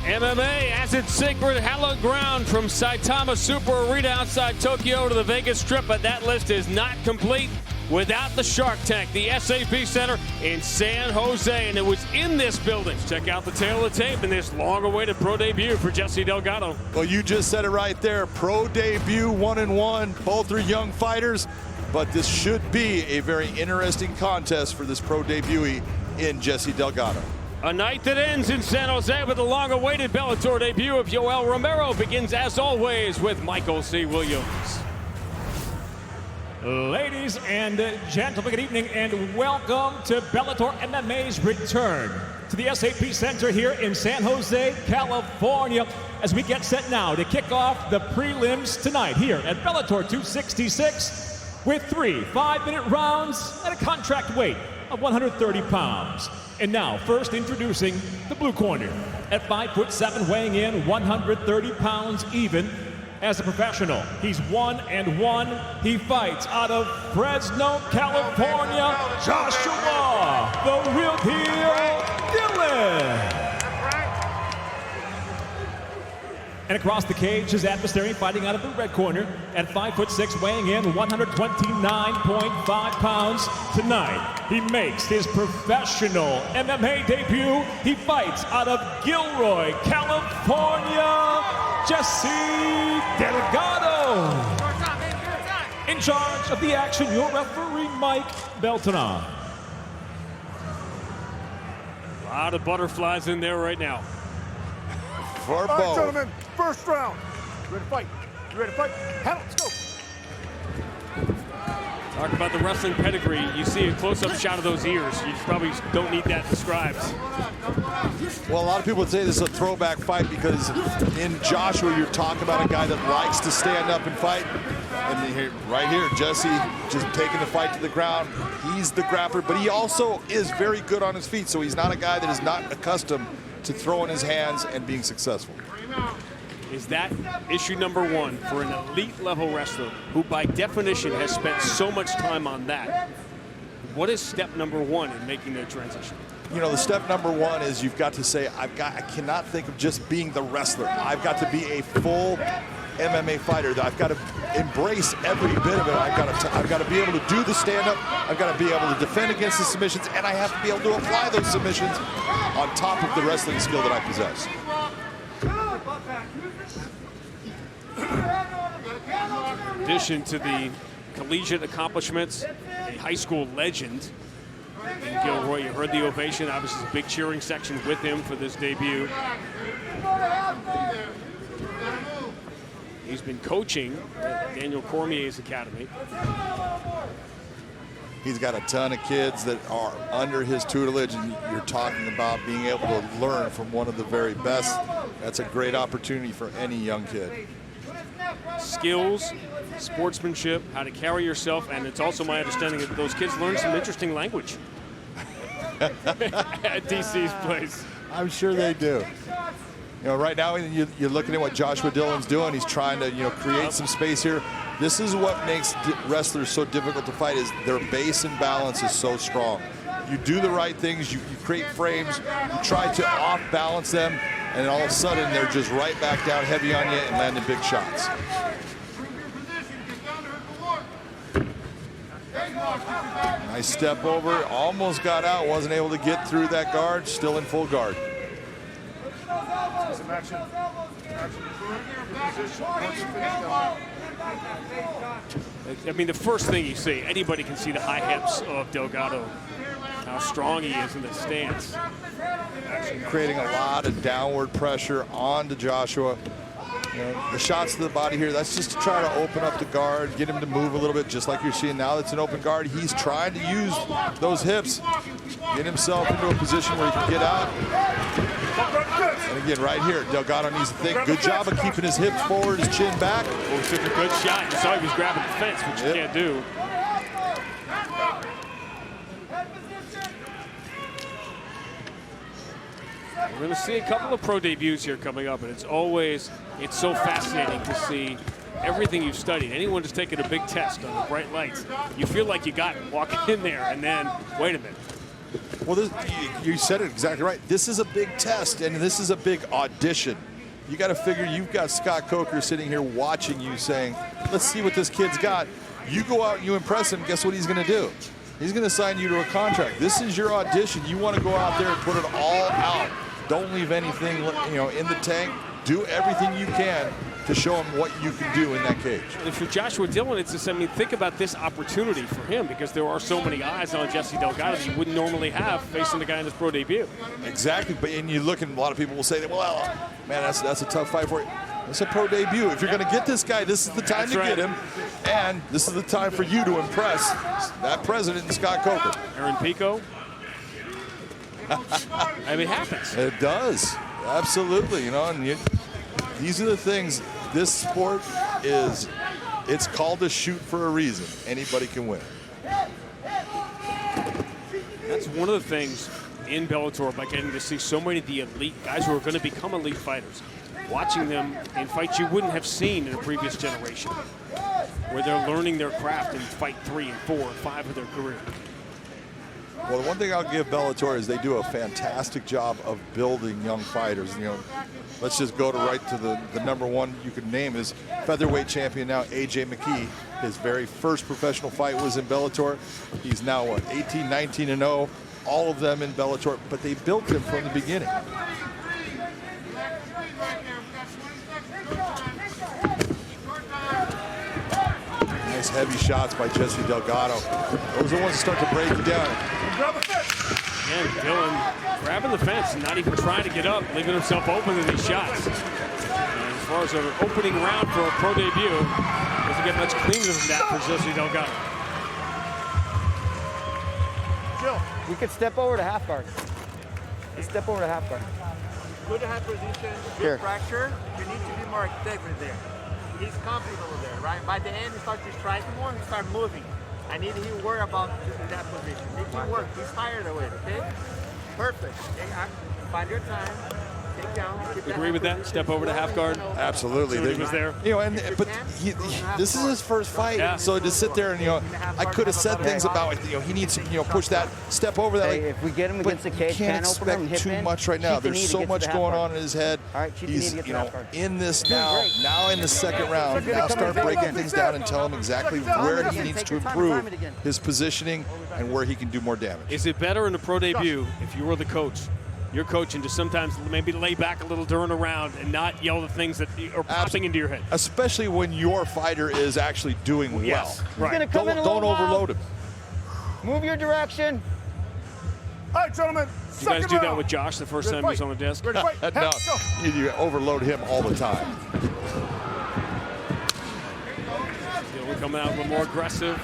MMA as its sacred hallowed ground from Saitama Super Arena outside Tokyo to the Vegas Strip, but that list is not complete without the Shark Tank, the SAP Center in San Jose, and it was in this building. Check out the tail of the tape in this long-awaited pro debut for Jesse Delgado. Well, you just said it right there. Pro debut, 1-1. Both are young fighters, but this should be a very interesting contest for this pro debutee in Jesse Delgado. A night that ends in San Jose with the long-awaited Bellator debut of Yoel Romero begins, as always, with Michael C. Williams. Ladies and gentlemen, good evening and welcome to Bellator MMA's return to the SAP Center here in San Jose, California, as we get set now to kick off the prelims tonight here at Bellator 266 with 3 5-minute rounds at a contract weight of 130 pounds. And now, first introducing the blue corner at 5'7", weighing in 130 pounds even. As a professional, he's 1-1. He fights out of Fresno, California, Joshua, the real deal, Dillon. And across the cage, his adversary fighting out of the red corner at 5'6", weighing in 129.5 pounds. Tonight, he makes his professional MMA debut. He fights out of Gilroy, California, Jesse Delgado. In charge of the action, your referee, Mike Beltran. A lot of butterflies in there right now. For All right, both. gentlemen, first round. You ready to fight? You ready to fight? Handle, let's go. Talk about the wrestling pedigree. You see a close-up shot of those ears. You probably don't need that described. Well, a lot of people would say this is a throwback fight because in Joshua, you're talking about a guy that likes to stand up and fight. And right here, Jesse just taking the fight to the ground. He's the grappler, but he also is very good on his feet. So he's not a guy that is not accustomed to throwing his hands and being successful. Is that issue number one for an elite level wrestler who by definition has spent so much time on that? What is step number one in making the transition? You know, the step number one is you've got to say, I cannot think of just being the wrestler. I've got to be a full MMA fighter. I've got to embrace every bit of it. I've got to be able to do the stand-up. I've got to be able to defend against the submissions, and I have to be able to apply those submissions on top of the wrestling skill that I possess. In addition to the collegiate accomplishments, a high school legend in Gilroy. You heard the ovation. Obviously, a big cheering section with him for this debut. He's been coaching at Daniel Cormier's academy. He's got a ton of kids that are under his tutelage, and you're talking about being able to learn from one of the very best. That's a great opportunity for any young kid. Skills, sportsmanship, how to carry yourself, and it's also my understanding that those kids learn some interesting language at DC's place. I'm sure they do. You know, right now you're looking at what Joshua Dillon's doing. He's trying to, create some space here. This is what makes wrestlers so difficult to fight, is their base and balance is so strong. You do the right things, you create frames, you try to off-balance them, and all of a sudden they're just right back down heavy on you and landing big shots. Nice step over, almost got out, wasn't able to get through that guard, still in full guard. Some action. I mean, the first thing you see, anybody can see the high hips of Delgado, how strong he is in the stance. Creating a lot of downward pressure onto Joshua. The shots to the body here, that's just to try to open up the guard, get him to move a little bit, just like you're seeing now. That's an open guard. He's trying to use those hips, get himself into a position where he can get out. And again, right here, Delgado needs to think. Good job of keeping his hips forward, his chin back. Well, he took a good shot. You saw he was grabbing the fence, which you can't do. We're going to see a couple of pro debuts here coming up, and it's so fascinating to see everything you've studied. Anyone just taking a big test on the bright lights, you feel like you got it walking in there, and then, wait a minute. Well, you said it exactly right. This is a big test, and this is a big audition. You got to figure you've got Scott Coker sitting here watching you saying, let's see what this kid's got. You go out and you impress him, guess what he's going to do? He's going to sign you to a contract. This is your audition. You want to go out there and put it all out. Don't leave anything, you know, in the tank. Do everything you can to show him what you can do in that cage. And for Joshua Dillon, it's just, I mean, think about this opportunity for him because there are so many eyes on Jesse Delgado that you wouldn't normally have facing the guy in his pro debut. Exactly, but and you look and a lot of people will say that, well, man, that's a tough fight for you. It's a pro debut. If you're going to get this guy, this is the time to get him, and this is the time for you to impress that president and Scott Coker. Aaron Pico. I mean, it happens. It does, absolutely. You know, and these are the things. This sport is, it's called a shoot for a reason. Anybody can win. That's one of the things in Bellator by getting to see so many of the elite guys who are going to become elite fighters. Watching them in fights you wouldn't have seen in a previous generation, where they're learning their craft in fight 3 and 4 and 5 of their career. Well, the one thing I'll give Bellator is they do a fantastic job of building young fighters. You know, let's just go right to the number one you could name is featherweight champion now, AJ McKee. His very first professional fight was in Bellator. He's now, what, 18, 19 and 0, all of them in Bellator, but they built him from the beginning. Nice heavy shots by Jesse Delgado. Those are the ones that start to break you down. And Dillon grabbing the fence and not even trying to get up, leaving himself open to these shots. And as far as an opening round for a pro debut, doesn't get much cleaner than that for Jesse Delgado. We could step over to half guard. Let's step over to half guard. Good hand position, Here. big fracture. You need to be more active there. He's confident over there, right? By the end, he starts to strike more, he starts moving. I need him to worry about that position. Make him work. He's tired of it, okay? Perfect. Okay, find your time. Take down. Agree with that? Step over to half guard? Absolutely. He was there. You know, but this is his first fight. Yeah. So to sit there and, you know, I could have said things about, you know, he needs to, you know, push that, step over that. Hey, if we get him against the cage, you can't expect too much right now. There's so much going on in his head. He's, you know, in this now in the second round. Now start breaking things down and tell him exactly where he needs to improve his positioning and where he can do more damage. Is it better in the pro debut if you were the coach? You're coaching to sometimes maybe lay back a little during a round and not yell the things that are popping into your head. Especially when your fighter is actually doing well. Yes, right. Don't overload him. Move your direction. All right, gentlemen. You guys do that with Josh the first time he was on the desk? No, you overload him all the time. We're coming out a little more aggressive.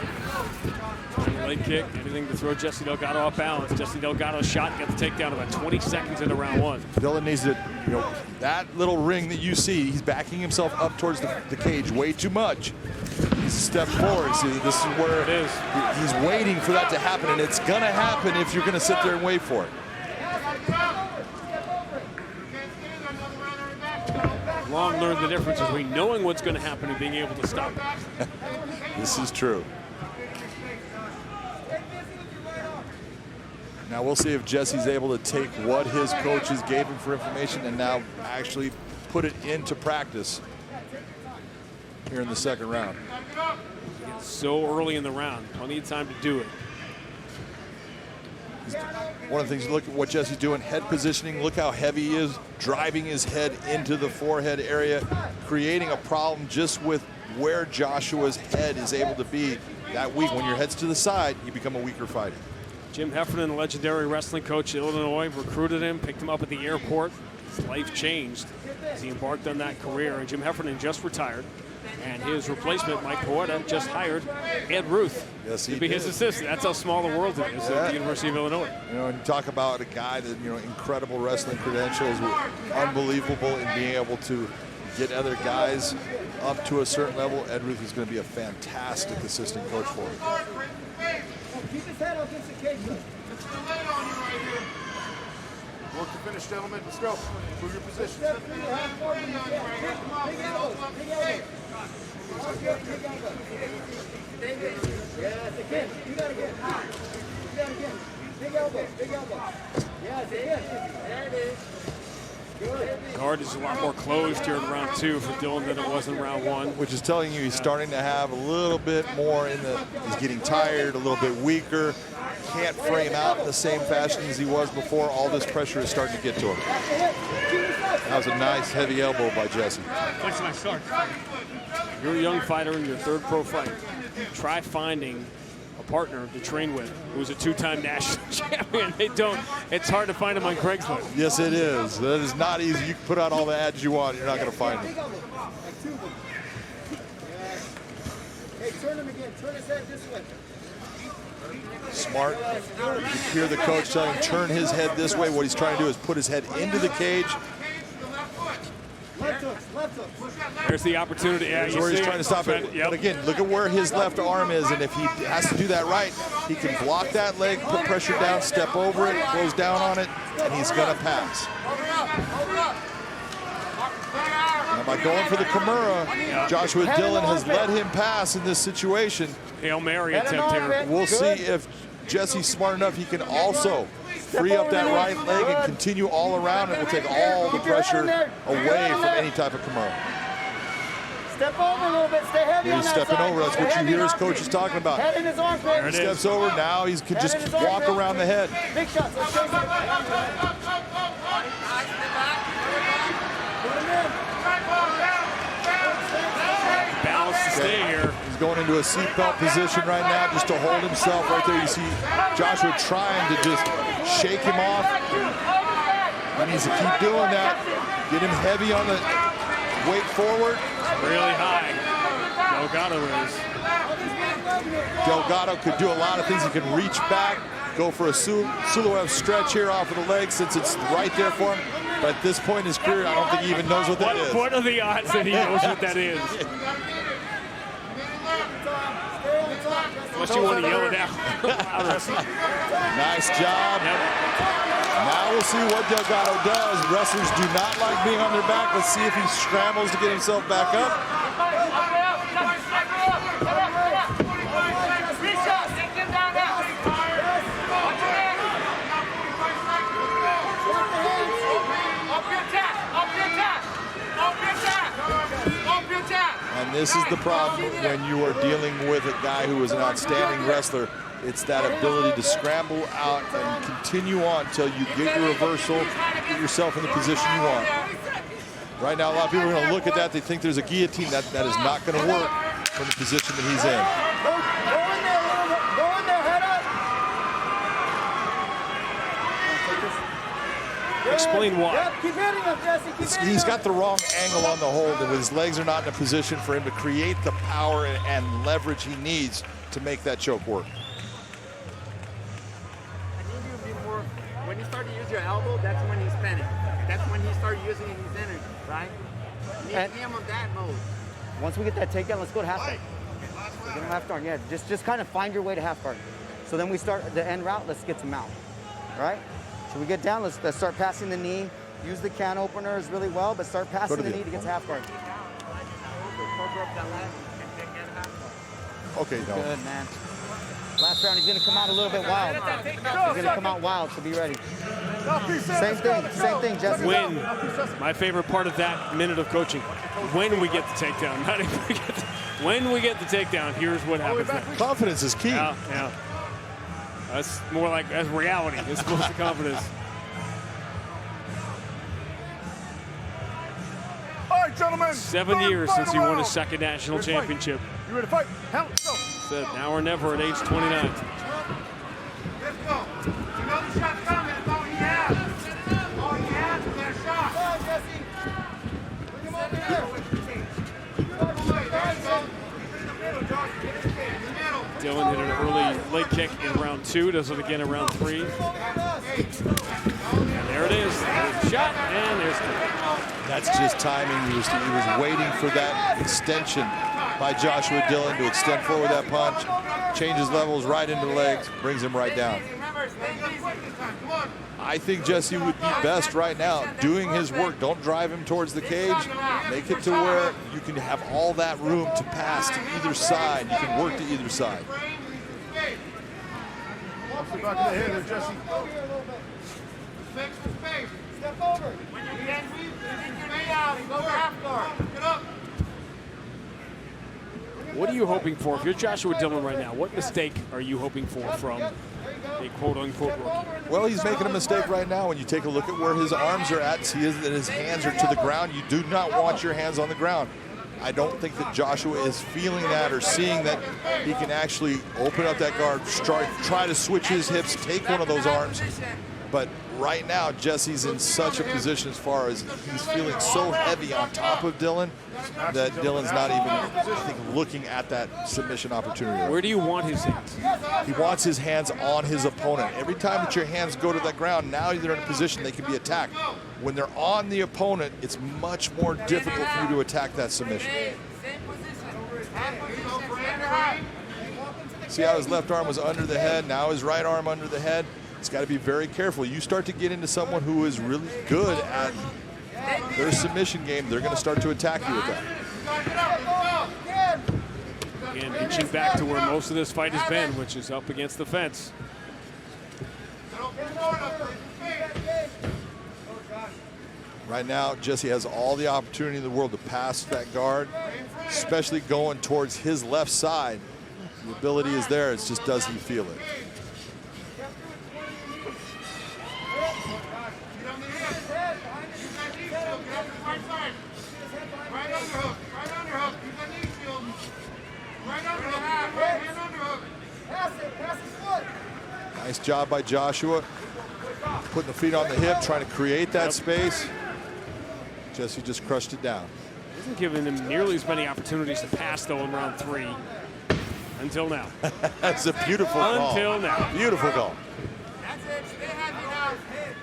Leg kick, anything to throw Jesse Delgado off balance. Jesse Delgado's shot got the takedown about 20 seconds into round 1. Dillon needs to, you know, that little ring that you see, he's backing himself up towards the cage way too much. He's a step forward. See, this is where it is. He's waiting for that to happen, and it's gonna happen if you're gonna sit there and wait for it. Long learned the difference between knowing what's going to happen and being able to stop it. This is true. Now we'll see if Jesse's able to take what his coaches gave him for information and now actually put it into practice here in the second round. It's so early in the round, plenty of time to do it. One of the things, look at what Jesse's doing, head positioning, look how heavy he is, driving his head into the forehead area, creating a problem just with where Joshua's head is able to be that weak. When your head's to the side, you become a weaker fighter. Jim Heffernan, the legendary wrestling coach in Illinois, recruited him, picked him up at the airport. His life changed as he embarked on that career. And Jim Heffernan just retired. And his replacement, Mike Poeta, just hired Ed Ruth to be his assistant. That's how small the world is at the University of Illinois. You know, and you talk about a guy that, you know, incredible wrestling credentials, unbelievable in being able to get other guys up to a certain level. Ed Ruth is going to be a fantastic assistant coach for him. Keep his head up against the cage. Work to finish, gentlemen. Let's go. Move your position. Yes, again. Do that again. Do that again. Big elbow, big elbow. Yeah, there it is. Guard is a lot more closed here in round 2 for Dillon than it was in round 1. Which is telling you he's starting to have a little bit more in the, he's getting tired, a little bit weaker, can't frame out in the same fashion as he was before. All this pressure is starting to get to him. That was a nice heavy elbow by Jesse. You're a young fighter in your 3rd pro fight. Try finding a partner to train with who's a 2-time national champion. They don't. It's hard to find them on Craigslist. Yes, it is. That is not easy. You can put out all the ads you want. You're not going to find them. Hey, turn him again. Turn his head this way. Smart. You can hear the coach telling him turn his head this way. What he's trying to do is put his head into the cage. Left hooks, left hooks. There's the opportunity. Yeah, That's where he's trying to stop it. Yep. But again, look at where his left arm is, and if he has to do that right, he can block that leg, put pressure down, step over it, close down on it, and he's going to pass. Now by going for the Kimura, Joshua Dillon has let him pass in this situation. Hail Mary attempt here. We'll see if Jesse's smart enough, he can also free up that right leg and continue all around, and will take all the pressure away from any type of Kimura. Step over a little bit. Stay heavy on He's that stepping side. over. That's what you hear his coach is talking about. Head in his arm, He steps over. Now he can just walk around the head. Big shots. Let's chase it. Balance to stay here. He's going into a seatbelt position right now just to hold himself right there. You see Joshua trying to just shake him off. He needs to keep doing that. Get him heavy on the weight forward. Really high. Delgado is. Delgado could do a lot of things. He can reach back, go for a Suluev stretch here off of the leg since it's right there for him. But at this point in his career, I don't think he even knows what that is. What are the odds that he knows what that is? Unless you want to yell it out. Nice job. Yep. Now we'll see what Delgado does. Wrestlers do not like being on their back. Let's see if he scrambles to get himself back up. And this is the problem when you are dealing with a guy who is an outstanding wrestler. It's that ability to scramble out and continue on until you get your reversal, get yourself in the position you want. Right now, a lot of people are going to look at that. They think there's a guillotine. That is not going to work from the position that he's in. Go in there, go in there, head up. Explain why. Yep, keep hitting him, Jesse. Keep hitting He's him. got the wrong angle on the hold, and his legs are not in a position for him to create the power and leverage he needs to make that choke work. When you start to use your elbow, that's when he's spinning. That's when he starts using his energy, right? You need him on that mode. Once we get that takedown, let's go to half guard. Get him half guard. Yeah, just kind of find your way to half guard. So then we start the end route. Let's get to mount. Right? So we get down. Let's start passing the knee. Use the can openers really well, but start passing the knee to get to half guard. Okay, no. Good, man. Last round, he's going to come out a little bit wild. He's going to come out wild, so be ready. Same thing, Jesse. When, my favorite part of that minute of coaching, when we get the takedown, not if we get when we get the takedown, here's what happens next. Confidence is key. Yeah. That's more like, that's reality as opposed to confidence. All right, gentlemen. 7 years since he won his second national championship. You ready to fight? Hell, go. Said now or never at age 29. Let's go. You know the shot's coming. That's all he has. All he has is that shot. Come on, Jesse. Bring him over here. Dillon hit an early leg kick in round 2. Does it again in round 3. And there it is. There's the shot, and there's the... That's just timing. He was waiting for that extension by Joshua Dillon to extend forward that punch, changes levels right into the legs, brings him right down. I think Jesse would be best right now doing his work. Don't drive him towards the cage. Make it to where you can have all that room to pass to either side. You can work to either side. Step back in the head there, Jesse. Fix the space. Step over. When you get your knee out and go to half guard. Get up. What are you hoping for? If you're Joshua Dillon right now, what mistake are you hoping for from a quote-unquote rookie? Well, he's making a mistake right now. When you take a look at where his arms are at, see that his hands are to the ground. You do not want your hands on the ground. I don't think that Joshua is feeling that or seeing that he can actually open up that guard, try to switch his hips, take one of those arms. But right now, Jesse's in such a position as far as he's feeling so heavy on top of Dillon that Dillon's not even, I think, looking at that submission opportunity. Where do you want his hands? He wants his hands on his opponent. Every time that your hands go to that ground, now they're in a position they can be attacked. When they're on the opponent, it's much more difficult for you to attack that submission. See how his left arm was under the head, now his right arm under the head. It's got to be very careful. You start to get into someone who is really good at their submission game, they're going to start to attack you with that. Again, inching back to where most of this fight has been, which is up against the fence. Right now, Jesse has all the opportunity in the world to pass that guard, especially going towards his left side. The ability is there, it's just does he feel it? Nice job by Joshua, putting the feet on the hip, trying to create that space. Jesse just crushed it down. Hasn't given him nearly as many opportunities to pass, though, in round 3 until now. That's a beautiful call. Until now. Beautiful call. That's it. Stay happy now.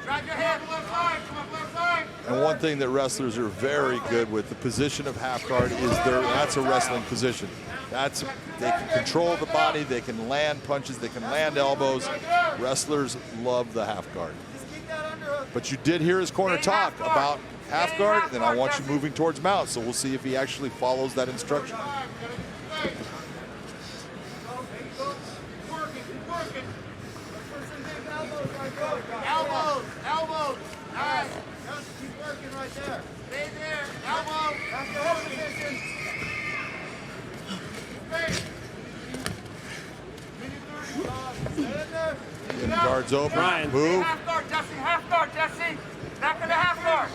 Drive your head left side. Come up left side. And one thing that wrestlers are very good with, the position of half guard is that's a wrestling position. They can control the body, they can land punches, they can land elbows. Wrestlers love the half guard. But you did hear his corner talk about half guard, then I want you moving towards mount. So we'll see if he actually follows that instruction. Elbows. Elbows. Nice. Keep working right there. Stay there. Elbow. Back to head position. Getting guards open, Ryan. move. Half guard, Jesse. Half guard, Jesse. Back of the half guard.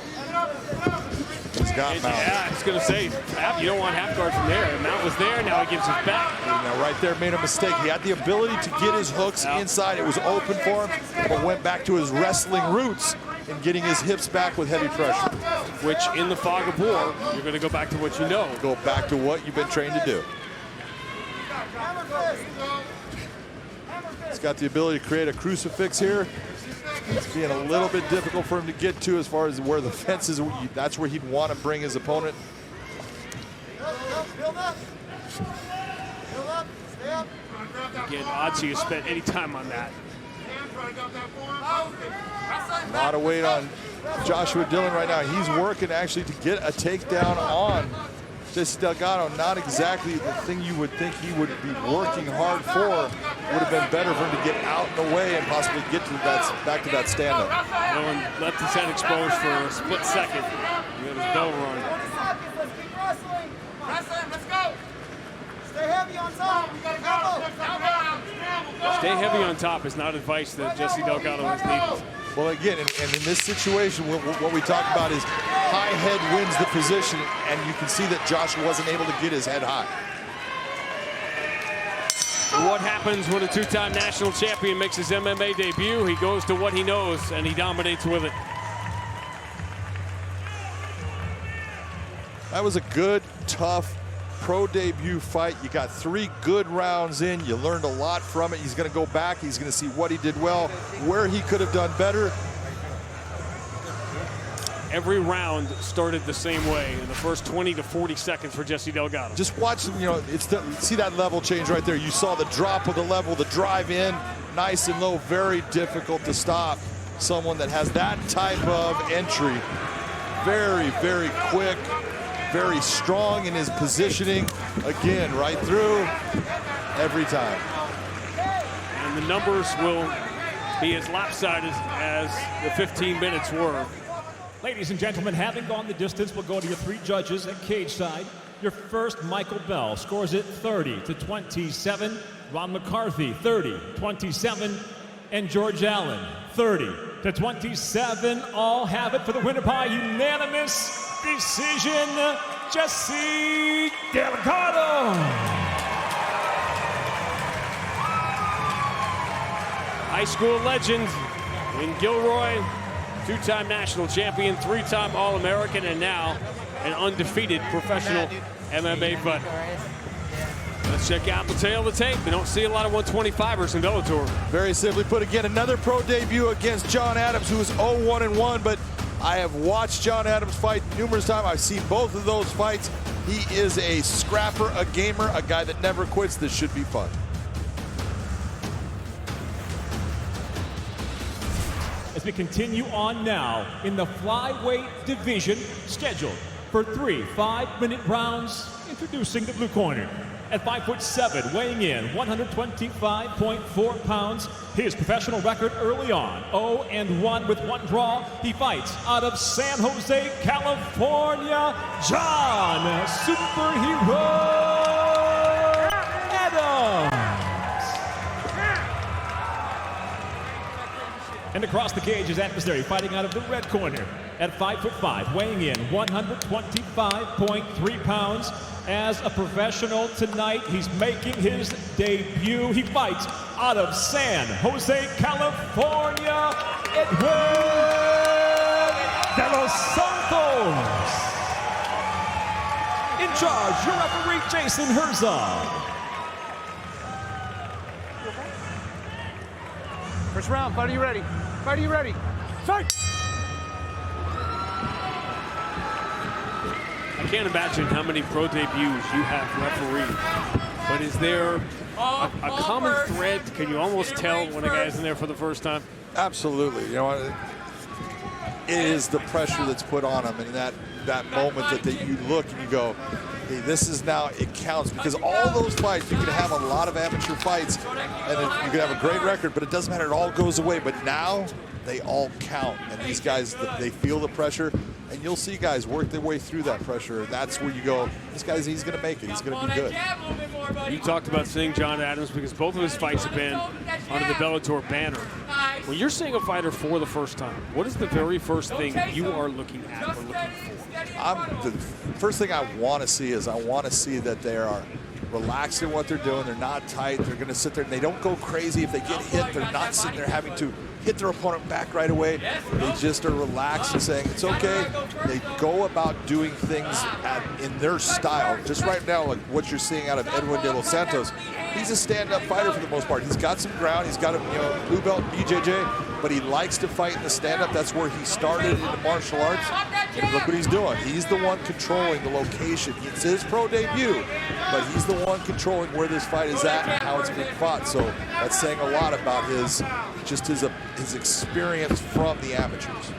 He's got mount. Yeah, I was going to say, you don't want half guard from there. Mount was there, now he gives his back. Now right there made a mistake. He had the ability to get his hooks inside. It was open for him, but went back to his wrestling roots and getting his hips back with heavy pressure. Which, in the fog of war, you're going to go back to what you know. Go back to what you've been trained to do. He's got the ability to create a crucifix here. It's being a little bit difficult for him to get to as far as where the fence is. That's where he'd want to bring his opponent. Again, odds you spent any time on that. A lot of weight on Joshua Dillon right now. He's working actually to get a takedown on Jesse Delgado. Not exactly the thing you would think he would be working hard for. Would have been better for him to get out of the way and possibly get to that, back to that stand-up. Dillon left his head exposed for a split second. He got his bell rung. 20 seconds. Let's keep wrestling. Wrestling, let's go. Stay heavy on top. Stay heavy on top is not advice that Jesse Delgado has needed. Well, again, and in this situation, what we talk about is high head wins the position, and you can see that Joshua wasn't able to get his head high. What happens when a two-time national champion makes his MMA debut? He goes to what he knows, and he dominates with it. That was a good, tough, pro debut fight. You got 3 good rounds in. You learned a lot from it. He's going to go back. He's going to see what he did well, where he could have done better. Every round started the same way in the first 20 to 40 seconds for Jesse Delgado. Just watch, see that level change right there. You saw the drop of the level, the drive in, nice and low, very difficult to stop someone that has that type of entry. Very, very quick, very strong in his positioning. Again, right through every time. And the numbers will be as lopsided as the 15 minutes were. Ladies and gentlemen, having gone the distance, we'll go to your 3 judges at cage side. Your first, Michael Bell, scores it 30-27. Ron McCarthy, 30-27. And George Allen, 30-27. All have it for the winner by unanimous decision, Jesse Delgado. High school legend in Gilroy, 2-time national champion, 3-time All-American, and now an undefeated professional MMA fighter. Let's check out the tail of the tape. We don't see a lot of 125ers in Bellator. Very simply put, again, another pro debut against John Adams, who is 0-1-1, but I have watched John Adams fight numerous times. I've seen both of those fights. He is a scrapper, a gamer, a guy that never quits. This should be fun. As we continue on now in the flyweight division, scheduled for 3 5-minute rounds, introducing the blue corner. At 5'7", weighing in 125.4 pounds, his professional record early on, 0-1 with 1 draw. He fights out of San Jose, California, John Superhero Adams. And across the cage, his adversary fighting out of the red corner at 5'5", weighing in 125.3 pounds. As a professional tonight, he's making his debut. He fights out of San Jose, California, Edwin de los Santos. In charge, your referee, Jason Herzog. First round, fight, are you ready? Fight, are you ready? Fight! I can't imagine how many pro debuts you have refereed, but is there a common thread? Can you almost tell when a guy's in there for the first time? Absolutely. You know, it is the pressure that's put on him, and that moment that you look and you go, hey, this is now, it counts, because all those fights, you can have a lot of amateur fights, and you can have a great record, but it doesn't matter, it all goes away. But now, they all count, and these guys, they feel the pressure, and you'll see guys work their way through that pressure, and that's where you go, this guy's, he's gonna make it, he's gonna be good. You talked about seeing John Adams because both of his fights have been under the Bellator banner. When you're seeing a fighter for the first time, what is the very first thing you are looking at or looking for? The first thing I want to see is I want to see that they are relaxed in what they're doing. They're not tight. They're going to sit there and they don't go crazy. If they get hit, they're not sitting there having to hit their opponent back right away. They just are relaxed and saying, it's okay. They go about doing things in their style. Just right now, like what you're seeing out of Edwin de los Santos, he's a stand-up fighter for the most part. He's got some ground. He's got a blue belt in BJJ, but he likes to fight in the stand-up. That's where he started in the martial arts. And look what he's doing. He's the one controlling the location. It's his pro debut, but he's the one controlling where this fight is at and how it's being fought. So that's saying a lot about his experience from the amateurs.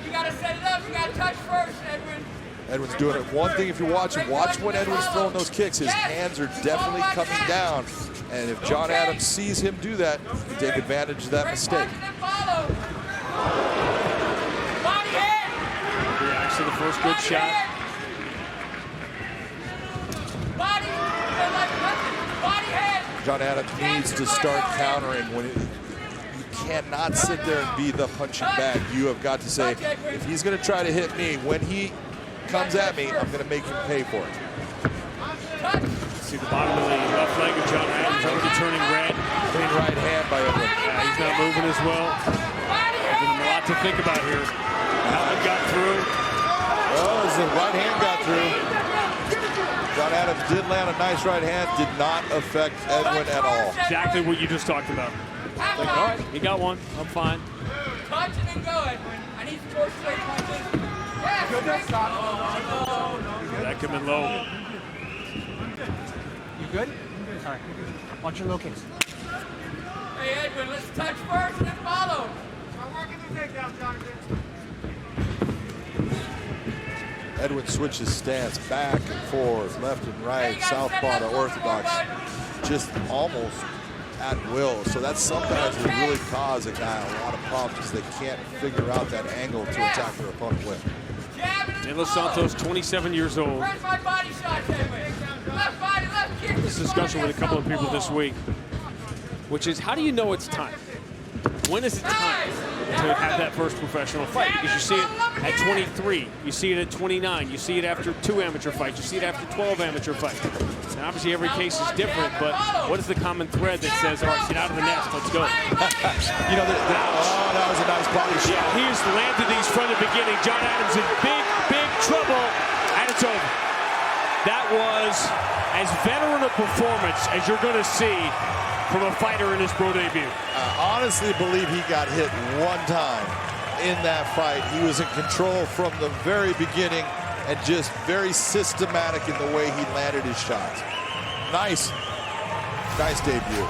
You gotta set it up. You gotta touch first, Edwin. Edwin's doing it. One thing, if you're watching, watch when Edwin's throwing those kicks. His hands are definitely coming down. And if John Adams sees him do that, he can take advantage of that mistake. Reacts to the first good shot. John Adams needs to start countering. You cannot sit there and be the punching bag. You have got to say, if he's going to try to hit me, when he comes at me, I'm going to make him pay for it. See the bottom of the left leg of John Adams already turning red. Clean right hand by Edwin. Yeah, he's not moving as well. Giving him a lot to think about here. That one got through. Oh, as the right hand got through. John Adams did land a nice right hand, did not affect Edwin at all. Exactly what you just talked about. Like, all right, he got one. I'm fine. Punch and then go, Edwin. I need 4 straight punches. That could have been low. You good? All right. Watch your low kicks. Hey, Edwin, let's touch first and then follow. I'm working the takedown, Jonathan. Edwin switches stance back and forth, left and right, southpaw to orthodox. just almost at will. So that sometimes will really cause a guy a lot of problems because they can't figure out that angle to attack their opponent with. Santos, 27 years old. This discussion with a couple of people this week, which is, how do you know it's time? When is it time to have that first professional fight? Because you see it at 23, you see it at 29, you see it after 2 amateur fights, you see it after 12 amateur fights. And obviously every case is different, but what is the common thread that says, all right, get out of the nest, let's go? You know, oh, that was a nice body shot. Yeah, he's landed these from the beginning. John Adams in big trouble, and it's over. That was as veteran a performance as you're going to see from a fighter in his pro debut. I honestly believe he got hit one time in that fight. He was in control from the very beginning and just very systematic in the way he landed his shots. Nice debut.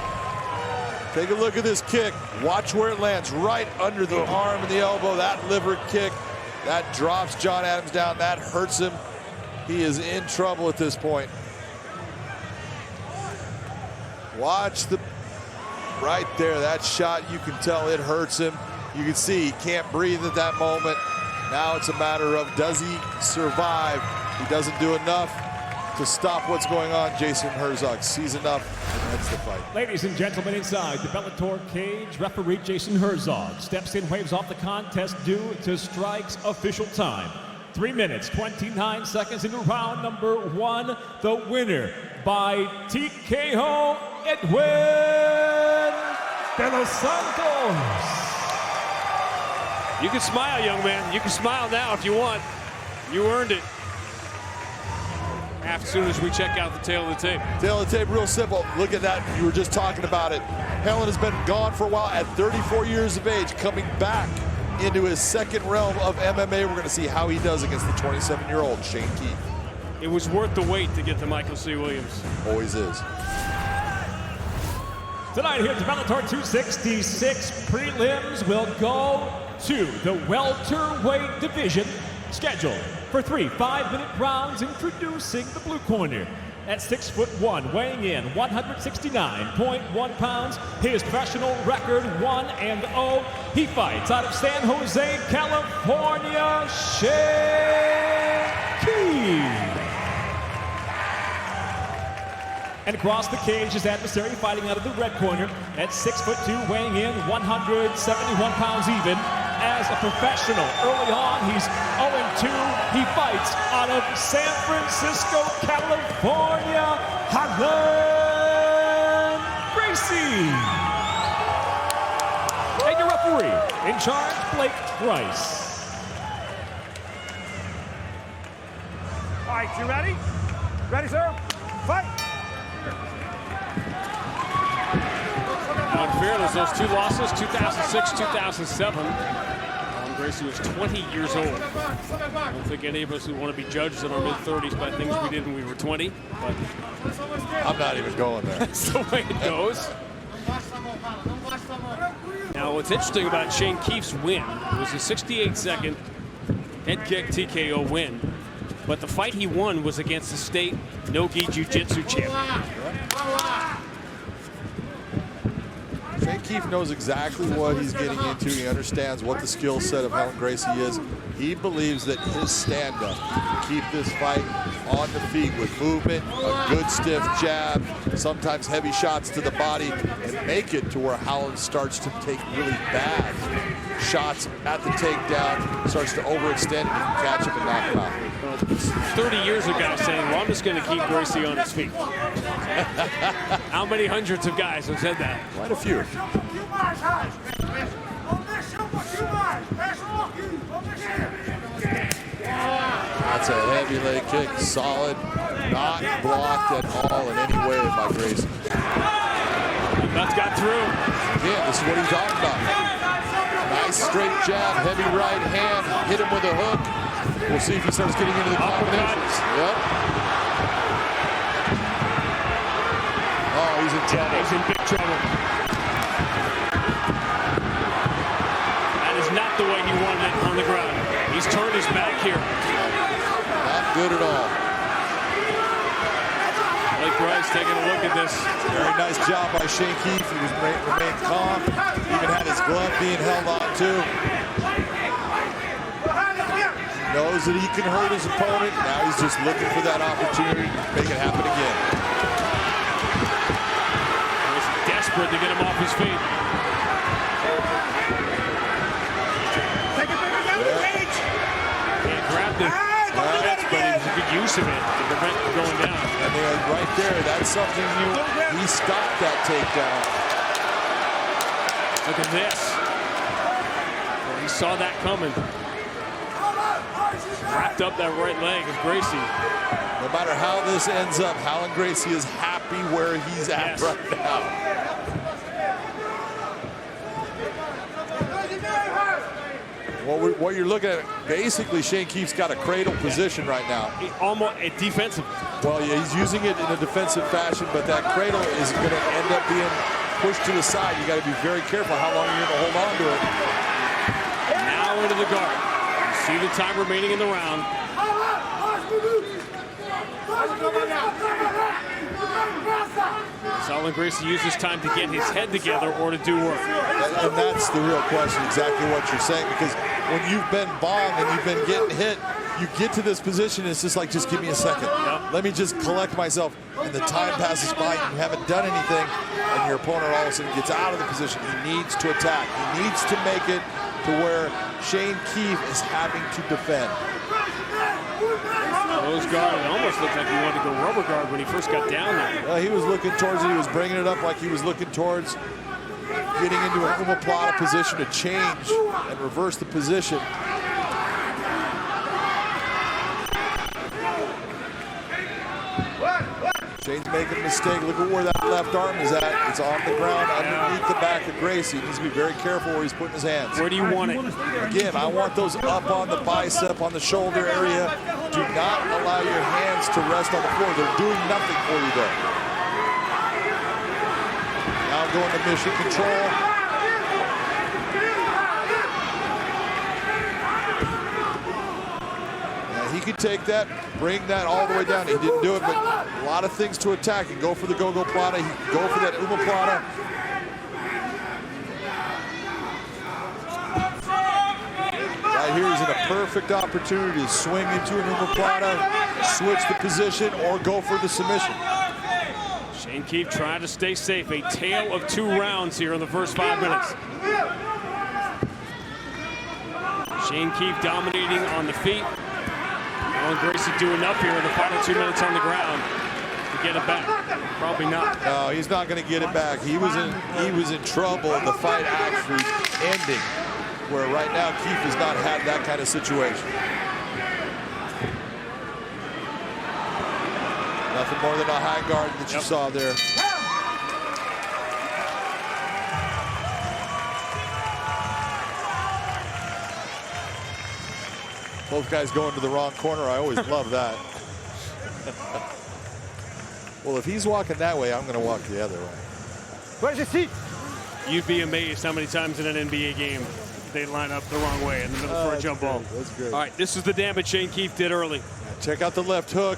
Take a look at this kick. Watch where it lands, right under the arm and the elbow. That liver kick, that drops John Adams down. That hurts him. He is in trouble at this point. Watch the, right there, that shot, you can tell it hurts him. You can see he can't breathe at that moment. Now it's a matter of, does he survive? He doesn't do enough to stop what's going on. Jason Herzog sees enough and ends the fight. Ladies and gentlemen, inside the Bellator cage, referee Jason Herzog steps in, waves off the contest due to strikes official time. 3 minutes, 29 seconds into round number 1. The winner by TKO, Edwin de los Santos. You can smile, young man. You can smile now if you want. You earned it. As soon as we check out the tail of the tape. Tail of the tape, real simple. Look at that. You were just talking about it. Helen has been gone for a while at 34 years of age, coming back into his second realm of MMA. We're going to see how he does against the 27-year-old Shane Keefe. It was worth the wait to get to Michael C. Williams. Always is. Tonight here at the Bellator 266 prelims will go to the welterweight division, scheduled for 3 5-minute rounds. Introducing the blue corner. At 6'1", weighing in 169.1 pounds, his professional record 1-0. He fights out of San Jose, California, Shane Keefe. And across the cage, his adversary fighting out of the red corner at 6'2", weighing in 171 pounds even. As a professional, early on, he's 0-2. He fights out of San Francisco, California, Rhalan Gracie. And your referee in charge, Blake Bryce. All right, you ready? Ready, sir? Fight! Now, in fairness, those 2 losses, 2006, 2007. Gracie was 20 years old. I don't think any of us would want to be judged in our mid-30s by things we did when we were 20, but I'm not even going there. that's the way it goes. Now, what's interesting about Shane Keefe's win was a 68-second head kick TKO win, but the fight he won was against the state no-gi jiu-jitsu champion. Shane Keefe knows exactly what he's getting into. He understands what the skill set of Helen Gracie is. He believes that his stand-up can keep this fight on the feet with movement, a good stiff jab, sometimes heavy shots to the body, and make it to where Helen starts to take really bad shots at the takedown, starts to overextend, and he can catch him and knock him out. 30 years ago saying, well, I'm just going to keep Gracie on his feet. How many hundreds of guys have said that? Quite a few. That's a heavy leg kick, solid, not blocked at all in any way by Gracie. That's got through. Yeah, this is what he's talking about. Nice straight jab, heavy right hand, hit him with a hook. We'll see if he starts getting into the combinations. Yep. Oh, he's in trouble. He's in big trouble. That is not the way he wanted it on the ground. He's turned his back here. Not good at all. Blake Bryce taking a look at this. Very nice job by Shane Keefe. He was remained calm. Even had his glove being held on too. He knows that he can hurt his opponent. Now he's just looking for that opportunity to make it happen again. He's desperate to get him off his feet. Can't grab the fence, but he's a good use of it to prevent him going down. And right there, that's something he stopped that takedown. Look at this. Well, he saw that coming. Wrapped up that right leg of Gracie. No matter how this ends up, Howland Gracie is happy where he's at right now. What you're looking at, basically Shane Keefe's got a cradle position right now. Almost a defensive. Well, yeah, he's using it in a defensive fashion, but that cradle is going to end up being pushed to the side. You got to be very careful how long you're going to hold on to it. Now into the guard. You see the time remaining in the round. Saul and Gracie use this time to get his head together or to do work. And that's the real question, exactly what you're saying, because when you've been bombed and you've been getting hit, you get to this position, it's just like, just give me a second. Let me just collect myself. And the time passes by, and you haven't done anything, and your opponent all of a sudden gets out of the position. He needs to attack. He needs to make it to where Shane Keefe is having to defend. Close guard. It almost looked like he wanted to go rubber guard when he first got down there. Well, he was looking towards it. He was bringing it up like he was looking towards getting into an omoplata position to change and reverse the position. Shane's making a mistake. Look at where that left arm is at. It's on the ground underneath the back of Gracie. He needs to be very careful where he's putting his hands. Where do you want it? Again, I want those up on the bicep, on the shoulder area. Do not allow your hands to rest on the floor. They're doing nothing for you there. Now going to mission control. He could take that, bring that all the way down. He didn't do it, but a lot of things to attack. He can go for the go-go plata. He can go for that omoplata. Right here, he's in a perfect opportunity to swing into an omoplata, switch the position, or go for the submission. Shane Keefe trying to stay safe. A tale of 2 rounds here in the first 5 minutes. Shane Keefe dominating on the feet. Will Gracie do enough here in the final 2 minutes on the ground to get it back? Probably not. No, he's not going to get it back. He was in trouble. The fight actually ending, where right now Keefe has not had that kind of situation. Nothing more than a high guard that you saw there. Both guys going to the wrong corner. I always love that. Well, if he's walking that way, I'm going to walk the other way. Where's your seat? You'd be amazed how many times in an NBA game they line up the wrong way in the middle for a jump ball. That's great. All right, this is the damage Shane Keefe did early. Check out the left hook.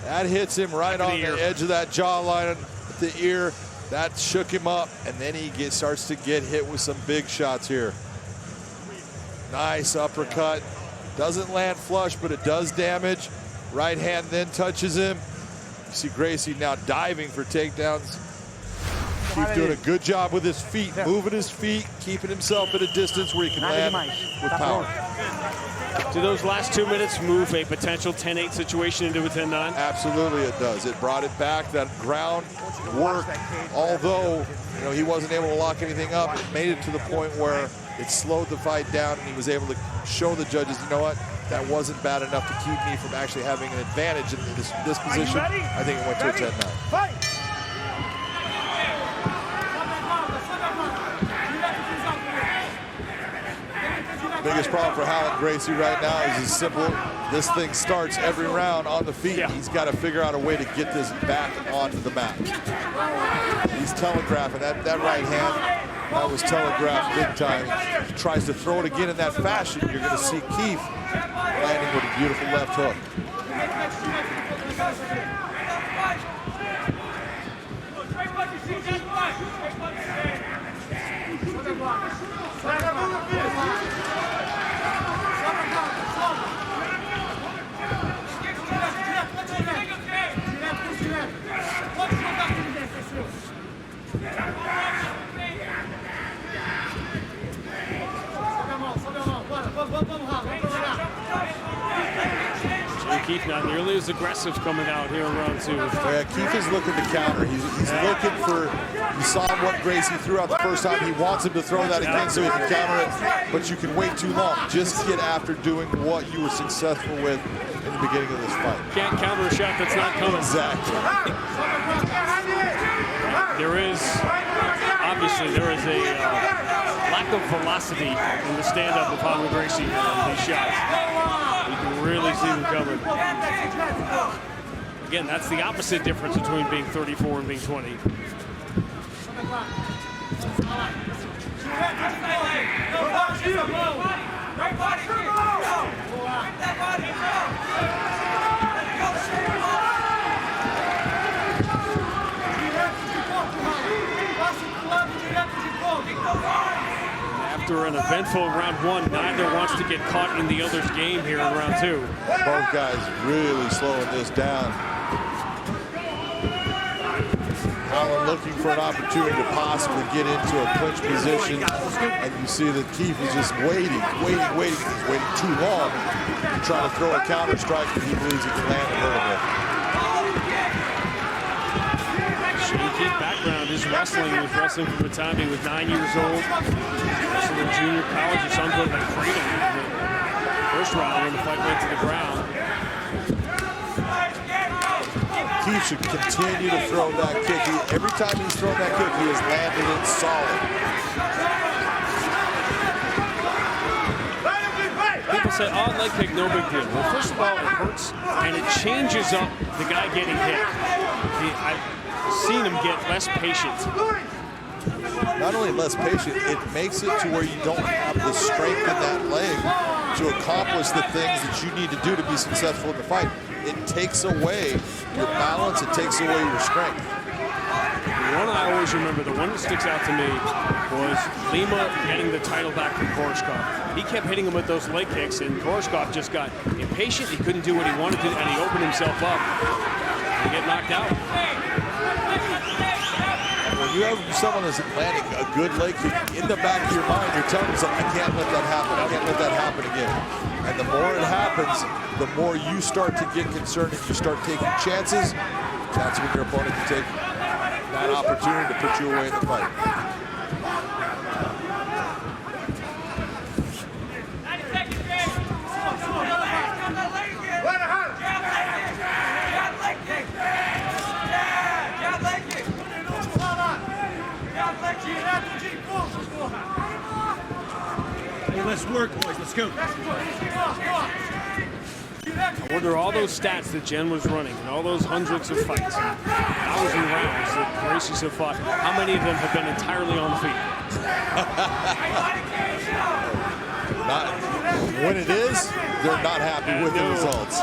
That hits him right on the edge of that jawline, the ear. That shook him up, and then he starts to get hit with some big shots here. Nice uppercut. Doesn't land flush, but it does damage. Right hand then touches him. You see Gracie now diving for takedowns. Keefe doing a good job with his feet, moving his feet, keeping himself at a distance where he can land with power. Do those last 2 minutes move a potential 10-8 situation into a 10-9? Absolutely it does. It brought it back. That ground work, although he wasn't able to lock anything up, it made it to the point where it slowed the fight down, and he was able to show the judges, you know what, that wasn't bad enough to keep me from actually having an advantage in this position. I think it went to a 10-9. Fight! Biggest problem for Howland Gracie right now is as simple. This thing starts every round on the feet. He's got to figure out a way to get this back onto the mat. He's telegraphing that right hand. That was telegraphed big time. He tries to throw it again in that fashion. You're going to see Keefe landing with a beautiful left hook. Keefe not nearly as aggressive coming out here in round 2. Yeah, Keefe is looking to counter. He's looking for, you saw what Gracie threw out the first time. He wants him to throw that again so he can counter it, but you can wait too long. Just get after doing what you were successful with in the beginning of this fight. Can't counter a shot that's not coming. Exactly. Obviously there is a lack of velocity in the stand-up of Conor Gracie on these shots. You can really see them coming. Again, that's the opposite difference between being 34 and being 20. After an eventful round 1, neither wants to get caught in the other's game here in round 2. Both guys really slowing this down. Rhalan looking for an opportunity to possibly get into a clinch position, and you see that Keefe is just waiting. He's waiting too long to try to throw a counter strike that he believes he can land a little bit. Keefe background is wrestling. He was wrestling from the time he was 9 years old. Wrestled in junior college. His son broke like cradle in the first round when the fight went to the ground. Keefe should continue to throw that kick. Every time he's thrown that kick, he has landed it solid. People say, oh, leg kick, no big deal. Well, first of all, it hurts, and it changes up the guy getting hit. I've seen him get less patient. Not only less patient, it makes it to where you don't have the strength in that leg to accomplish the things that you need to do to be successful in the fight. It takes away your balance, it takes away your strength. The one I always remember, the one that sticks out to me, was Lima getting the title back from Koreshkov. He kept hitting him with those leg kicks, and Koreshkov just got impatient. He couldn't do what he wanted to, and he opened himself up. He get knocked out. When you have someone that's landing a good leg kick, in the back of your mind, you're telling yourself, I can't let that happen. I can't let that happen again. And the more it happens, the more you start to get concerned and you start taking chances. That's when your opponent can take that opportunity to put you away in the fight. Hey, let's work, boys. Let's go. I wonder all those stats that Jen was running and all those hundreds of fights, 1,000 rounds that Gracie's have fought, how many of them have been entirely on the feet? When it is, they're not happy with the results.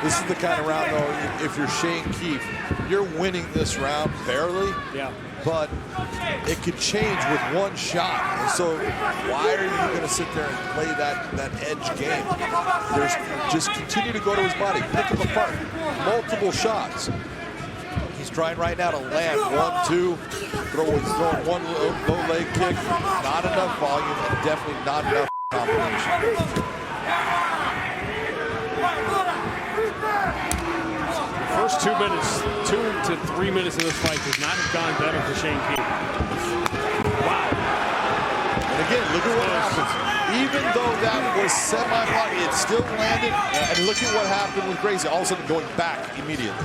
This is the kind of round, though, if you're Shane Keefe, you're winning this round barely, but it could change with one shot. And so why are you going to sit there and play that edge game? Just continue to go to his body, pick him apart, multiple shots. He's trying right now to land 1, 2, he's throwing one low leg kick, not enough volume, and definitely not enough combination. First 2 minutes, 2 to 3 minutes of this fight could not have gone better for Shane Keefe. Wow. And again, look at what happens. Even though that was semi-blocked, it still landed. And look at what happened with Gracie, all of a sudden going back immediately.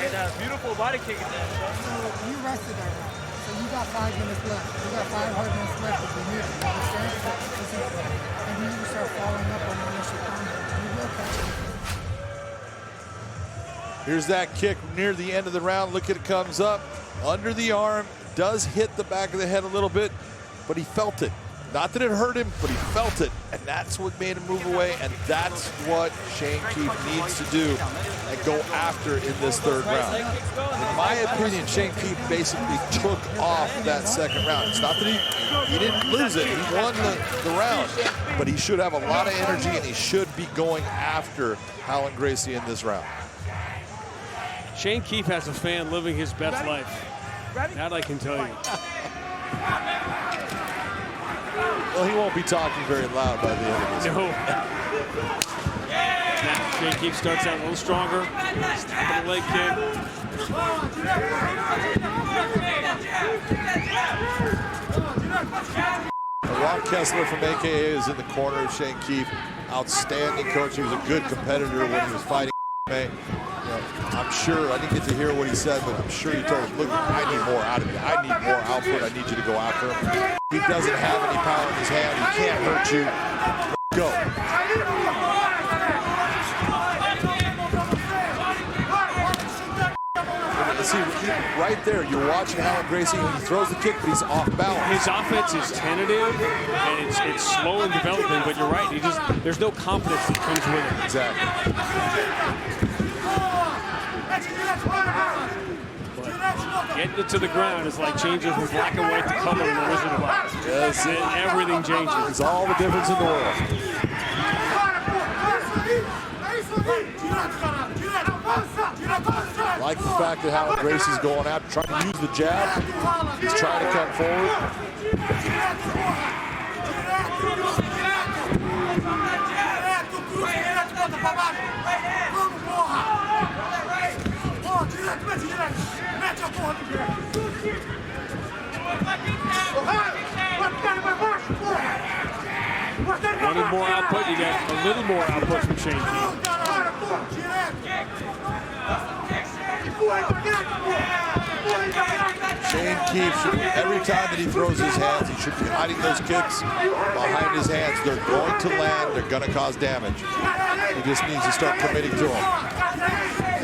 And beautiful body kick in there. You rested that round. So you got 5 minutes left. You got 5 hard minutes left if you hit it. You understand? And then you start following up on your initial combat. You will catch it. Here's that kick near the end of the round. Look at it, comes up under the arm, does hit the back of the head a little bit, but he felt it. Not that it hurt him, but he felt it, and that's what made him move away, and that's what Shane Keefe needs to do and go after in this third round. In my opinion, Shane Keefe basically took off that second round. It's not that he didn't lose it, he won the round, but he should have a lot of energy, and he should be going after Rhalan Gracie in this round. Shane Keefe has a fan living his best life. That I can tell you. Well, he won't be talking very loud by the end of this. No. Now, Shane Keefe starts out a little stronger. Step the leg kick. Ron Kessler from AKA is in the corner of Shane Keefe. Outstanding coach. He was a good competitor when he was fighting MMA. I'm sure, I didn't get to hear what he said, but I'm sure he told him, look, I need more out of you. I need more output. I need you to go after him. He doesn't have any power in his hand. He can't hurt you. Go. See, right there, you're watching Rhalan Gracie. He throws the kick, but he's off balance. His offense is tentative, and it's slow in developing, but you're right. There's no confidence that comes with it. Exactly. Getting it to the ground is like changing from black and white to color in the Wizard of Oz. Yes, everything changes. It's all the difference in the world. I like the fact that Rhalan Gracie's going after, trying to use the jab. He's trying to come forward. Wanted more output, you got a little more output from Shane Keefe. Shane Keefe should, every time that he throws his hands, he should be hiding those kicks behind his hands. They're going to land, they're going to cause damage. He just needs to start committing to them.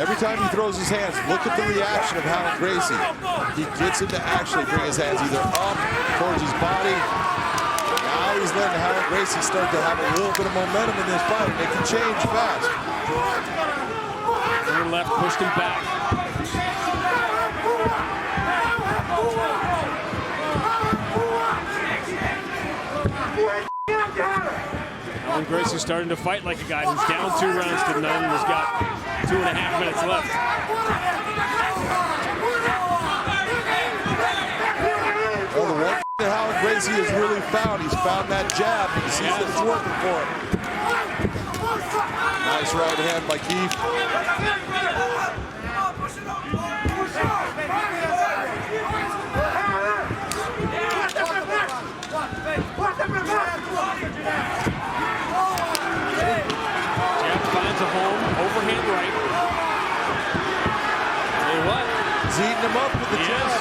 Every time he throws his hands, look at the reaction of Rhalan Gracie. He gets him to actually bring his hands either up towards his body. Now he's letting Rhalan Gracie start to have a little bit of momentum in this fight, and they can change fast. Rear left pushed him back. Rhalan Gracie's starting to fight like a guy who's down 2 rounds to none and has got 2.5 minutes left. Well, the one thing that Rhalan Gracie has really found, he's found that jab, and he sees that it's working for him. Nice right hand by Keefe. Finds a home, overhand right. Tell you what. He's eating him up with the jab.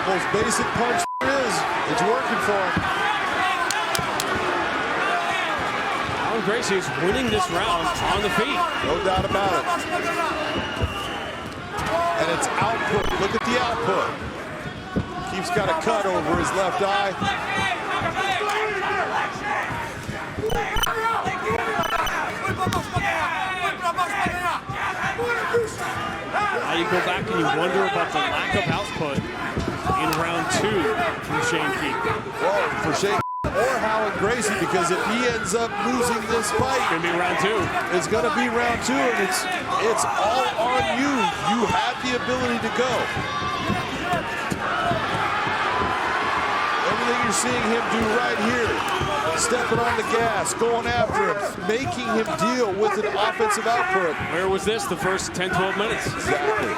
Most basic punch there is. It's working for him. Rhalan Gracie is winning this round on the feet. No doubt about it. And it's output. Look at the output. Keefe's got a cut over his left eye. Now you go back and you wonder about the lack of output in round 2 from Shane Keefe. Well, for Shane or Rhalan Gracie, because if he ends up losing this fight, it's gonna be round 2. It's gonna be round 2, and it's all on you. You have the ability to go. Everything you're seeing him do right here, stepping on the gas, going after him, making him deal with an offensive output. Where was this the first 10, 12 minutes? Exactly.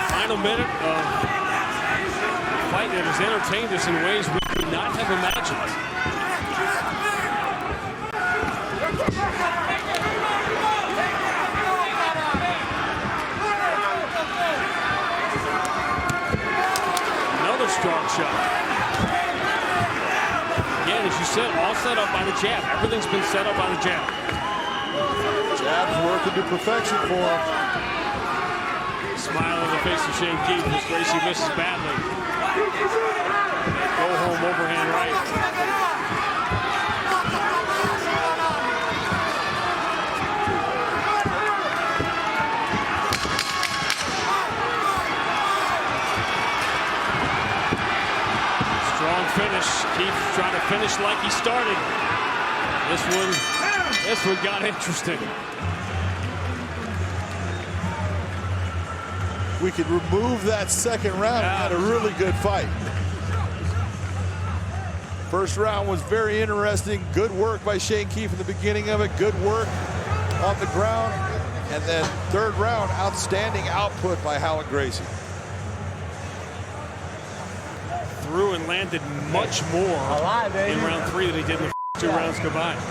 Final minute of a fight that has entertained us in ways we could not have imagined. Another strong shot. Again, as you said, all set up by the jab. Everything's been set up by the jab. Jabs working to perfection for him. Smile on the face of Shane Keefe as Gracie misses badly. Go home overhand right. Strong finish. Keefe trying to finish like he started. This one got interesting. We could remove that second round and had a really good fight. First round was very interesting. Good work by Shane Keefe in the beginning of it. Good work on the ground. And then third round, outstanding output by Howard Gracie. Threw and landed much more in round 3 than he did in the 2 rounds combined.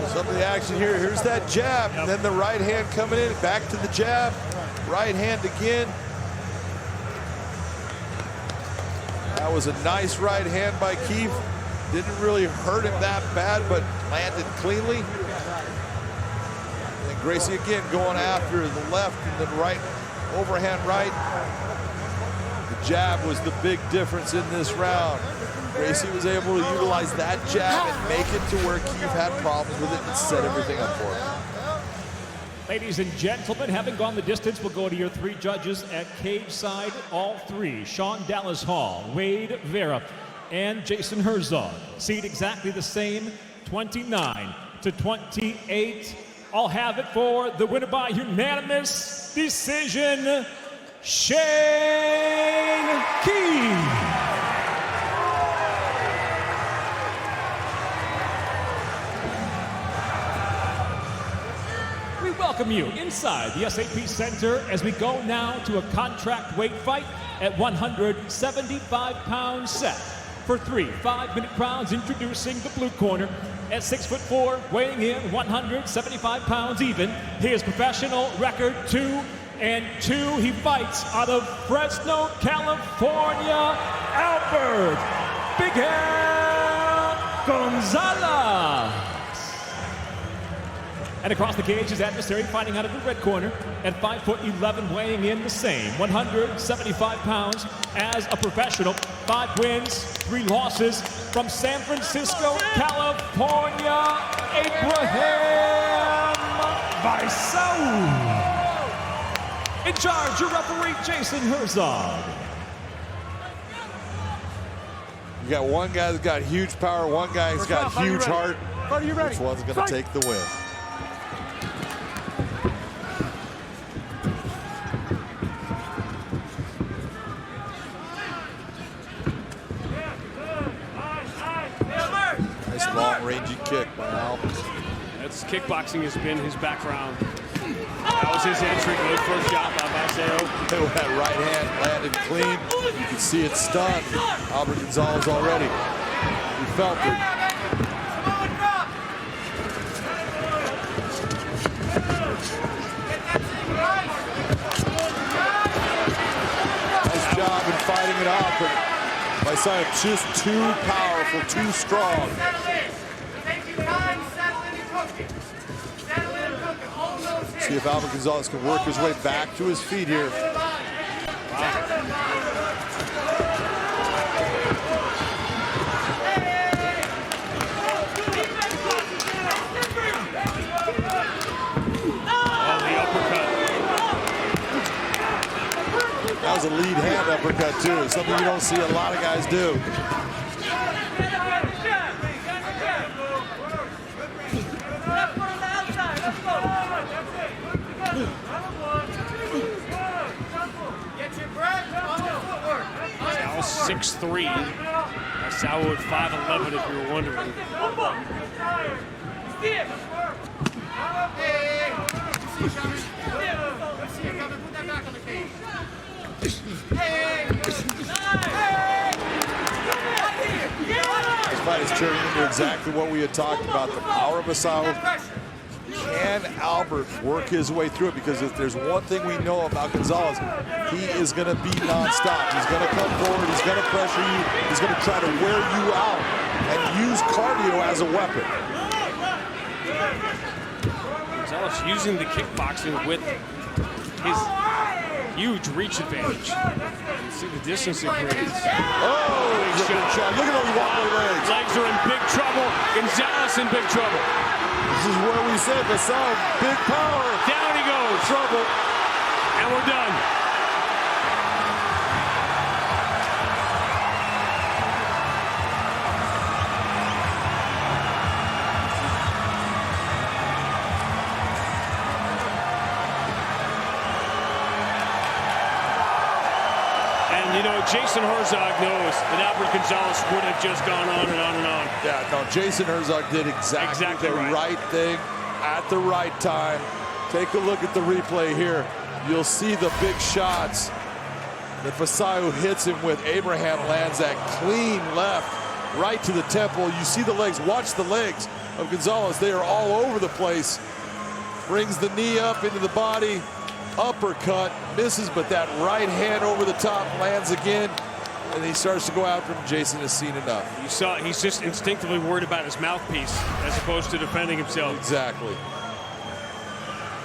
Some of the action here. Here's that jab, and then the right hand coming in. Back to the jab. Right hand again. That was a nice right hand by Keefe. Didn't really hurt him that bad, but landed cleanly. And then Gracie again going after the left and then right, overhand right. The jab was the big difference in this round. Gracie was able to utilize that jab and make it to where Keefe had problems with it and set everything up for him. Ladies and gentlemen, having gone the distance, we'll go to your 3 judges at cage side. All 3, Sean Dallas Hall, Wade Vera, and Jason Herzog. Seed exactly the same, 29-28. I'll have it for the winner by unanimous decision, Shane Keefe. We welcome you inside the SAP Center as we go now to a contract weight fight at 175 pounds set. For 3 5-minute rounds, introducing the blue corner at 6'4", weighing in 175 pounds even. His professional record 2-2. He fights out of Fresno, California, Albert Big Hand Gonzales. And across the cage, his adversary fighting out of the red corner at 5'11", weighing in the same 175 pounds as a professional. 5 wins, 3 losses from San Francisco, California, Abraham Vaesau. In charge, your referee, Jason Herzog. You got one guy that's got huge power, one guy that's got huge heart. Which one's going to take the win? Long-rangy kick by Al. That's kickboxing has been his background. That was his entry. Good first shot by Vaesau. That right hand landed clean. You can see it stunned Albert Gonzales already. He felt it. Nice job in fighting it out, but Vaesau just too powerful, too strong. See if Albert Gonzales can work his way back to his feet here. That was a lead hand uppercut too, something you don't see a lot of guys do. Vaesau 6'3". Vaesau at 5'11", if you were wondering. This fight is turning into exactly what we had talked about, the power of Vaesau. Can Albert work his way through it? Because if there's one thing we know about Gonzales, he is going to be nonstop. He's going to come forward, he's going to pressure you, he's going to try to wear you out and use cardio as a weapon. Gonzales using the kickboxing with his huge reach advantage. You see the distance it creates. Oh, big shot. Look at those wobbly legs. Legs are in big trouble. Gonzales in big trouble. This is where we said Vaesau, big power. Down he goes. Trouble. And we're done. You know, Jason Herzog knows that Albert Gonzales would have just gone on and on and on. Yeah, no, Jason Herzog did exactly the right thing at the right time. Take a look at the replay here. You'll see the big shots that Vaesau hits him with. Abraham lands that clean left right to the temple. You see the legs. Watch the legs of Gonzales. They are all over the place. Brings the knee up into the body. Uppercut, misses, but that right hand over the top lands again, and he starts to go after him. Jason has seen enough. You saw he's just instinctively worried about his mouthpiece as opposed to defending himself. Exactly.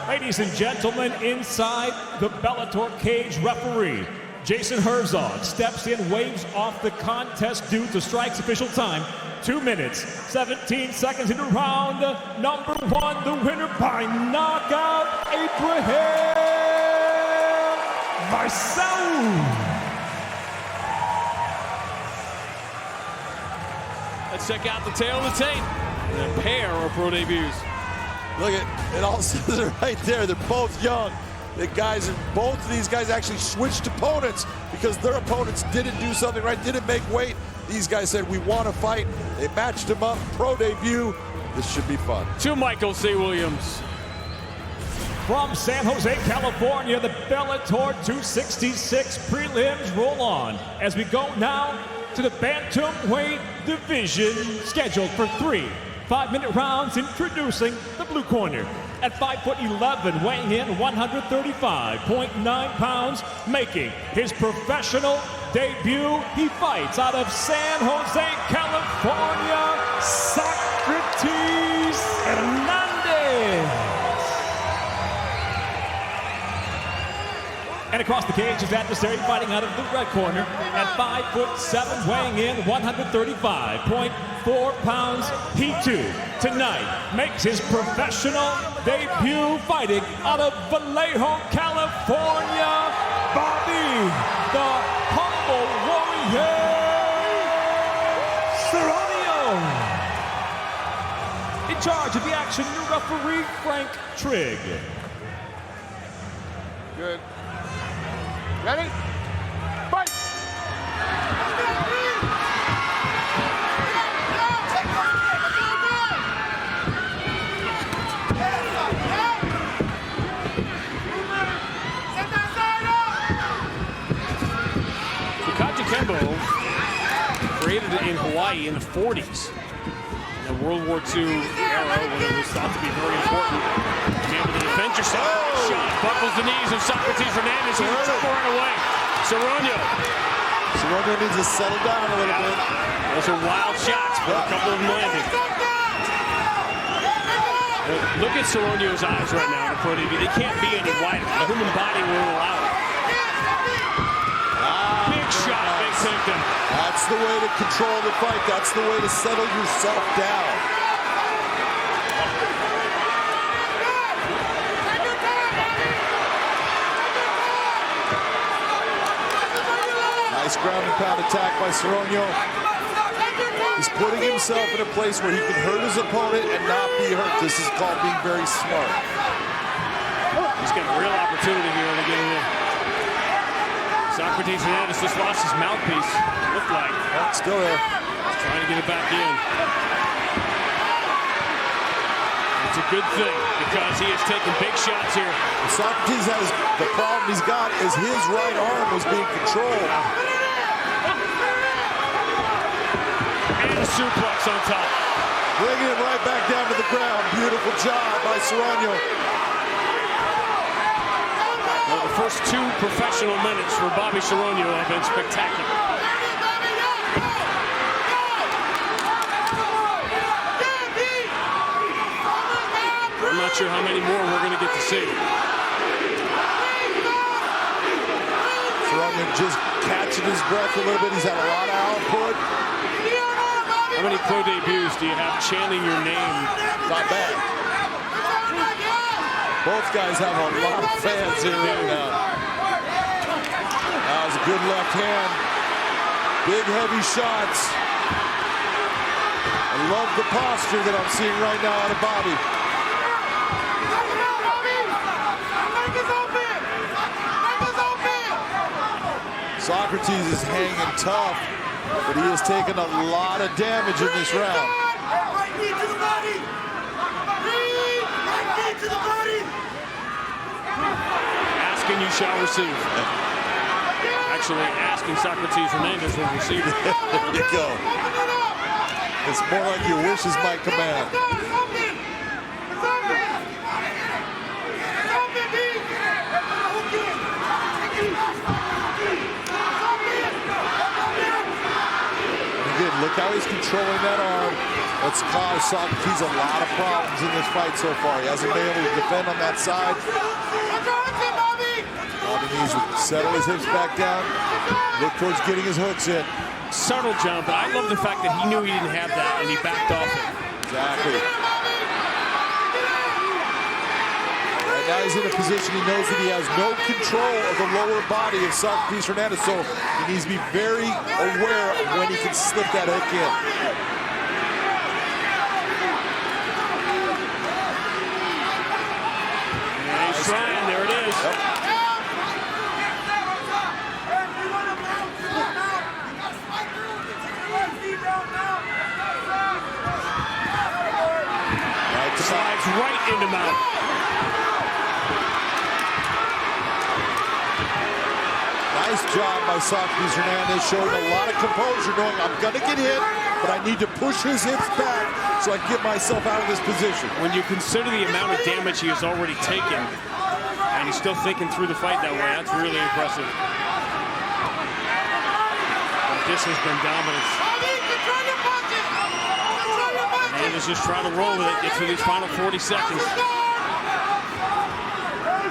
Ladies and gentlemen, inside the Bellator cage, referee Jason Herzog steps in, waves off the contest due to strikes. Official time, 2 minutes, 17 seconds into round number 1. The winner by knockout, Abraham Vaesau. Let's check out the tail of the tape. And a pair of pro debuts. Look at it, all says it right there. They're both young. Both of these guys actually switched opponents because their opponents didn't do something right, didn't make weight. These guys said, we want to fight. They matched them up, pro debut. This should be fun. To Michael C. Williams. From San Jose, California, the Bellator 266 prelims roll on as we go now to the bantamweight division, scheduled for 3 5-minute rounds. Introducing the blue corner at 5'11", weighing in 135.9 pounds, making his professional debut. He fights out of San Jose, California, Socrates Hernandez. And across the cage, his adversary fighting out of the red corner at 5'7", weighing in 135.4 pounds. He too, tonight, makes his professional debut fighting out of Vallejo, California, Bobby, the humble warrior, Seronio. In charge of the action, your referee, Frank Trigg. Good. Ready? Fight! Kembo created it in Hawaii in the 40s. In the World War II era, when it was thought to be very important to be able to defend yourself. Oh. Shot buckles the knees of Socrates Hernandez. He's in trouble right away. Seronio needs to settle down a little bit. Those are wild shots, but a couple of them landed. Look at Seronio's eyes right now in the pro debut. They can't be any wider. The human body won't allow it. Big shot, big takedown. That's the way to control the fight. That's the way to settle yourself down. Nice ground and pound attack by Seronio. He's putting himself in a place where he can hurt his opponent and not be hurt. This is called being very smart. He's got a real opportunity here to get in. Socrates Hernandez just lost his mouthpiece. Looked like. Oh, still there. He's trying to get it back in. It's a good thing because he is taking big shots here. Socrates has the problem he's got is his right arm was being controlled. And And a suplex on top. Bringing it right back down to the ground. Beautiful job by Seronio. Well, the first 2 professional minutes for Bobby Seronio have been spectacular. I'm not sure how many more we're going to get to see. Seronio just catching his breath a little bit. He's had a lot of output. How many pro debuts do you have chanting your name? Not bad. Both guys have a lot of fans here right now. That was a good left hand. Big, heavy shots. I love the posture that I'm seeing right now out of Bobby. Socrates is hanging tough, but he has taken a lot of damage in this round. Asking you shall receive. Actually, asking Socrates Hernandez will receive it. There you go. It's more like your wishes might command. Look how he's controlling that arm. That's caused Socrates a lot of problems in this fight so far. He hasn't been able to defend on that side. Bobby needs to settle his hips back down. Look towards getting his hooks in. Subtle jump, but I love the fact that he knew he didn't have that and he backed off it. Exactly. And now he's in a position he knows that he has no control of the lower body of Socrates Hernandez, so he needs to be very aware of when he can slip that hook in. And he's trying, there it is. Yep. Slides right into mouth. Nice job by Socrates Hernandez, showing a lot of composure, knowing I'm going to get hit, but I need to push his hips back so I can get myself out of this position. When you consider the amount of damage he has already taken, and he's still thinking through the fight that way, that's really impressive. But this has been dominant. And he's just trying to roll with it, get through these final 40 seconds.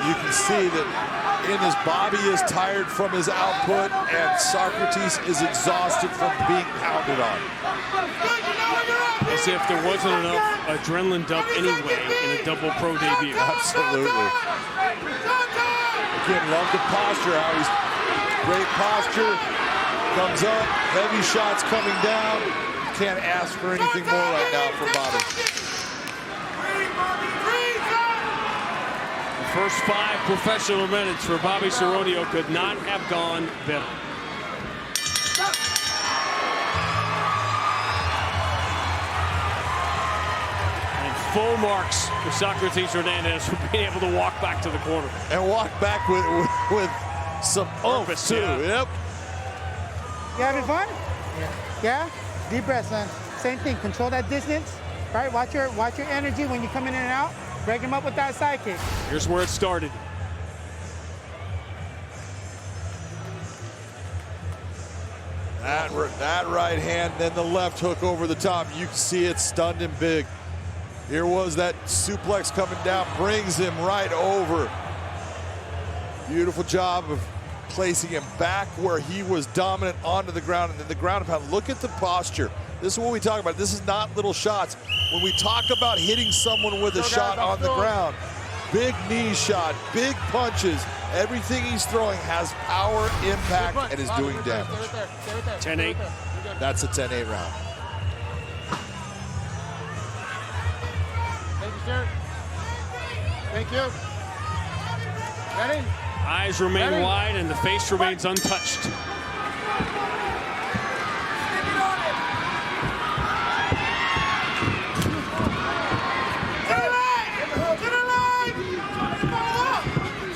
You can see that Bobby is tired from his output, and Socrates is exhausted from being pounded on. As if there wasn't enough adrenaline dump anyway in a double pro debut. Absolutely. Again, love the posture, how he's great posture, comes up, heavy shots coming down. Can't ask for anything more right now for Bobby. The first 5 professional minutes for Bobby Seronio could not have gone better. And full marks for Socrates Hernandez for being able to walk back to the corner. And walk back with some oomph too. Yeah. Yep. You having fun? Yeah? Deep breath, son. Same thing. Control that distance. Right? Watch your energy when you come in and out. Break him up with that side kick. Here's where it started. That right hand, then the left hook over the top. You can see it stunned him big. Here was that suplex coming down, brings him right over. Beautiful job of placing him back where he was dominant onto the ground, and then the ground pound. Look at the posture. This is what we talk about. This is not little shots. When we talk about hitting someone with a shot on the ground, big knee shot, big punches, everything he's throwing has power, impact, and is doing damage. 10-8. That's a 10-8 round. Thank you, sir. Thank you. Ready? Eyes remain wide and the face remains untouched.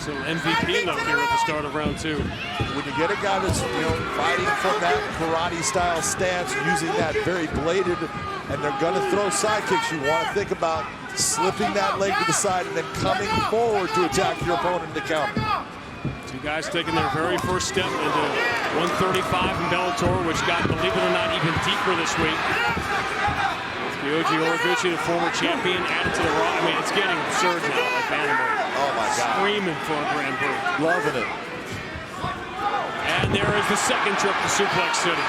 So MVP look here at the start of round 2. When you get a guy that's fighting from that karate-style stance, using that very bladed, and they're going to throw side kicks, you want to think about slipping that leg to the side and then coming forward to attack your opponent in the counter. Two guys taking their very first step into 135 in Bellator, which got, believe it or not, even deeper this week. Georgi, the former champion, added to the raw. I mean, it's getting absurd now at Bantamweight. Oh my God. Screaming for a Grand Prix. Loving it. And there is the second trip to Suplex City.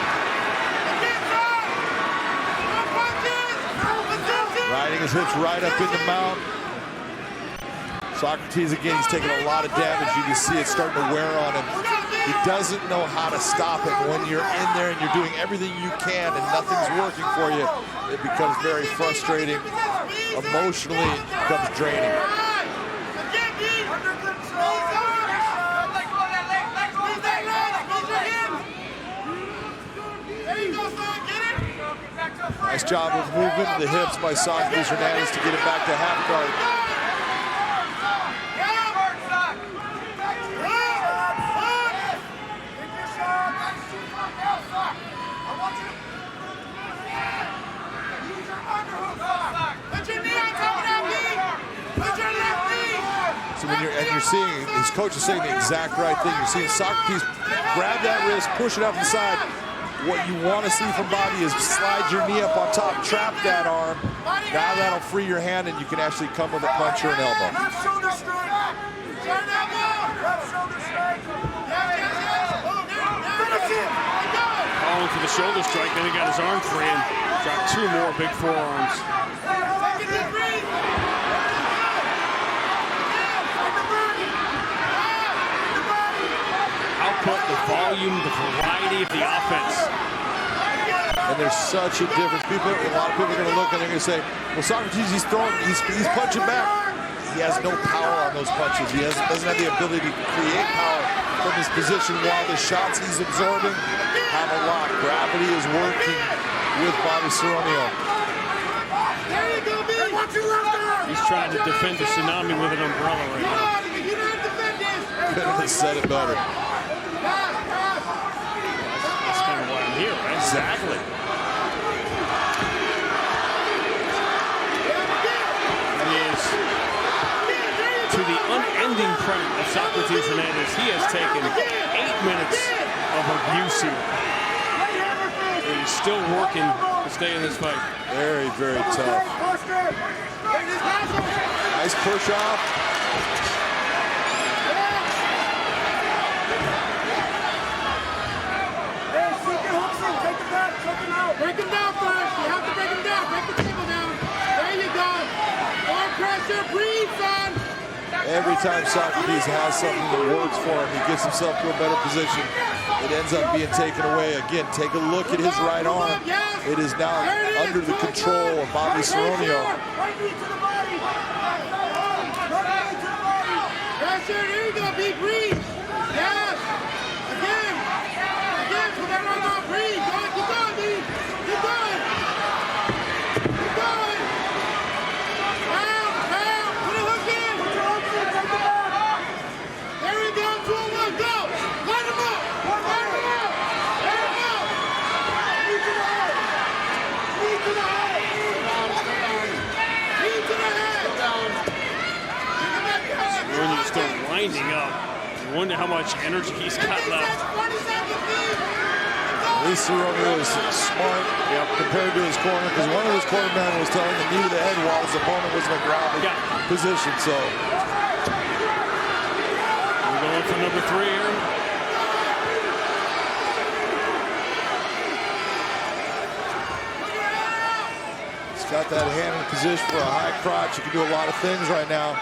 Riding his hips right up in the mount. Socrates, again, he's taking a lot of damage. You can see it starting to wear on him. He doesn't know how to stop it. When you're in there and you're doing everything you can and nothing's working for you, it becomes very frustrating. Emotionally, it becomes draining. Nice job of movement to the hips by Socrates Hernandez to get it back to half guard. So when you're seeing, his coach is saying the exact right thing. You're seeing Socrates grab that wrist, push it up the side. What you want to see from Bobby is slide your knee up on top, trap that arm. Now that'll free your hand and you can actually come with a punch or an elbow. Calling for the shoulder strike, then he got his arm free and dropped 2 more big forearms. Output, the volume, the variety of the offense. And there's such a difference. A lot of people are going to look and they're going to say, well, Socrates, he's punching back. He has no power on those punches. He doesn't have the ability to create power from his position while the shots he's absorbing have a lot. Gravity is working with Bobby Seronio. He's trying to defend the tsunami with an umbrella right now. Couldn't have said it better. That's kind of why I'm here, right? Exactly. He is, to the unending credit of Socrates Hernandez, he has taken 8 minutes of abuse here. He's still working to stay in this fight. Very, very tough. Nice push off. Break him down first. You have to break him down. Break the table down. There you go. More pressure. Breathe, son. Every time Socrates has something that works for him, he gets himself to a better position. It ends up being taken away. Again, take a look at his right arm. It is now under the control of Bobby Seronio. Pressure. There you go, B. Breathe. Yes. Again. Again. Put that right on. Breathe. Go on. Keep going, B. Keep going. Keep going. Down. Down. Put a hook in. There we go. 2-1. Go. Line him up. Line him up. Line him up. Knee to the head. Knee to the head. Knee to the head. When you start winding up, you wonder how much energy he's got left. At least Seronio is smart compared to his corner, because one of his cornermen was telling him knee to the head while his opponent was in a grounded position. So we're going for number 3 here. he's got that hand in position for a high crotch. He can do a lot of things right now.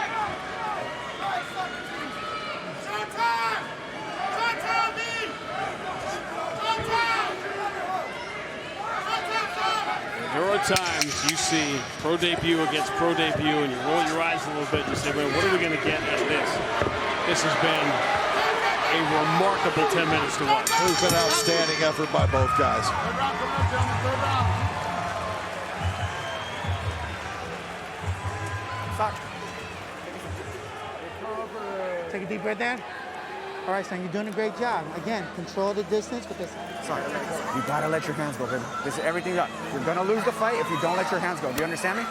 There are times you see pro debut against pro debut and you roll your eyes a little bit and you say, well, what are we going to get out of this? This has been a remarkable 10 minutes to watch. It's been an outstanding effort by both guys. Take a deep breath in. All right, son, you're doing a great job. Again, control the distance with this. Sorry, you gotta let your hands go, baby. This is everything up. You're gonna lose the fight if you don't let your hands go. Do you understand me?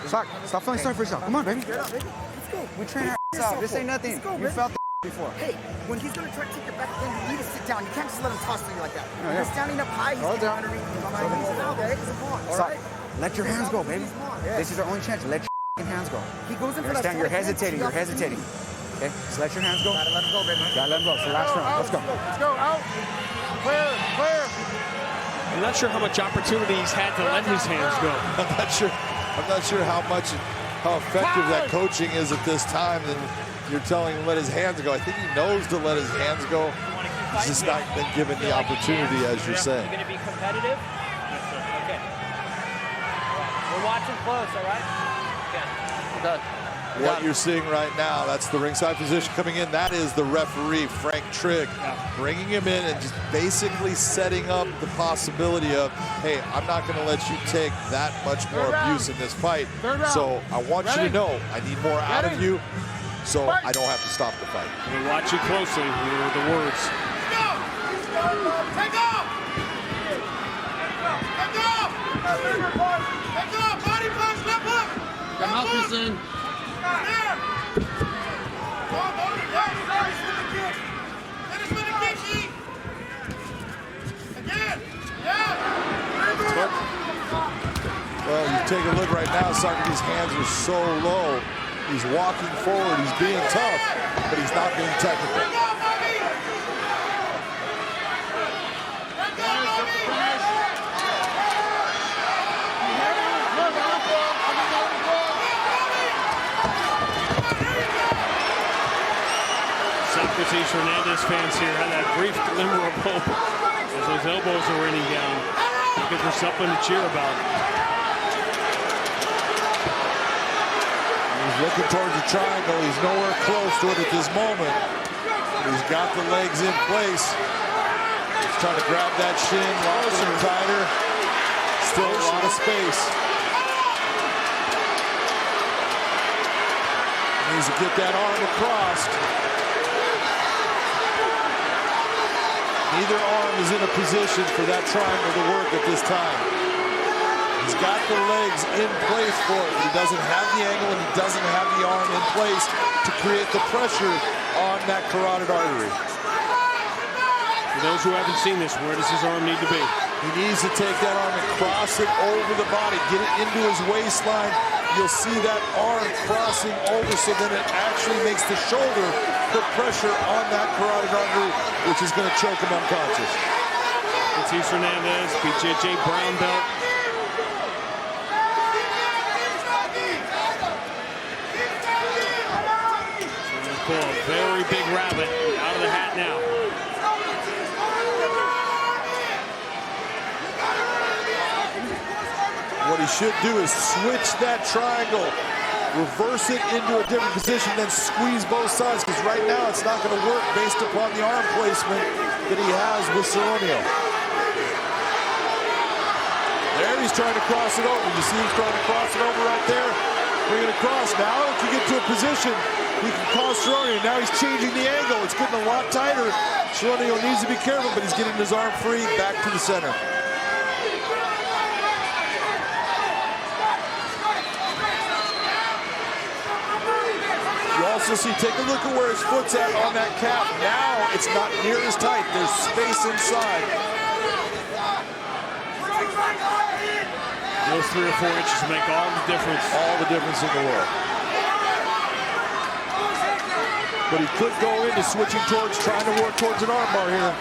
Sorry, stop feeling sorry for yourself. Come on, baby. Get up, baby. Let's go. We train our out. This ain't nothing. You felt the before. Hey, when he's gonna try to take your back, then you need to sit down. You can't just let him toss to you like that. No, You're standing up high. He's down. underneath you. Okay, it's a pawn. All right. Let your hands go, baby. This is our only chance. Let your hands go. He goes in You for that. understand? You're hesitating. You're hesitating. Okay, so let your hands go. Gotta let him go, baby. Gotta let him go. So last round. Let's go. Let's go, out. Clear, clear. I'm not sure how much opportunity he's had to let his hands go. I'm not sure how effective that coaching is at this time. And you're telling him to let his hands go. I think he knows to let his hands go. He's just not been given the opportunity, as you're saying. You're going to be competitive? Okay. We're watching close, all right? Okay. Done. What you're seeing right now, that's the ringside position coming in. That is the referee, Frank Trigg, bringing him in and just basically setting up the possibility of, hey, I'm not going to let you take that much more abuse in this fight. So I want you to know I need more out of you, so I don't have to stop the fight. We're watching closely. Here are the words. Take off! Take off! Take off! Body punch, left hook! Your mouth is in. There! Go, finish with the kick! Finish with the kick, G! Again! Yeah! Well, you take a look right now, Socrates' hands are so low. He's walking forward, he's being tough, but he's not being technical. Socrates Hernandez fans here had that brief glimmer of hope as those elbows are raining down, looking for something to cheer about. He's looking towards the triangle. He's nowhere close to it at this moment. He's got the legs in place. He's trying to grab that shin, closer, tighter. Still a lot of space. Needs to get that arm across. Neither arm is in a position for that triangle to work at this time. He's got the legs in place for it. He doesn't have the angle and he doesn't have the arm in place to create the pressure on that carotid artery. For those who haven't seen this, where does his arm need to be? He needs to take that arm and cross it over the body, get it into his waistline. You'll see that arm crossing over, so then it actually makes the shoulder put pressure on that carotid artery, which is going to choke him unconscious. It's Hernandez, BJJ brown belt. Pull a very big rabbit out of the hat now. What he should do is switch that triangle, reverse it into a different position, then squeeze both sides, because right now it's not going to work based upon the arm placement that he has with Seronio. There he's trying to cross it over. You see he's trying to cross it over right there. Bring it across. Now if you get to a position, he can cause Seronio. Now he's changing the angle. It's getting a lot tighter. Seronio needs to be careful, but he's getting his arm free back to the center. You also see, take a look at where his foot's at on that calf. Now it's not near as tight. There's space inside. Those 3 or 4 inches make all the difference. All the difference in the world. But he could go into switching towards, trying to work towards an armbar here.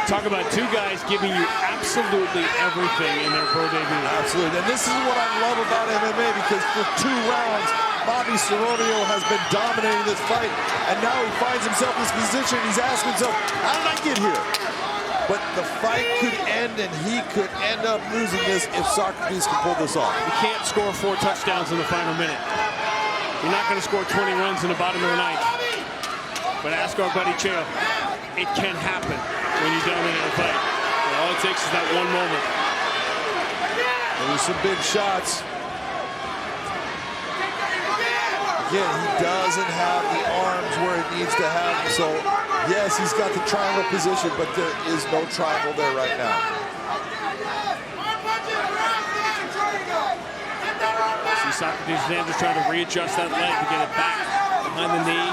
Talk about 2 guys giving you absolutely everything in their pro debut. Absolutely, and this is what I love about MMA, because for 2 rounds, Bobby Seronio has been dominating this fight, and now he finds himself in this position, and he's asking himself, how did I get here? But the fight could end, and he could end up losing this if Socrates can pull this off. You can't score 4 touchdowns in the final minute. You're not going to score 20 runs in the bottom of the ninth. But ask our buddy Chael, it can happen when you dominate a fight. And all it takes is that one moment. There's some big shots. Again, he doesn't have the arms where he needs to have them. So, yes, he's got the triangle position, but there is no triangle there right now. See Socrates Hernandez trying to readjust that leg to get it back behind the knee.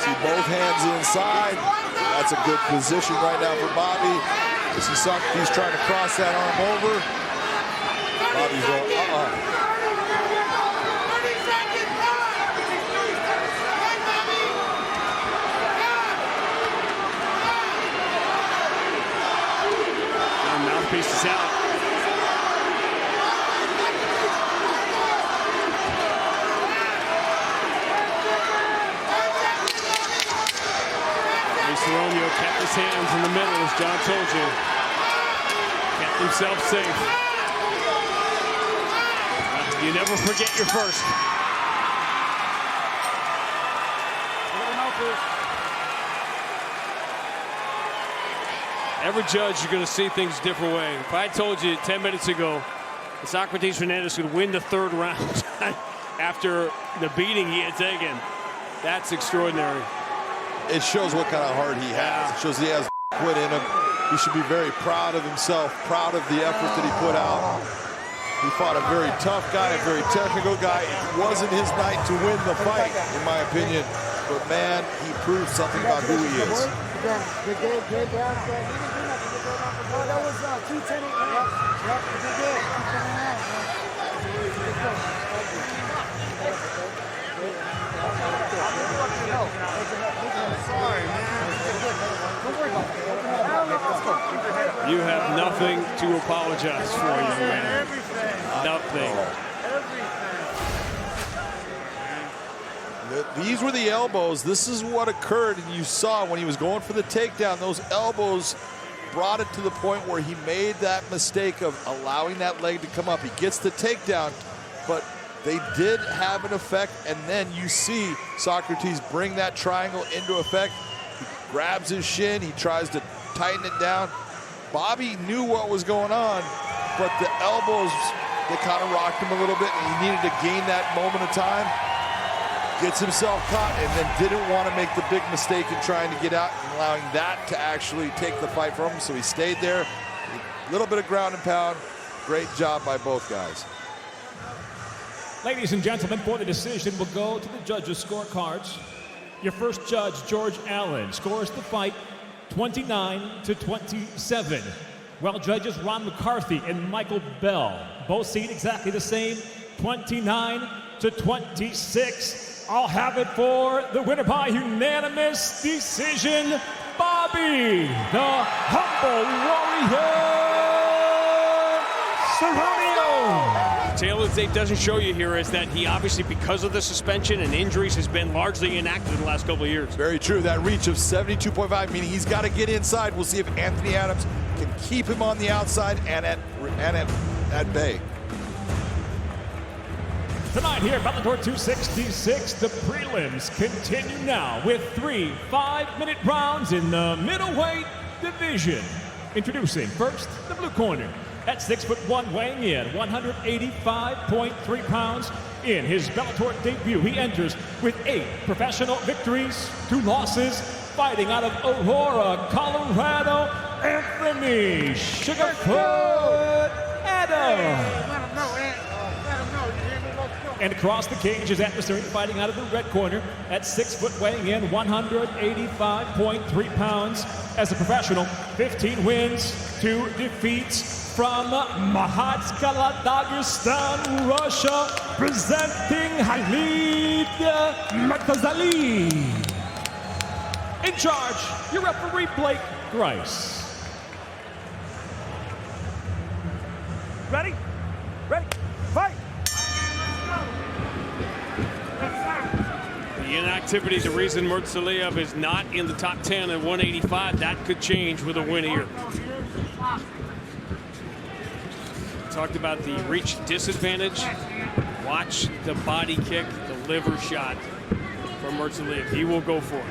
See both hands inside. That's a good position right now for Bobby. You see Socrates trying to cross that arm over. Bobby's going, Mouthpiece is out. Seronio kept his hands in the middle, as John told you. Kept himself safe. You never forget your first. Every judge, you're going to see things a different way. If I told you 10 minutes ago that Socrates Hernandez could win the third round after the beating he had taken, that's extraordinary. It shows what kind of heart he has. It shows he has quit in him. He should be very proud of himself, proud of the effort that he put out. He fought a very tough guy, a very technical guy. It wasn't his night to win the fight, in my opinion. But, man, he proved something about who he is. That was 210. You have nothing to apologize for, young man. Nothing. These were the elbows. This is what occurred, and you saw when he was going for the takedown, those elbows brought it to the point where he made that mistake of allowing that leg to come up. He gets the takedown, but they did have an effect, and then you see Socrates bring that triangle into effect. He grabs his shin, he tries to tighten it down. Bobby knew what was going on, but the elbows, they kind of rocked him a little bit, and he needed to gain that moment of time. Gets himself caught, and then didn't want to make the big mistake in trying to get out and allowing that to actually take the fight from him, so he stayed there. A little bit of ground and pound. Great job by both guys. Ladies and gentlemen, for the decision, we'll go to the judges' scorecards. Your first judge, George Allen, scores the fight 29-27. While judges Ron McCarthy and Michael Bell both see it exactly the same, 29-26. I'll have it for the winner by unanimous decision, Bobby, the humble warrior, Seronio. Taylor tape doesn't show you here is that he obviously, because of the suspension and injuries, has been largely inactive in the last couple of years. Very true. That reach of 72.5, meaning he's got to get inside. We'll see if Anthony Adams can keep him on the outside and at bay. Tonight here, Bellator 266, the prelims continue now with 3 5-minute rounds in the middleweight division. Introducing first, the blue corner. At 6'1", weighing in 185.3 pounds. In his Bellator debut, he enters with 8 professional victories, 2 losses. Fighting out of Aurora, Colorado, Anthony Sugarfoot Adams. And across the cage, his adversary fighting out of the red corner at 6 foot, weighing in 185.3 pounds. As a professional, 15 wins, 2 defeats. From Mahatskala, Dagestan, Russia, presenting Khalid Murtazaliev. In charge, your referee, Blake Grice. Ready? Ready? Fight! The inactivity is the reason Murtazaliev is not in the top 10 at 185. That could change with a win here. talked about the reach disadvantage. Watch the body kick, the liver shot from Murtazaliev. He will go for it.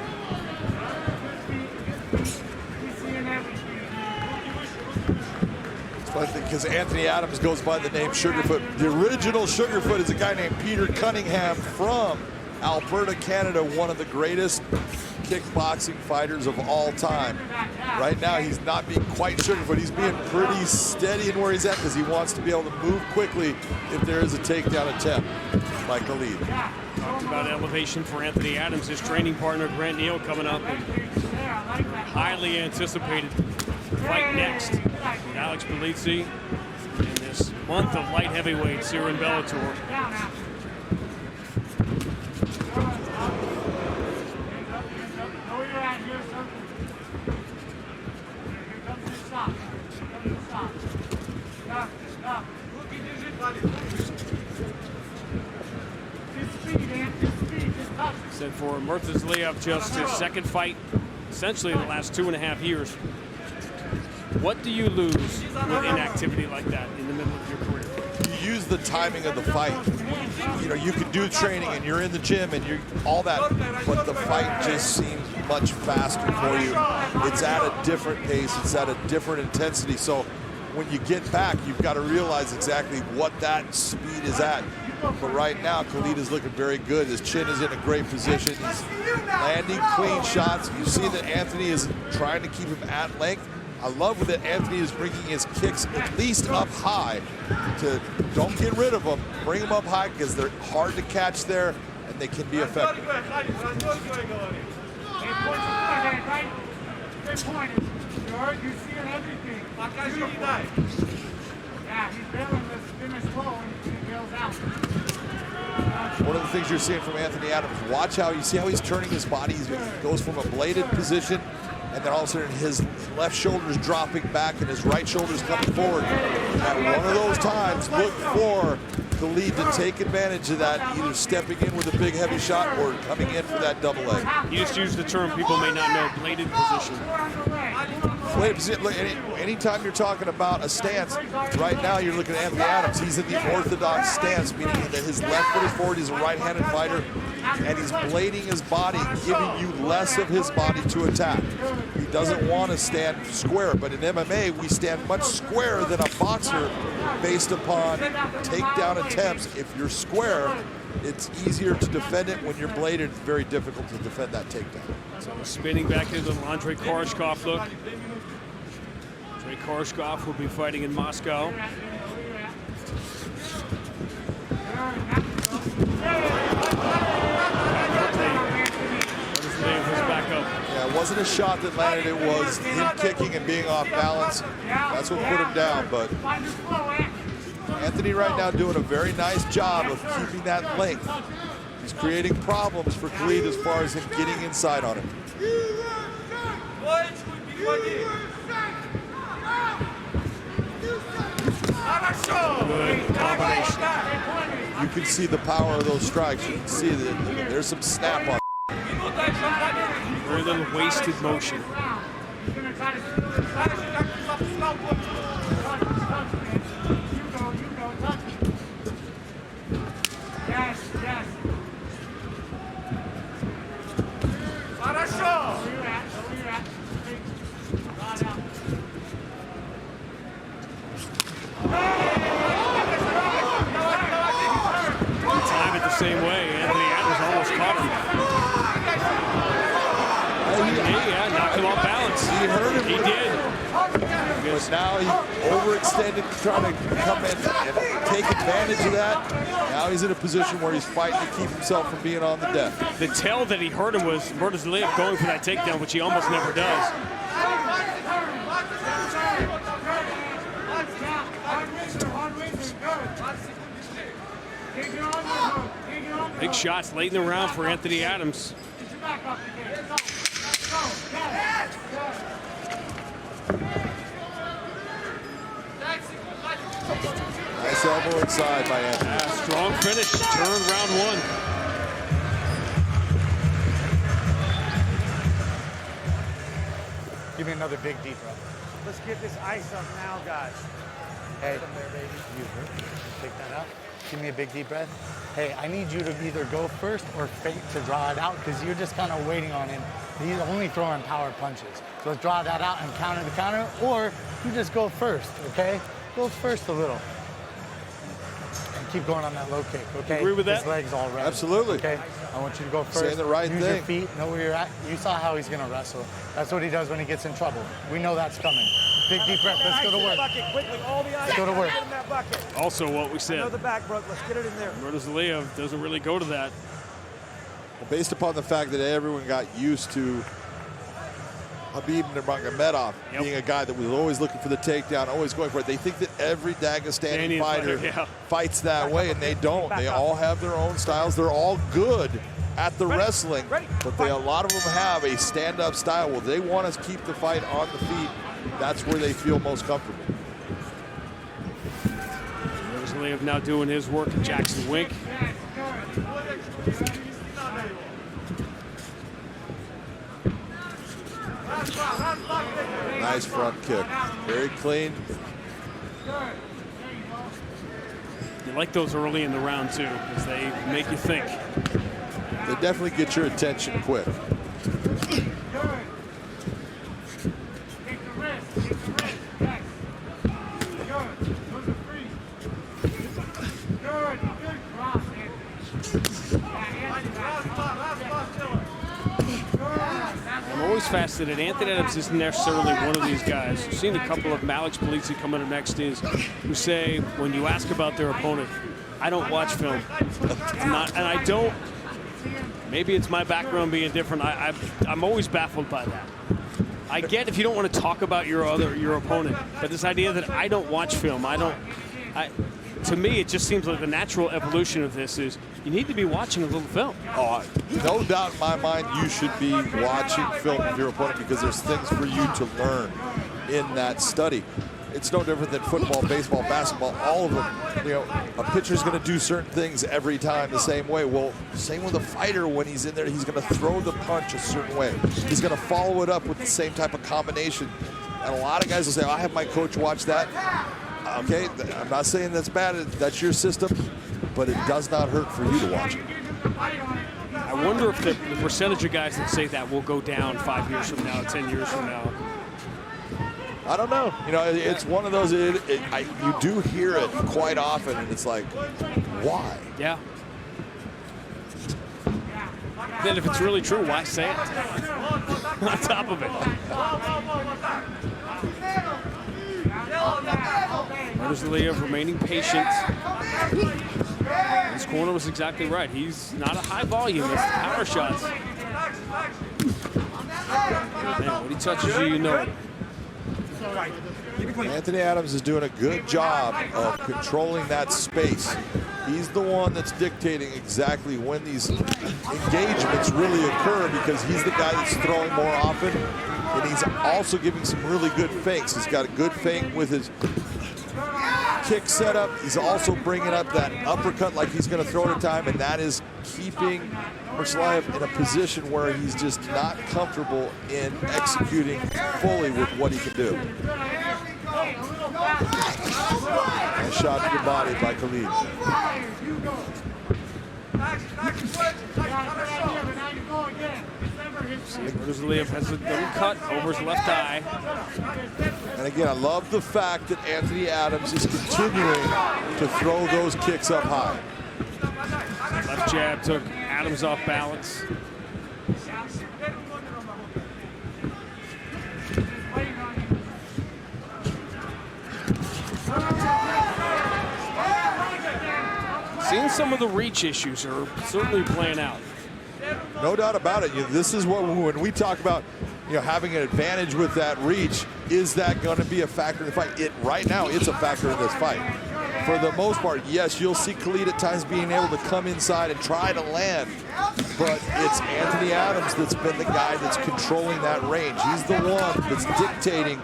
It's funny because Anthony Adams goes by the name Sugarfoot. The original Sugarfoot is a guy named Peter Cunningham from Alberta, Canada, one of the greatest kickboxing fighters of all time. Right now, he's not being quite Sugarfoot. He's being pretty steady in where he's at because he wants to be able to move quickly if there is a takedown attempt by Khalid. Talked about elevation for Anthony Adams, his training partner, Grant Neal, coming up. And highly anticipated fight next. Alex Polizzi in this month of light heavyweights here in Bellator. Said for Murtazaliev, just his second fight, essentially in the last 2.5 years. What do you lose with inactivity like that in the middle of your career? You use the timing of the fight. You know, you can do training and you're in the gym and you're all that, but the fight just seems much faster for you. It's at a different pace, it's at a different intensity. So when you get back, you've got to realize exactly what that speed is at. But right now, Khalid is looking very good. His chin is in a great position. He's landing clean shots. You see that Anthony is trying to keep him at length. I love that Anthony is bringing his kicks at least up high. Don't get rid of them. Bring them up high because they're hard to catch there and they can be effective. Good point, George. You see everything. Yeah, he's bailing this finish low and he bails out. One of the things you're seeing from Anthony Adams, watch how you see how he's turning his body. He goes from a bladed position, and then all of a sudden his left shoulder's dropping back and his right shoulder's coming forward. At one of those times, look for Khalid to take advantage of that, either stepping in with a big heavy shot or coming in for that double leg. You just used the term people may not know, bladed position. Look, anytime you're talking about a stance, right now you're looking at Anthony Adams. He's in the orthodox stance, meaning that his left foot is forward. He's a right-handed fighter, and he's blading his body, giving you less of his body to attack. He doesn't want to stand square, but in MMA, we stand much squarer than a boxer based upon takedown attempts. If you're square, it's easier to defend it. When you're bladed, it's very difficult to defend that takedown. So spinning back into the Andrei Koreshkov look. Andrei Koreshkov will be fighting in Moscow. Yeah, it wasn't a shot that landed, it was him kicking and being off balance. That's what put him down, but Anthony right now doing a very nice job of keeping that length. He's creating problems for Khalid as far as him getting inside on him. Good combination. You can see the power of those strikes. You can see that there's some snap on. Very little wasted motion. Yes, yes. Time it the same way. Anthony Adams almost caught him. Yeah, knocked him off balance. He hurt him. He did. But now he overextended, trying to come in and take advantage of that. Now he's in a position where he's fighting to keep himself from being on the deck. The tell that he hurt him was Murtazaliev going for that takedown, which he almost never does. Big shots late in the round for Anthony Adams. Nice elbow inside by Anthony. Strong finish, turn round one. Give me another big deep, bro. Let's get this ice up now, guys. Hey, you take that out. Give me a big deep breath. Hey, I need you to either go first or feint to draw it out because you're just kind of waiting on him. He's only throwing power punches. So let's draw that out and counter the counter, or you just go first, okay? Go first a little. And keep going on that low kick, okay? Agree with that? His legs all ready. Absolutely. Okay, I want you to go first. Saying the right Use thing. your feet, know where you're at. You saw how he's gonna wrestle. That's what he does when he gets in trouble. We know that's coming. Big deep breath, let's go to work. Quickly, all the eyes. Let's go to work. Get in that bucket. Also what we said. Another back, bro. Let's get it in there. Murtazaliev doesn't really go to that. Based upon the fact that everyone got used to Habib Nurmagomedov being a guy that was always looking for the takedown, always going for it. They think that every Dagestani fighter fights that way, and they don't. They all have their own styles. They're all good at the wrestling, but a lot of them have a stand-up style. Well, they want to keep the fight on the feet. That's where they feel most comfortable. Murtazaliev now doing his work at Jackson Wink. Nice front kick. Very clean. You like those early in the round, too, because they make you think. They definitely get your attention quick. I'm always fascinated. Anthony Adams isn't necessarily one of these guys. I've seen a couple of Malik Polizzi coming up next is who say when you ask about their opponent, I don't watch film. And I don't. Maybe it's my background being different. I'm always baffled by that. I get if you don't want to talk about your opponent, but this idea that I don't watch film, to me, it just seems like the natural evolution of this is you need to be watching a little film. Oh, no doubt in my mind you should be watching film of your opponent because there's things for you to learn in that study. It's no different than football, baseball, basketball, all of them. You know, a pitcher's going to do certain things every time the same way. Well, same with a fighter when he's in there. He's going to throw the punch a certain way. He's going to follow it up with the same type of combination. And a lot of guys will say, I have my coach watch that. Okay, I'm not saying that's bad. That's your system, but it does not hurt for you to watch it. I wonder if the percentage of guys that say that will go down 5 years from now, 10 years from now. I don't know. You know, it's one of those, you do hear it quite often, and it's like, why? Yeah. Then if it's really true, why say it? On top of it. Murtazaliev remaining patient. His corner was exactly right. He's not a high volume. It's power shots. Man, when he touches you, you know it. Anthony Adams is doing a good job of controlling that space. He's the one that's dictating exactly when these engagements really occur because he's the guy that's throwing more often, and he's also giving some really good feints. He's got a good feint with his kick setup. He's also bringing up that uppercut like he's going to throw at a time, and that is keeping Murtazaliev in a position where he's just not comfortable in executing fully with what he can do. Nice shot to the body by Khalid. Murtazaliev has a little cut over his left eye. And again, I love the fact that Anthony Adams is continuing to throw those kicks up high. Left jab took Adams off balance. Seeing some of the reach issues are certainly playing out. No doubt about it. This is what, when we talk about, having an advantage with that reach, is that going to be a factor in the fight? Right now, it's a factor in this fight. For the most part, yes, you'll see Khalid at times being able to come inside and try to land, but it's Anthony Adams that's been the guy that's controlling that range. He's the one that's dictating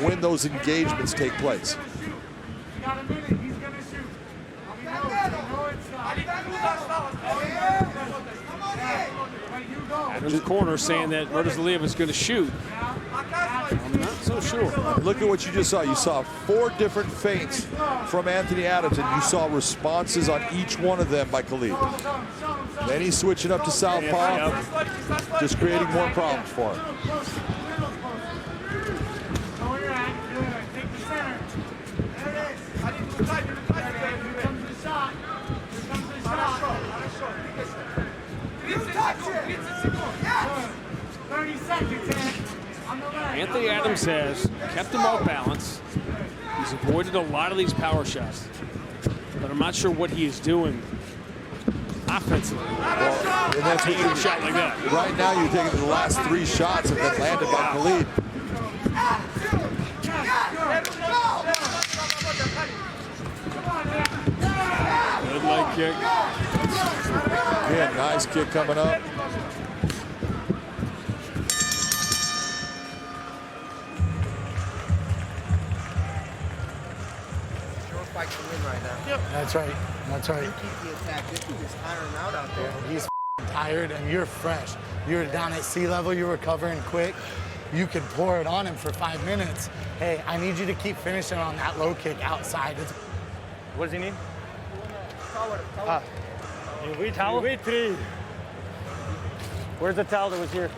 when those engagements take place. Adams' corner saying that Murtazaliev is going to shoot. I'm not so sure. Look at what you just saw. You saw 4 different feints from Anthony Adams, and you saw responses on each one of them by Khalid. Then he's switching up to southpaw, just creating more problems for him. Anthony Adams has kept them off balance. He's avoided a lot of these power shots, but I'm not sure what he is doing offensively. Well, and that's what you're shot like that. Right now, you're thinking the last 3 shots have been landed by Khalid. Good leg kick. Yeah, nice kick coming up. Fight to win right now. Yep. That's right. That's right. You keep the attack. You can just tire him out there. He's tired and you're fresh. You're down at sea level. You're recovering quick. You could pour it on him for 5 minutes. Hey, I need you to keep finishing on that low kick outside. What does he need? We towel? Where's the towel that was here?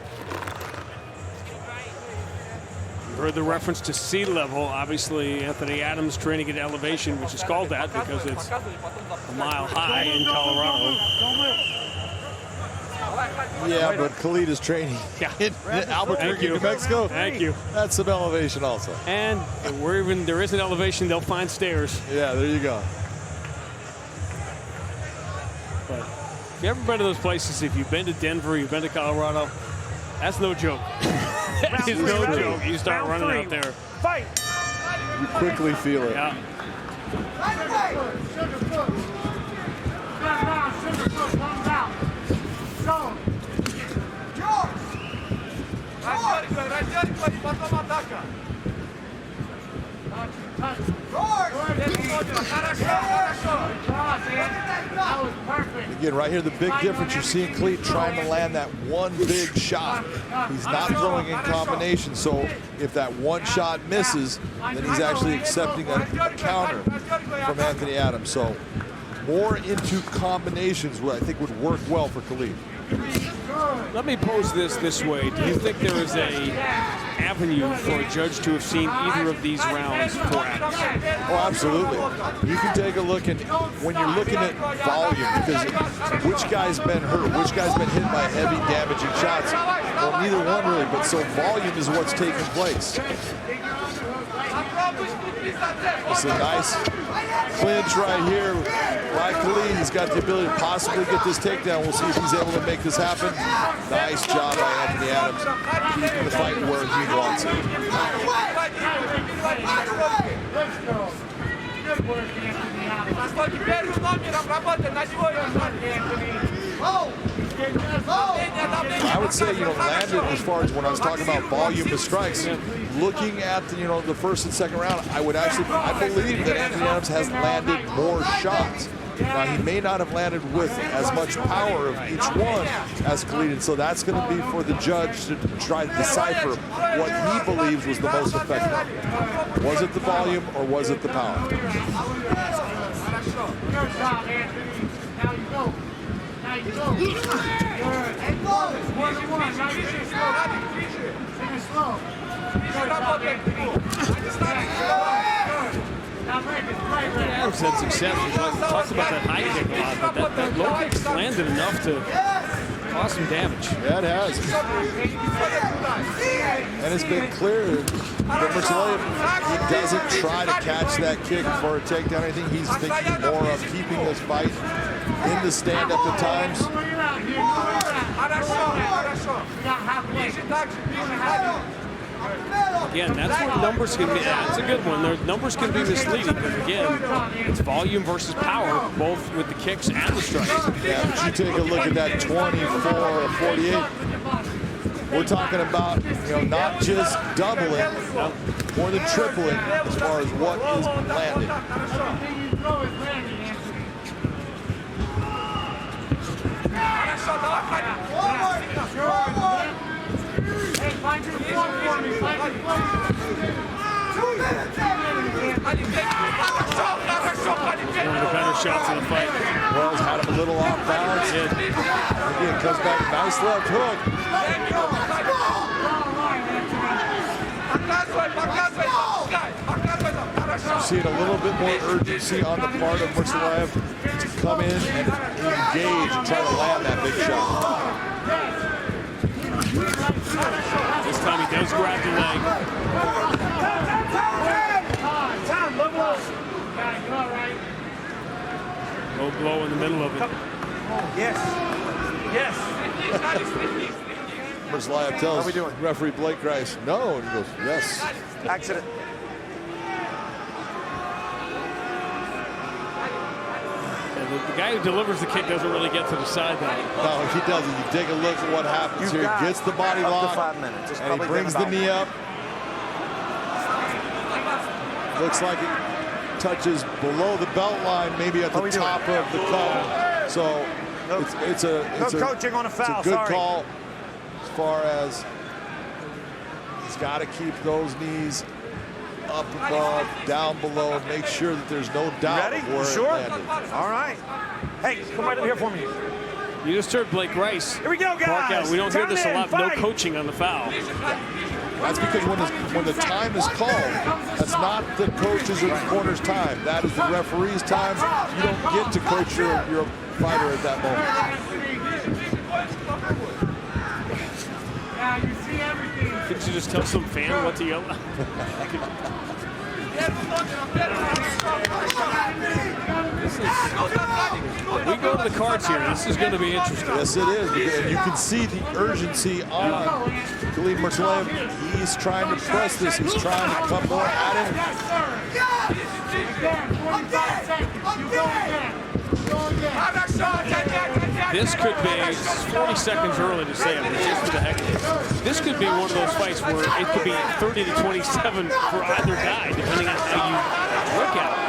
Heard the reference to sea level. Obviously, Anthony Adams training at elevation, which is called that because it's a mile high in Colorado. Yeah, but Khalid is training in Albuquerque, New Mexico. Thank you. That's some elevation also. And where even there is an elevation, they'll find stairs. Yeah, there you go. But if you've ever been to those places, if you've been to Denver, you've been to Colorado, that's no joke. That is no joke. You start running out there. Fight! You quickly feel it. Yeah. Again, right here, the big difference, you're seeing Khalid trying to land that one big shot. He's not throwing in combination, so if that one shot misses, then he's actually accepting a counter from Anthony Adams. So more into combinations, what I think would work well for Khalid. Let me pose this way. Do you think there is a avenue for a judge to have seen either of these rounds for Adams? Oh, absolutely. You can take a look, and when you're looking at volume, because which guy's been hurt, which guy's been hit by heavy damaging shots, well, neither one really, but so volume is what's taking place. It's a nice clinch right here by Khalid. He's got the ability to possibly get this takedown. We'll see if he's able to make this happen. Nice job by Anthony Adams, keeping the fight where he wants it. I would say, landed as far as when I was talking about volume of strikes, looking at the first and second round, I believe that Anthony Adams has landed more shots. Now, he may not have landed with as much power of each one as Khalid, and so that's going to be for the judge to try to decipher what he believes was the most effective. Was it the volume or was it the power? Good job, Anthony. Now you go. Now you go. Good. And go. 1-1. Now you should slow. Finish slow. Good job, Anthony. Adams had success. We talked about that high kick a lot, but that low kick's landed enough to cause some damage. Yeah, it has. And it's been clear that Murtazaliev, he doesn't try to catch that kick for a takedown or anything. He's thinking more of keeping this fight in the stand-up at times. Again, that's where numbers can be. That's a good one. Numbers can be misleading, but again, it's volume versus power, both with the kicks and the strikes. Yeah, but you take a look at that 24-48. We're talking about, not just doubling, more than tripling as far as what is landed. Hey, find your form for me. Find your form. of the better shots in the fight. Wells had him a little off balance. Again, comes back, nice left hook. Seeing a little bit more urgency on the part of Murtazaliev to come in and engage and try to land that big shot. This time he does grab the leg. Low blow in the middle of it. Yes. Yes. Murtazaliev tells referee Blake Grice, no, and he goes, yes. Accident. The guy who delivers the kick doesn't really get to decide that. No, he doesn't. You take a look at what happens here. He gets the body lock, 5 minutes. and he brings the knee up. Looks like it touches below the belt line, maybe at the top of the cone. So it's a coaching on a foul. It's a good call as far as he's got to keep those knees up above, down below, make sure that there's no doubt ready? where Sure? it landed. All right. Hey, come right over here for me. You just heard Blake Grice. Here we go, guys. Bark out. We don't hear this a lot. Fight. No coaching on the foul. That's because when the time is called, that's not the coach's or the corner's time. That is the referee's time. You don't get to coach your fighter at that moment. Couldn't you just tell some fan what to yell at? We go to the cards here. This is going to be interesting. Yes, it is. And you can see the urgency on Khalid Murtazaliev. He's trying to press this. He's trying to come more at him. This could be 40 seconds early to say it, but just for the heck of it. This could be one of those fights where it could be 30 to 27 for either guy, depending on how you look at it.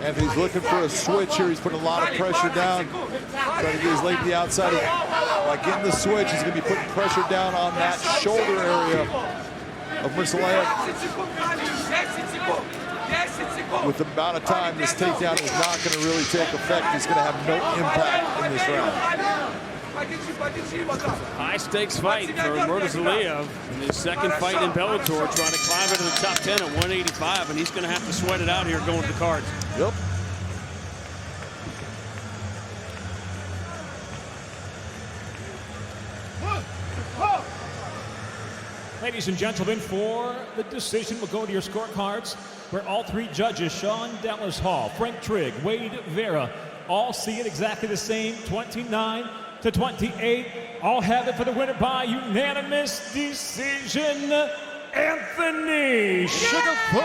Anthony's looking for a switch here. He's putting a lot of pressure down. Trying to get his leg to the outside. By getting the switch, he's going to be putting pressure down on that shoulder area of Murtazaliev. With the amount of time this takedown is not going to really take effect, he's going to have no impact in this round. High stakes fight for Murtazaliev in his second fight in Bellator, trying to climb into the top 10 at 185, and he's going to have to sweat it out here going to the cards. Yep. Ladies and gentlemen, for the decision, we'll go to your scorecards, where all three judges, Sean Dallas Hall, Frank Trigg, Wade Vera, all see it exactly the same, 29 to 28. All have it for the winner by unanimous decision, Anthony Sugarfoot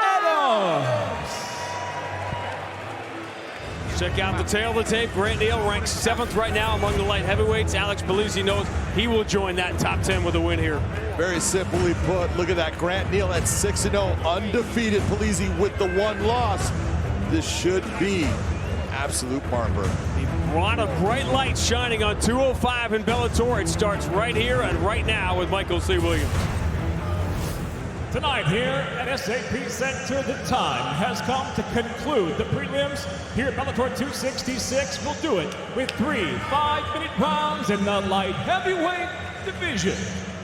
Adams. Check out the tail of the tape. Grant Neal ranks 7th right now among the light heavyweights. Alex Polizzi knows he will join that top 10 with a win here. Very simply put, look at that. Grant Neal at 6-0, undefeated. Polizzi with the one loss. This should be absolute barn burner. A lot of bright lights shining on 205 in Bellator. It starts right here and right now with Michael C. Williams. Tonight here at SAP Center, the time has come to conclude the prelims here at Bellator 266. We'll do it with 3 5-minute rounds in the light heavyweight division.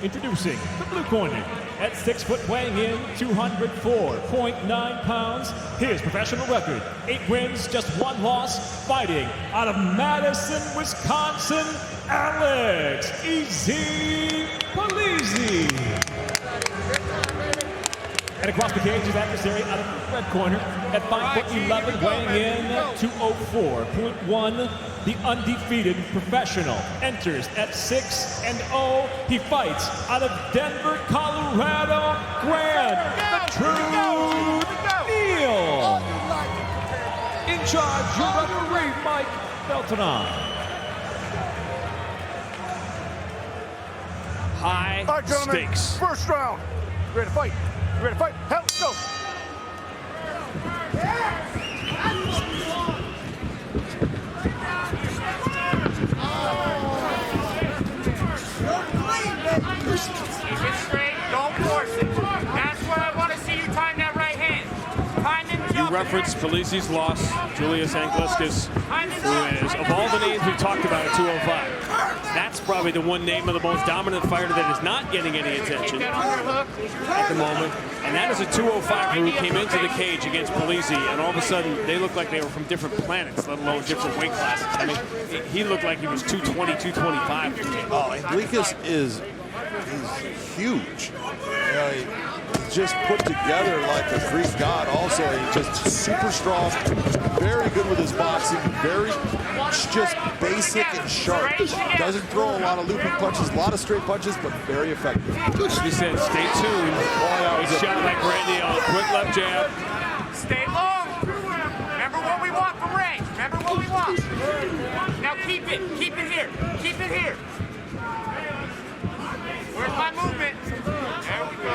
Introducing the blue corner at 6 foot, weighing in 204.9 pounds. His professional record, 8 wins, just 1 loss, fighting out of Madison, Wisconsin, Alex "Easy" Polizzi. And across the cage, his adversary out of the red corner at 5'11", weighing in 204.1. The undefeated professional enters at 6-0. He fights out of Denver, Colorado. Grant "The Truth" Neal. In charge, your referee, Mike Beltonon. High stakes. First round. You ready to fight? You ready to fight? Hell, let's go. reference Polizzi's loss, Julius Angliscus, who is, of all the names we've talked about at 205, that's probably the one name of the most dominant fighter that is not getting any attention at the moment. And that is a 205 who came into the cage against Polizzi, and all of a sudden they looked like they were from different planets, let alone different weight classes. I mean, he looked like he was 220, 225. Oh, Angliscus is huge. You know, he's just put together like a Greek god. Also, he's just super strong, very good with his boxing, very just basic and sharp. Doesn't throw a lot of looping punches, a lot of straight punches, but very effective. As we said, stay tuned. Good shot by Neal, quick left jab. Stay long. Remember what we want from range. Remember what we want. Now keep it here. Keep it here. Where's my movement? There we go.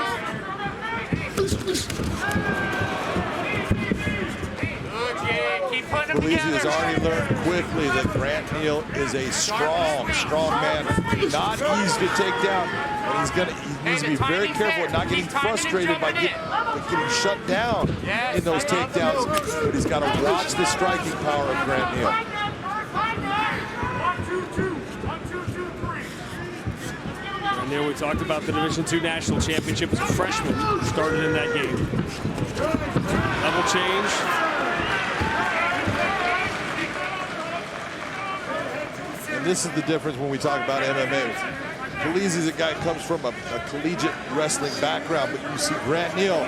Good, Jay. Keep putting them Polizzi together. has already learned quickly that Neal is a strong man. Not easy to take down. And he needs to be very careful at not getting frustrated by getting shut down in those takedowns. But he's got to watch the striking power of Neal. And there we talked about the Division II National Championship as a freshman, started in that game. Level change. And this is the difference when we talk about MMA. Polizzi's a guy who comes from a collegiate wrestling background, but you see Neal,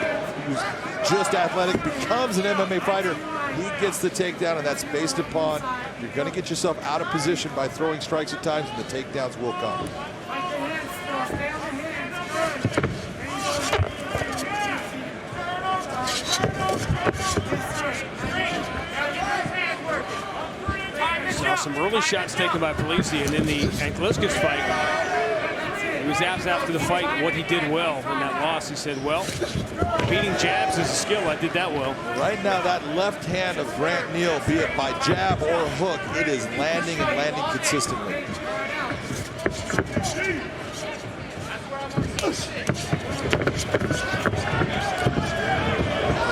who's just athletic, becomes an MMA fighter. He gets the takedown, and that's based upon you're going to get yourself out of position by throwing strikes at times, and the takedowns will come. Saw some early shots taken by Polizzi, and in the Angliscus fight, he was asked after the fight what he did well in that loss. He said, well, beating jabs is a skill. I did that well. Right now, that left hand of Neal, be it by jab or hook, it is landing and landing consistently.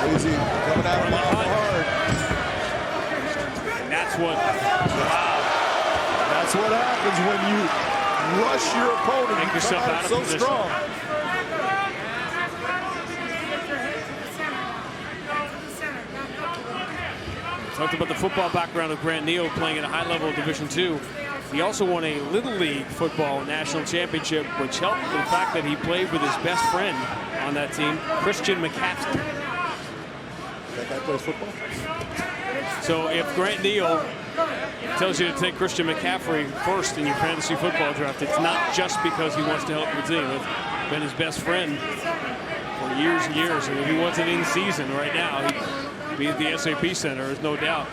Polizzi coming out of the hard. And that's what, That's what happens when you rush your opponent. Make yourself out of so position. strong. Talked about the football background of Neal playing at a high level of Division II. He also won a Little League football national championship, which helped the fact that he played with his best friend on that team, Christian McCaffrey. That guy plays football? So if Neal tells you to take Christian McCaffrey first in your fantasy football draft, it's not just because he wants to help your team. It's been his best friend for years and years. And if he wasn't in season right now, he'd be at the SAP Center, there's no doubt.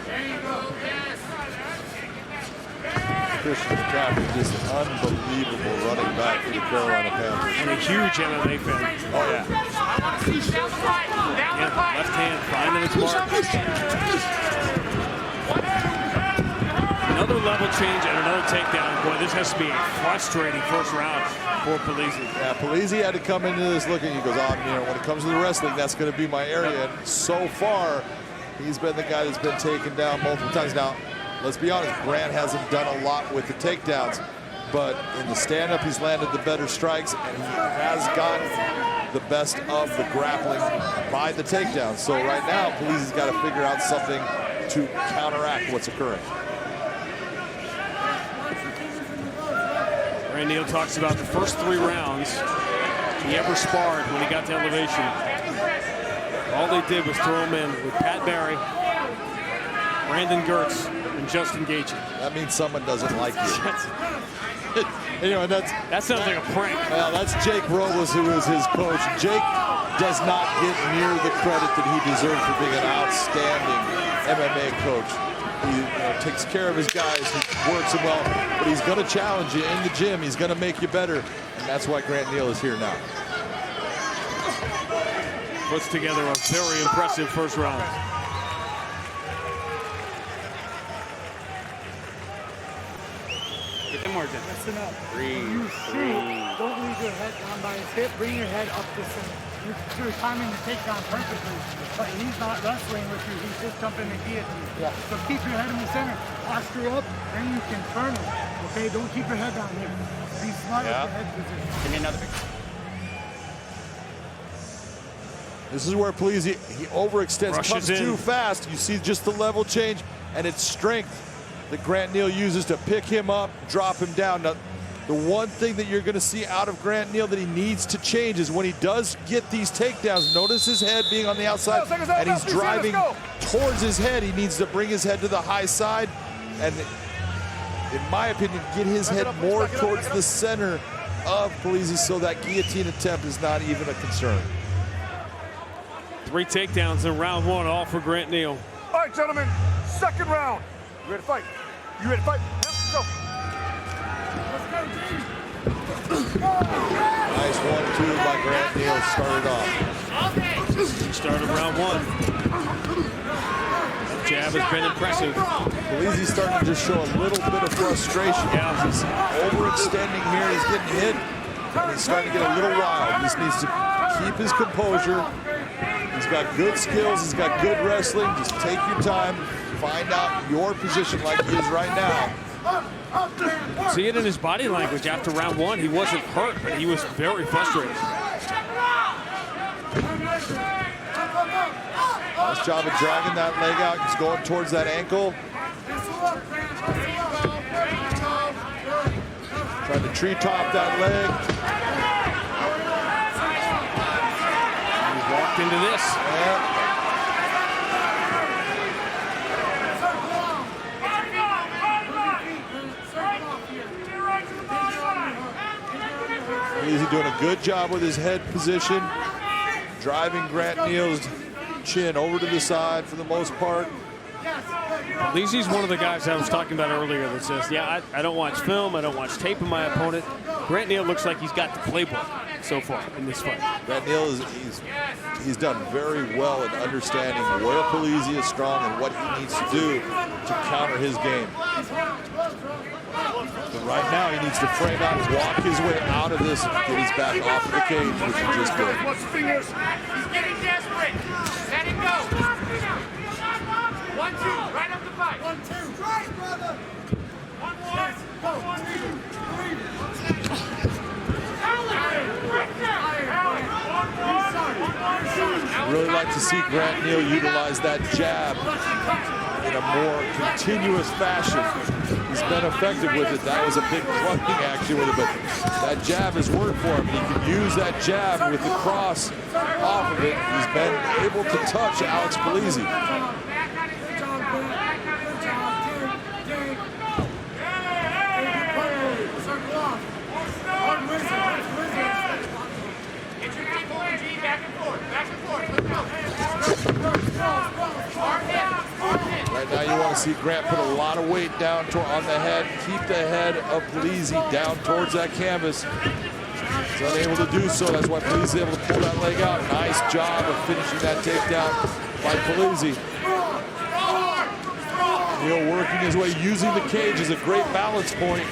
Christian McCaffrey, just unbelievable running back for the Carolina Panthers. And a huge MMA fan. Oh, yeah. Left hand, finding its mark. Another level change and another takedown. Boy, this has to be a frustrating first round for Polizzi. Yeah, Polizzi had to come into this looking. He goes, when it comes to the wrestling, that's going to be my area. And so far, he's been the guy that's been taken down multiple times. Now, let's be honest, Grant hasn't done a lot with the takedowns, but in the stand-up, he's landed the better strikes, and he has gotten the best of the grappling by the takedowns. So right now, Polizzi's got to figure out something to counteract what's occurring. Neal talks about the first 3 rounds he ever sparred when he got to elevation. All they did was throw him in with Pat Barry, Brandon Gertz, and Justin Gaethje. That means someone doesn't like you. That sounds like a prank. Well, that's Jake Robles, who is his coach. Jake does not get near the credit that he deserves for being an outstanding MMA coach. He takes care of his guys, he works them well, but he's going to challenge you in the gym. He's going to make you better, and that's why Neal is here now. Puts together a very impressive first round. Get them more, Jen. Listen up. Breathe. You shoot. Don't leave your head down by his hip. Bring your head up the center. you're timing the takedown perfectly, but he's not wrestling with you. He's just jumping the guillotine. Yeah. So keep your head in the center, posture up, and you can turn him. Okay, don't keep your head down here. Be smart with your head position. Give me another picture. This is where Polizzi, he overextends, comes too fast. You see just the level change, and it's strength that Grant Neal uses to pick him up, drop him down. Now, the one thing that you're going to see out of Grant Neal that he needs to change is when he does get these takedowns, notice his head being on the outside, and he's driving towards his head. He needs to bring his head to the high side, and in my opinion, get his head more towards the center of Polizzi so that guillotine attempt is not even a concern. 3 takedowns in round 1, all for Grant Neal. All right, gentlemen, second round. You ready to fight? You ready to fight? Let's go. Nice 1-2 by Grant Neal, started off. He started round 1. That jab has been impressive. Polizzi's starting to just show a little bit of frustration. Yeah. He's overextending here, he's getting hit. He's starting to get a little wild. He just needs to keep his composure. He's got good skills, he's got good wrestling. Just take your time, find out your position like he is right now. See it in his body language after round 1. He wasn't hurt, but he was very frustrated. Nice job of dragging that leg out. He's going towards that ankle. Trying to treetop that leg. Walked into this. He's doing a good job with his head position, driving Grant Neal's chin over to the side for the most part. Polizzi's one of the guys I was talking about earlier that says, yeah, I don't watch film, I don't watch tape of my opponent. Grant Neal looks like he's got the playbook so far in this fight. Grant Neal, he's done very well in understanding where Polizzi is strong and what he needs to do to counter his game. But right now, he needs to frame out and walk his way out of this and get his back off of the cage, which he just did. He's getting desperate. Let him go. 1-2, right up the fight. 1-2. Right, brother. 1-1. Go. 1-2. Really like to see Grant Neal utilize that jab in a more continuous fashion. He's been effective with it. That was a big clubbing action with it, but that jab has worked for him. He can use that jab with the cross off of it. He's been able to touch Alex Polizzi. Right now you want to see Grant put a lot of weight down on the head, keep the head of Polizzi down towards that canvas. He's unable to do so. That's why Polizzi is able to pull that leg out. Nice job of finishing that takedown by Polizzi. Neal working his way, using the cage as a great balance point.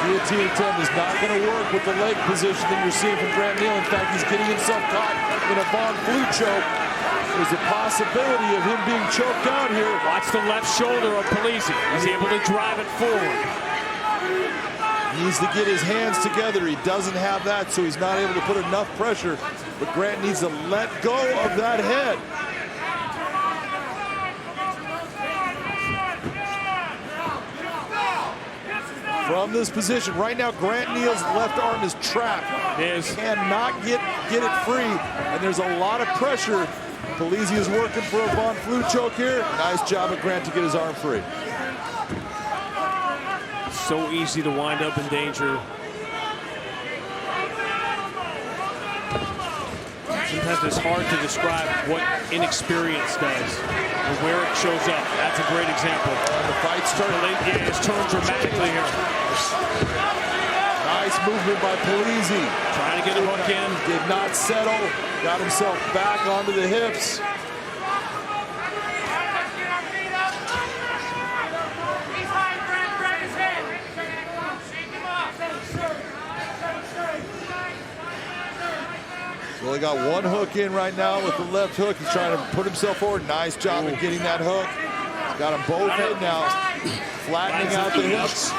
Guillotine attempt is not going to work with the leg position that you're seeing from Grant Neal. In fact, he's getting himself caught in a Von Flue choke. There's a possibility of him being choked out here. Watch the left shoulder of Polizzi. He's able to drive it forward. He needs to get his hands together. He doesn't have that, so he's not able to put enough pressure. But Grant needs to let go of that head. From this position, right now, Grant Neal's left arm is trapped. Cannot get it free, and there's a lot of pressure. Polizzi is working for a Von Flue choke here. Nice job of Grant to get his arm free. So easy to wind up in danger. Sometimes it's hard to describe what inexperience does and where it shows up. That's a great example. The fight's turning. Yeah, it's turned dramatically here. Nice movement by Polizzi. Trying to get a hook in. Did not settle. Got himself back onto the hips. He's only got one hook in right now with the left hook. He's trying to put himself forward. Nice job of getting that hook. He's got them both in now. Flattening out the hooks.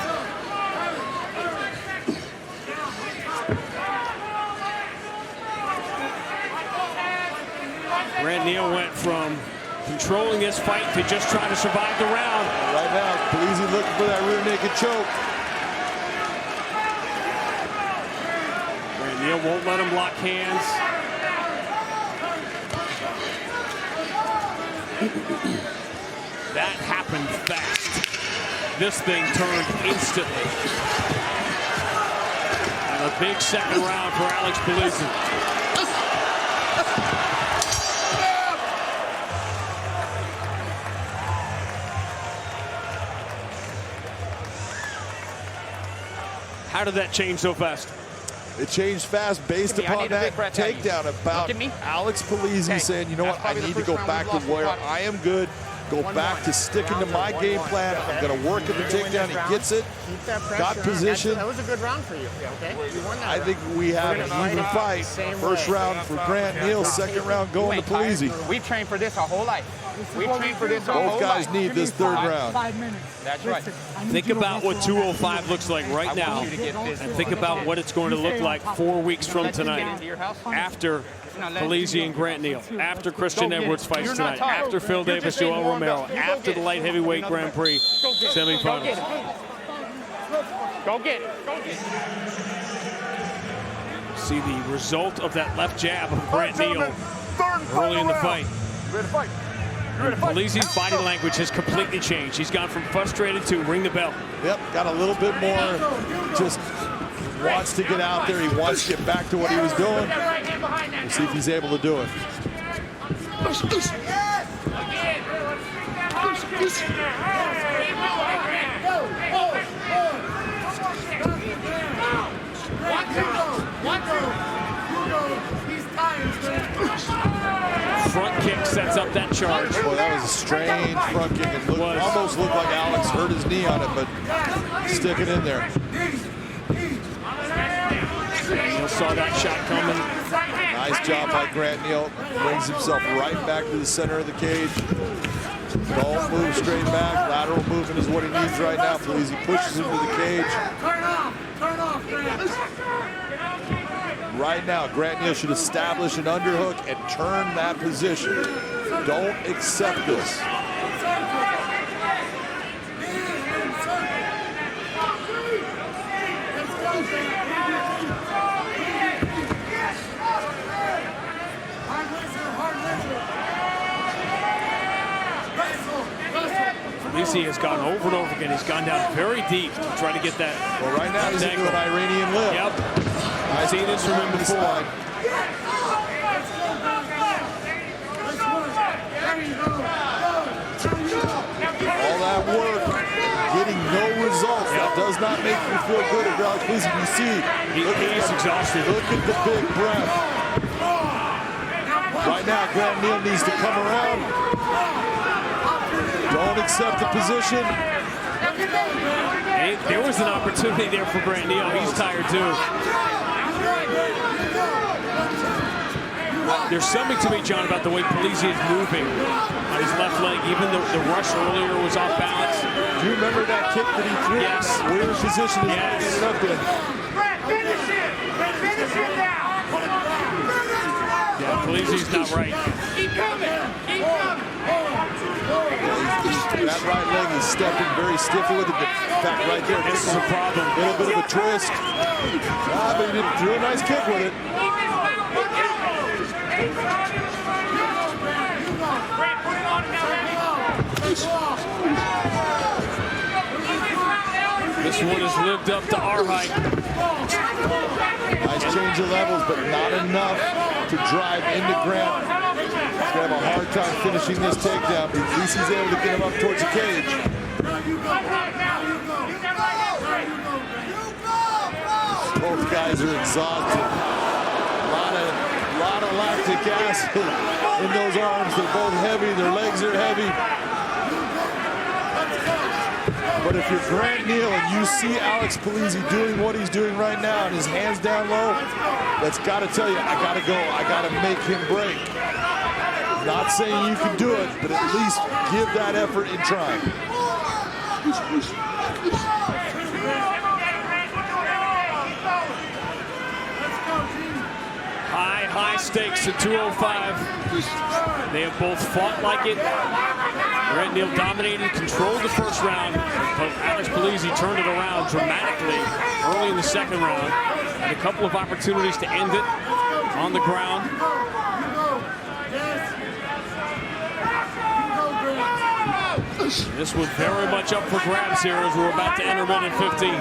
Neal went from controlling this fight to just trying to survive the round. Right now, Polizzi looking for that rear naked choke. Neal won't let him lock hands. That happened fast. This thing turned instantly. And a big second round for Alex Polizzi. How did that change so fast? It changed fast based upon that takedown about Alex Polizzi saying, you know what, I need to go back to where I am good, go back to sticking to my game plan. I'm going to work at the takedown. He gets it, got position. That was a good round for you, okay? You won that I think we have an even fight. First round for Grant Neal, second round going to Polizzi. We've trained for this our whole life. We've trained for this our whole life. Both guys need this third round. 5 minutes. That's right. Think about what 205 looks like right now, and think about what it's going to look like 4 weeks from tonight, after Polizzi and Grant Neal, after Christian Edwards fights tonight, after Phil Davis, Yoel Romero, after the light heavyweight Grand Prix semifinals. Go get it. See the result of that left jab of Grant Neal early in the fight. Ready to fight. Polizzi's body language has completely changed. He's gone from frustrated to ring the bell. Yep, got a little bit more, just wants to get out there. He wants to get back to what he was doing. We'll see if he's able to do it. Front kick sets up that charge. Boy, that was a strange front kick. It almost looked like Alex hurt his knee on it, but stick it in there. Neal saw that shot coming. Nice job by Grant Neal. Brings himself right back to the center of the cage. Don't move straight back. Lateral movement is what he needs right now. Polizzi pushes him to the cage. Turn off, Grant. Right now, Grant Neal should establish an underhook and turn that position. Don't accept this. Polizzi has gone over and over again. He's gone down very deep to try to get that. Well, right now he's into an Iranian lip. Yep. I've seen this from him before. All that work, getting no results. That does not make you feel good about Polizzi. You see, he's exhausted. Look at the big breath. Right now, Grant Neal needs to come around. Don't accept the position. Hey, there was an opportunity there for Grant Neal. He's tired too. There's something to me, John, about the way Polizzi is moving on his left leg. Even the rush earlier was off balance. Do you remember that kick that he threw? Yes. Weird position he ended up in. Finish it now. Yeah, Polizzi's not right. Keep coming. That right leg is stepping very stiffly with it. In fact, right there, this is a problem. A little bit of a twist. But he threw a nice kick with it. This one has lived up to our hype. Nice change of levels, but not enough to drive into Grant. He's going to have a hard time finishing this takedown. At least he's able to get him up towards the cage. Both guys are exhausted. A lot of lactic acid in those arms. They're both heavy. Their legs are heavy. But if you're Grant Neal and you see Alex Polizzi doing what he's doing right now and his hands down low, that's got to tell you, I got to go. I got to make him break. Not saying you can do it, but at least give that effort in trying. High stakes at 205. They have both fought like it. Grant Neal dominated, controlled the first round, but Alex Polizzi turned it around dramatically early in the second round. Had a couple of opportunities to end it on the ground. This was very much up for grabs here as we're about to enter minute 15.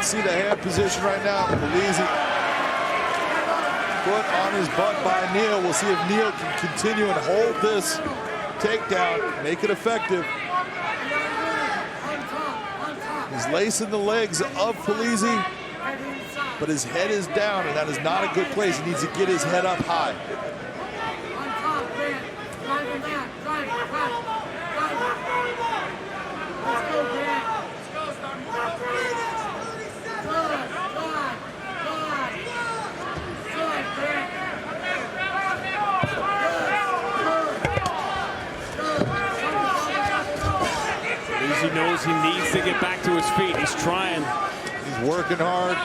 See the hand position right now. Polizzi foot on his butt by Neal. We'll see if Neal can continue and hold this takedown, make it effective. He's lacing the legs of Polizzi, but his head is down, and that is not a good place. He needs to get his head up high. He knows he needs to get back to his feet. He's trying. He's working hard.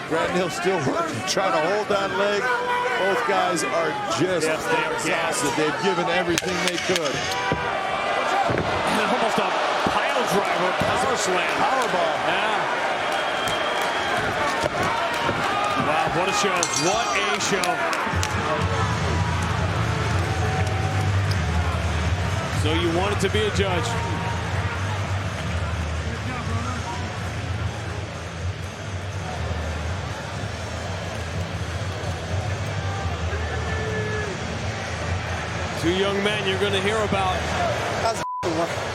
Grant Neal still working, trying to hold that leg. Both guys are just exhausted. They've given everything they could. And almost a pile driver, power slam. Powerbomb. Yeah. Wow, what a show. What a show. So you wanted to be a judge. Two young men you're going to hear about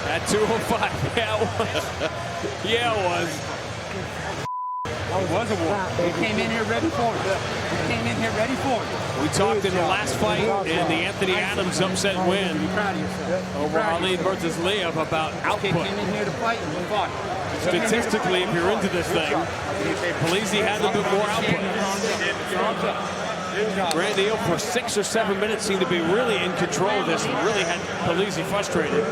at 205. Yeah, it was. Yeah, it was. It was a war. He came in here ready for it. He came in here ready for it. We talked in the last fight in the Anthony Adams upset win over Khalid Murtazaliev about output. He came in here to fight and he fought. Statistically, if you're into this thing, Polizzi had a bit more output. Grant Neal for 6 or 7 minutes seemed to be really in control of this and really had Polizzi frustrated.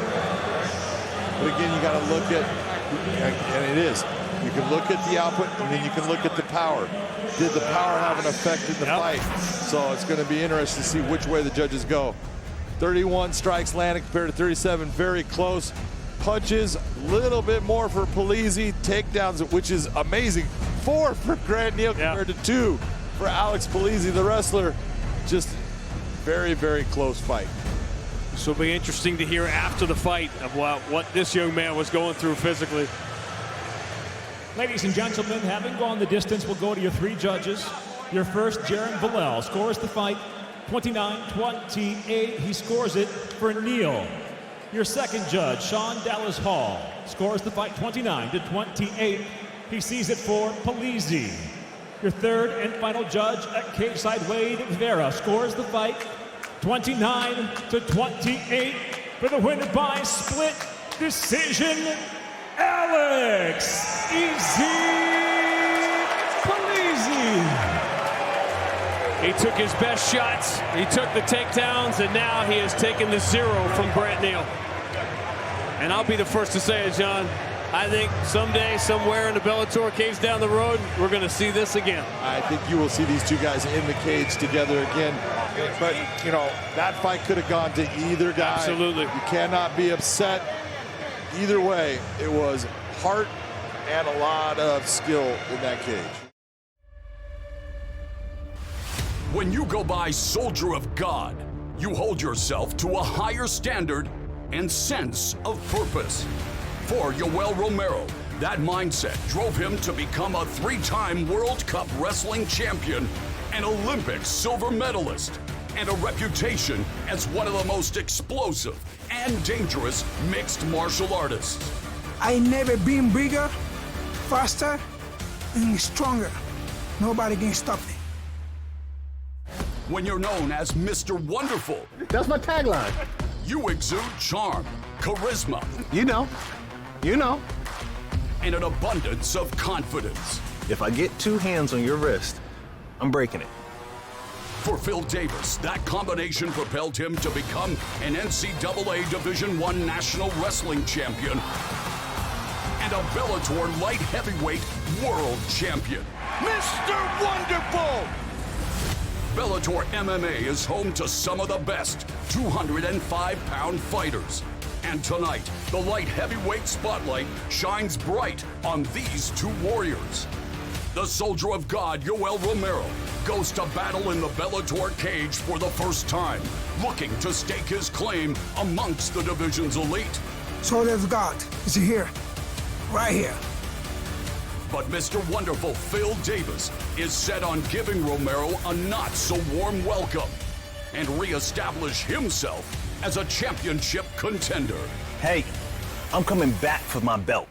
But again, you got to look at, and it is, you can look at the output and then you can look at the power. Did the power have an effect in the fight? So it's going to be interesting to see which way the judges go. 31 strikes landed compared to 37, very close. Punches, a little bit more for Polizzi. Takedowns, which is amazing. 4 for Grant Neal compared to 2 for Alex Polizzi, the wrestler. Just very, very close fight. This will be interesting to hear after the fight of what this young man was going through physically. Ladies and gentlemen, having gone the distance, we'll go to your 3 judges. Your first, Jaron Villel, scores the fight 29-28. He scores it for Neal. Your second judge, Sean Dallas Hall, scores the fight 29-28. He sees it for Polizzi. Your third and final judge at cageside, Wade Vera, scores the fight 29-28 for the winner by split decision, Alex Polizzi. He took his best shots, he took the takedowns, and now he has taken the 0 from Grant Neal. And I'll be the first to say it, John. I think someday, somewhere in the Bellator cage down the road, we're going to see this again. I think you will see these two guys in the cage together again. But, you know, that fight could have gone to either guy. Absolutely. You cannot be upset. Either way, it was heart and a lot of skill in that cage. When you go by Soldier of God, you hold yourself to a higher standard and sense of purpose. For Yoel Romero, that mindset drove him to become a 3-time World Cup wrestling champion, an Olympic silver medalist, and a reputation as one of the most explosive and dangerous mixed martial artists. I never been bigger, faster, and stronger. Nobody can stop me. when you're known as Mr. Wonderful. That's my tagline. You exude charm, charisma. You know. And an abundance of confidence. If I get 2 hands on your wrist, I'm breaking it. For Phil Davis, that combination propelled him to become an NCAA Division I National Wrestling Champion and a Bellator Light Heavyweight World Champion. Mr. Wonderful! Bellator MMA is home to some of the best 205-pound fighters. And tonight, the light heavyweight spotlight shines bright on these 2 warriors. The soldier of God, Yoel Romero, goes to battle in the Bellator cage for the first time, looking to stake his claim amongst the division's elite. Soldier of God is here, right here. But Mr. Wonderful Phil Davis is set on giving Romero a not-so-warm welcome and reestablish himself as a championship contender. Hey, I'm coming back for my belt.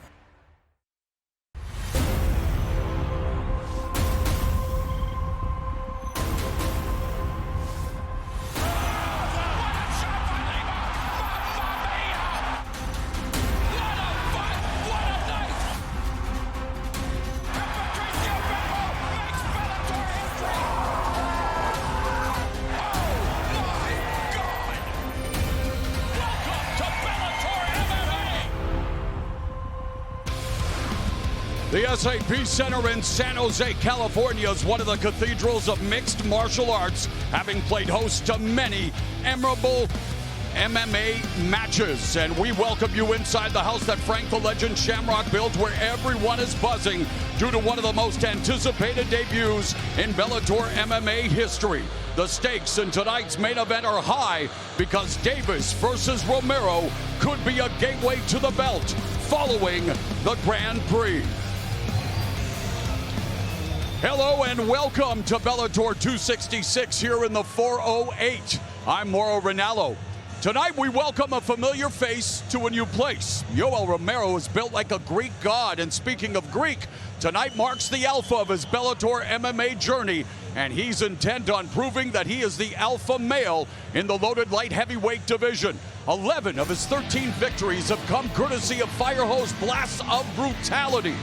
The SAP Center in San Jose, California is one of the cathedrals of mixed martial arts, having played host to many memorable MMA matches. And we welcome you inside the house that Frank the Legend Shamrock built, where everyone is buzzing due to one of the most anticipated debuts in Bellator MMA history. The stakes in tonight's main event are high because Davis versus Romero could be a gateway to the belt following the Grand Prix. Hello and welcome to Bellator 266 here in the 408. I'm Mauro Ranallo. Tonight we welcome a familiar face to a new place. Yoel Romero is built like a Greek god, and speaking of Greek, tonight marks the alpha of his Bellator MMA journey, and he's intent on proving that he is the alpha male in the loaded light heavyweight division. 11 of his 13 victories have come courtesy of fire hose blasts of brutality,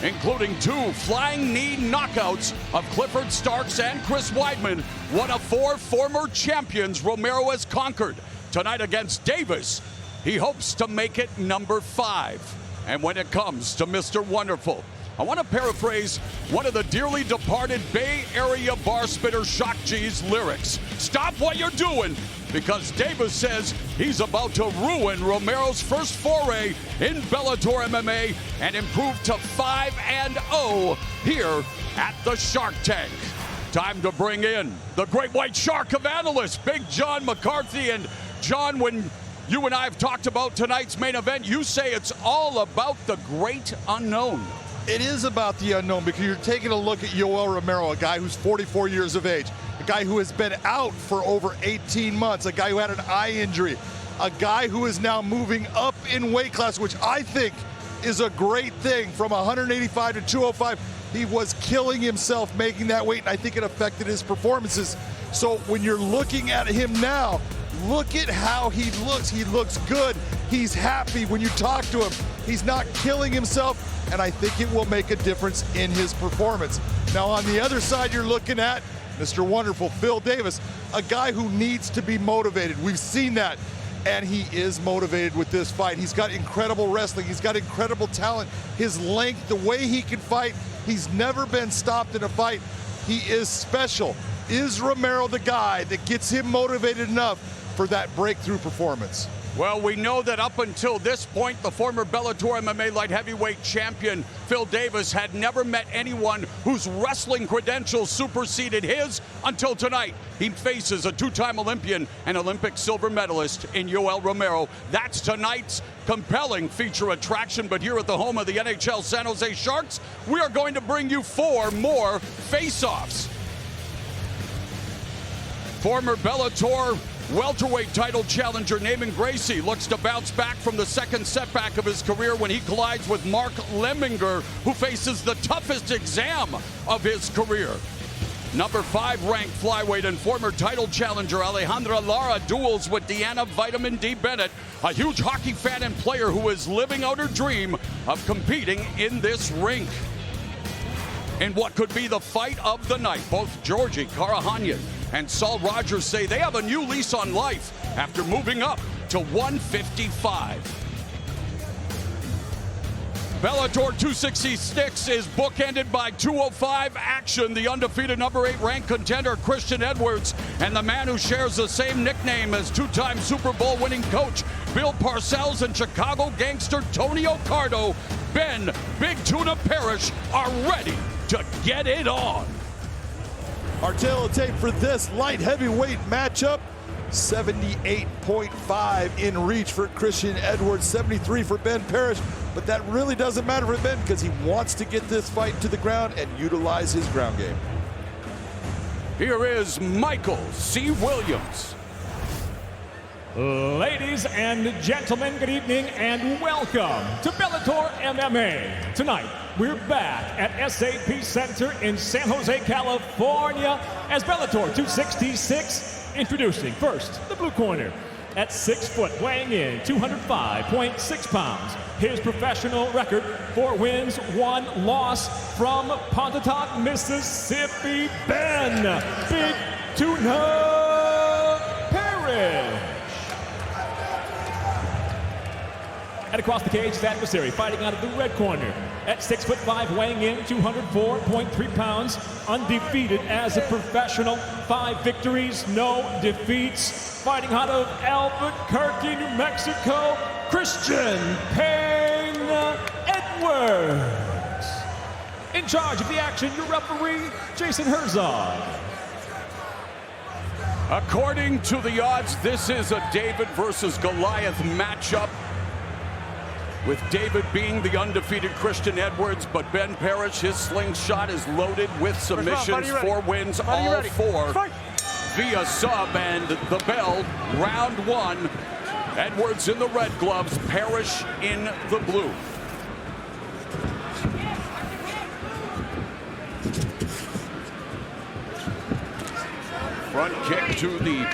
including 2 flying knee knockouts of Clifford Starks and Chris Weidman, one of 4 former champions Romero has conquered. Tonight against Davis, he hopes to make it number 5. And when it comes to Mr. Wonderful, I want to paraphrase one of the dearly departed Bay Area bar spitter Shock G's lyrics. Stop what you're doing, because Davis says he's about to ruin Romero's first foray in Bellator MMA and improve to 5-0 here at the Shark Tank. Time to bring in the great white shark of analysts, Big John McCarthy. And John, when you and I have talked about tonight's main event, you say it's all about the great unknown. It is about the unknown, because you're taking a look at Yoel Romero, a guy who's 44 years of age, a guy who has been out for over 18 months, a guy who had an eye injury, a guy who is now moving up in weight class, which I think is a great thing, from 185 to 205. He was killing himself making that weight, and I think it affected his performances. So when you're looking at him now, look at how he looks. He looks good. He's happy when you talk to him. He's not killing himself, and I think it will make a difference in his performance. Now on the other side, you're looking at Mr. Wonderful, Phil Davis, a guy who needs to be motivated. We've seen that, and he is motivated with this fight. He's got incredible wrestling. He's got incredible talent. His length, the way he can fight, he's never been stopped in a fight. He is special. Is Romero the guy that gets him motivated enough for that breakthrough performance? Well, we know that up until this point, the former Bellator MMA light heavyweight champion, Phil Davis, had never met anyone whose wrestling credentials superseded his until tonight. He faces a 2-time Olympian and Olympic silver medalist in Yoel Romero. That's tonight's compelling feature attraction. But here at the home of the NHL San Jose Sharks, we are going to bring you 4 more face-offs. Former Bellator welterweight title challenger Neiman Gracie looks to bounce back from the second setback of his career when he collides with Lemminger, who faces the toughest exam of his career. Number 5 ranked flyweight and former title challenger Alejandra Lara duels with DeAnna Vitamin D Bennett, a huge hockey fan and player who is living out her dream of competing in this rink. In what could be the fight of the night, both Georgi, Karakhanyan, and Saul Rogers say they have a new lease on life after moving up to 155. Bellator 266 is bookended by 205 action. The undefeated number 8 ranked contender Christian Edwards and the man who shares the same nickname as two-time Super Bowl winning coach Bill Parcells and Chicago gangster Tony Ocardo, Ben Big Tuna Parrish, are ready to get it on. Our tail of tape for this light heavyweight matchup. 78.5 in reach for Christian Edwards, 73 for Ben Parrish, but that really doesn't matter for Ben because he wants to get this fight to the ground and utilize his ground game. Here is Michael C. Williams. Ladies and gentlemen, good evening and welcome to Bellator MMA. Tonight, we're back at SAP Center in San Jose, California as Bellator 266. Introducing first, the blue corner. At 6 foot, weighing in 205.6 pounds. His professional record, 4 wins, 1 loss from Pontotoc, Mississippi, Ben Big Tuna Parrish. And across the cage, that adversary fighting out of the red corner. At 6'5", weighing in 204.3 pounds, undefeated as a professional, 5 victories, no defeats. Fighting out of Albuquerque, New Mexico, Christian Payne Edwards. In charge of the action, your referee, Jason Herzog. According to the odds, this is a David versus Goliath matchup, with David being the undefeated Christian Edwards, but Ben Parrish, his slingshot is loaded with submissions, 4 wins, all 4 via sub, and the bell, round 1. Edwards in the red gloves, Parrish in the blue. Front kick to the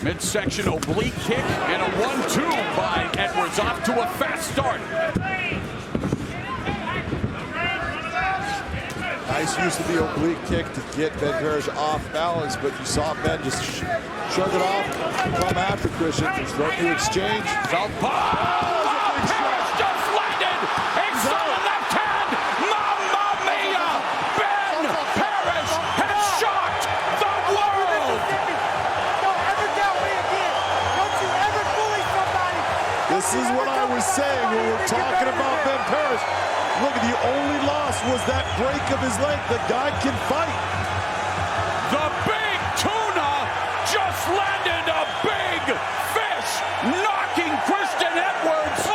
midsection oblique kick, and a 1-2 by Edwards, off to a fast start. Nice use of the oblique kick to get Ben Parrish off balance, but you saw Ben just shrug it off, come after Christian. There's no new exchange. Southpaw! Parrish just landed! Extended left hand! Mamma mia! Ben Parrish has shocked the world! This is what I was saying when we were talking about Ben Parrish. Look, the only loss was that break of his leg. The guy can fight. The Big Tuna just landed a big fish, knocking Christian Edwards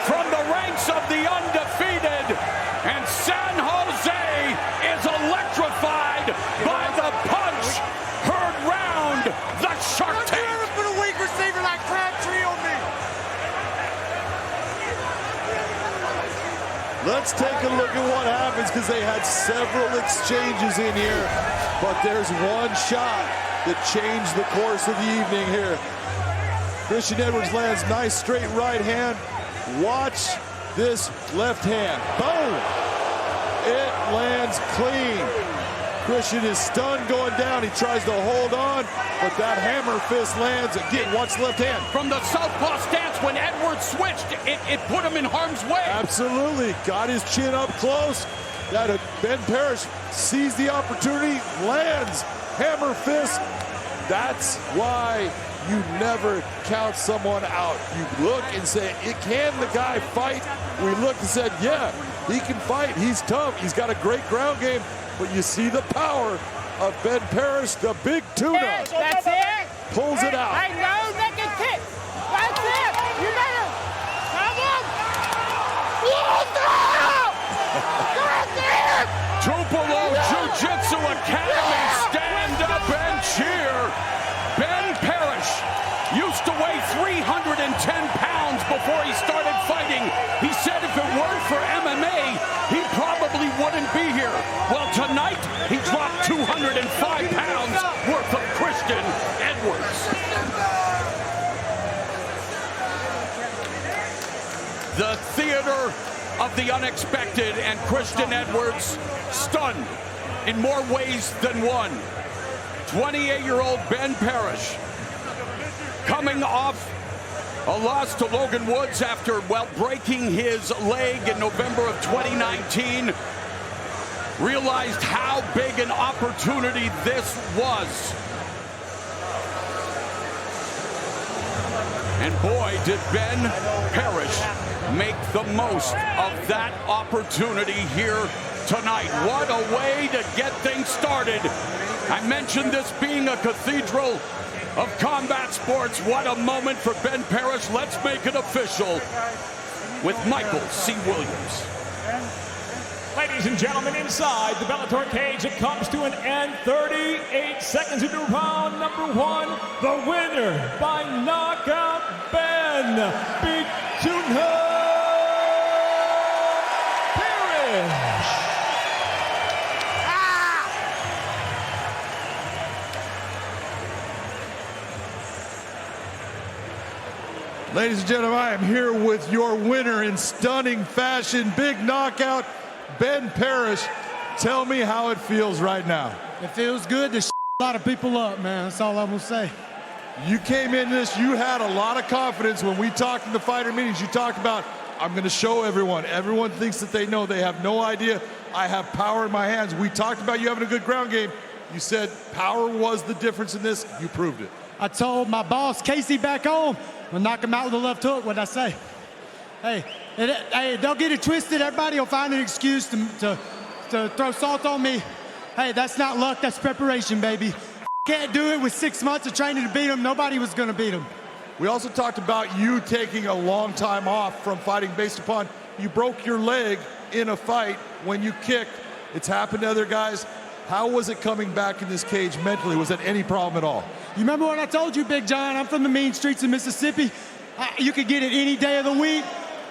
from the ranks of the undefeated. And San Jose is electrified by the punch heard round the Shark Tank. Put a weak receiver like Crabtree on me. Let's take a look at what happens, because they had several exchanges in here, but there's one shot that changed the course of the evening here. Christian Edwards lands nice straight right hand. Watch this left hand. Boom! It lands clean. Christian is stunned going down. He tries to hold on, but that hammer fist lands again. Watch the left hand. From the southpaw stance, when Edwards switched, it put him in harm's way. Absolutely. Got his chin up close. That Ben Parrish sees the opportunity, lands hammer fist. That's why you never count someone out. You look and say, can the guy fight? We looked and said, yeah, he can fight. He's tough. He's got a great ground game. But you see the power of Ben Parrish, the Big Tuna. That's it. Pulls it out. I know, make a kick. That's it. You better. Come on. Tupelo Jiu-Jitsu Academy, stand up and cheer. Ben Parrish used to weigh 310 pounds before he started fighting. He said if it weren't for MMA, he probably wouldn't be here. Well, tonight, he dropped the theater of the unexpected, and Christian Edwards stunned in more ways than one. 28-year-old Ben Parrish coming off a loss to Logan Woods after, well, breaking his leg in November of 2019. Realized how big an opportunity this was. And boy, did Ben Parrish make the most of that opportunity here tonight. What a way to get things started. I mentioned this being a cathedral of combat sports. What a moment for Ben Parrish. Let's make it official with Michael C. Williams. Ladies and gentlemen, inside the Bellator cage, it comes to an end. 38 seconds into round number one. The winner by knockout, Ben Big Tuna Parrish. Ladies and gentlemen, I am here with your winner in stunning fashion. Big knockout, Ben Parrish. Tell me how it feels right now. It feels good to a lot of people up, man. That's all I'm gonna say. You came in this, you had a lot of confidence. When we talked in the fighter meetings, you talked about, I'm gonna show everyone. Everyone thinks that they know. They have no idea. I have power in my hands. We talked about you having a good ground game. You said power was the difference in this. You proved it. I told my boss, Casey, back home, we'll knock him out with a left hook. What'd I say? Hey, don't get it twisted. Everybody will find an excuse to throw salt on me. Hey, that's not luck. That's preparation, baby. Can't do it with 6 months of training to beat him. Nobody was going to beat him. We also talked about you taking a long time off from fighting based upon you broke your leg in a fight when you kicked. It's happened to other guys. How was it coming back in this cage mentally? Was that any problem at all? You remember what I told you, Big John? I'm from the mean streets of Mississippi. You could get it any day of the week,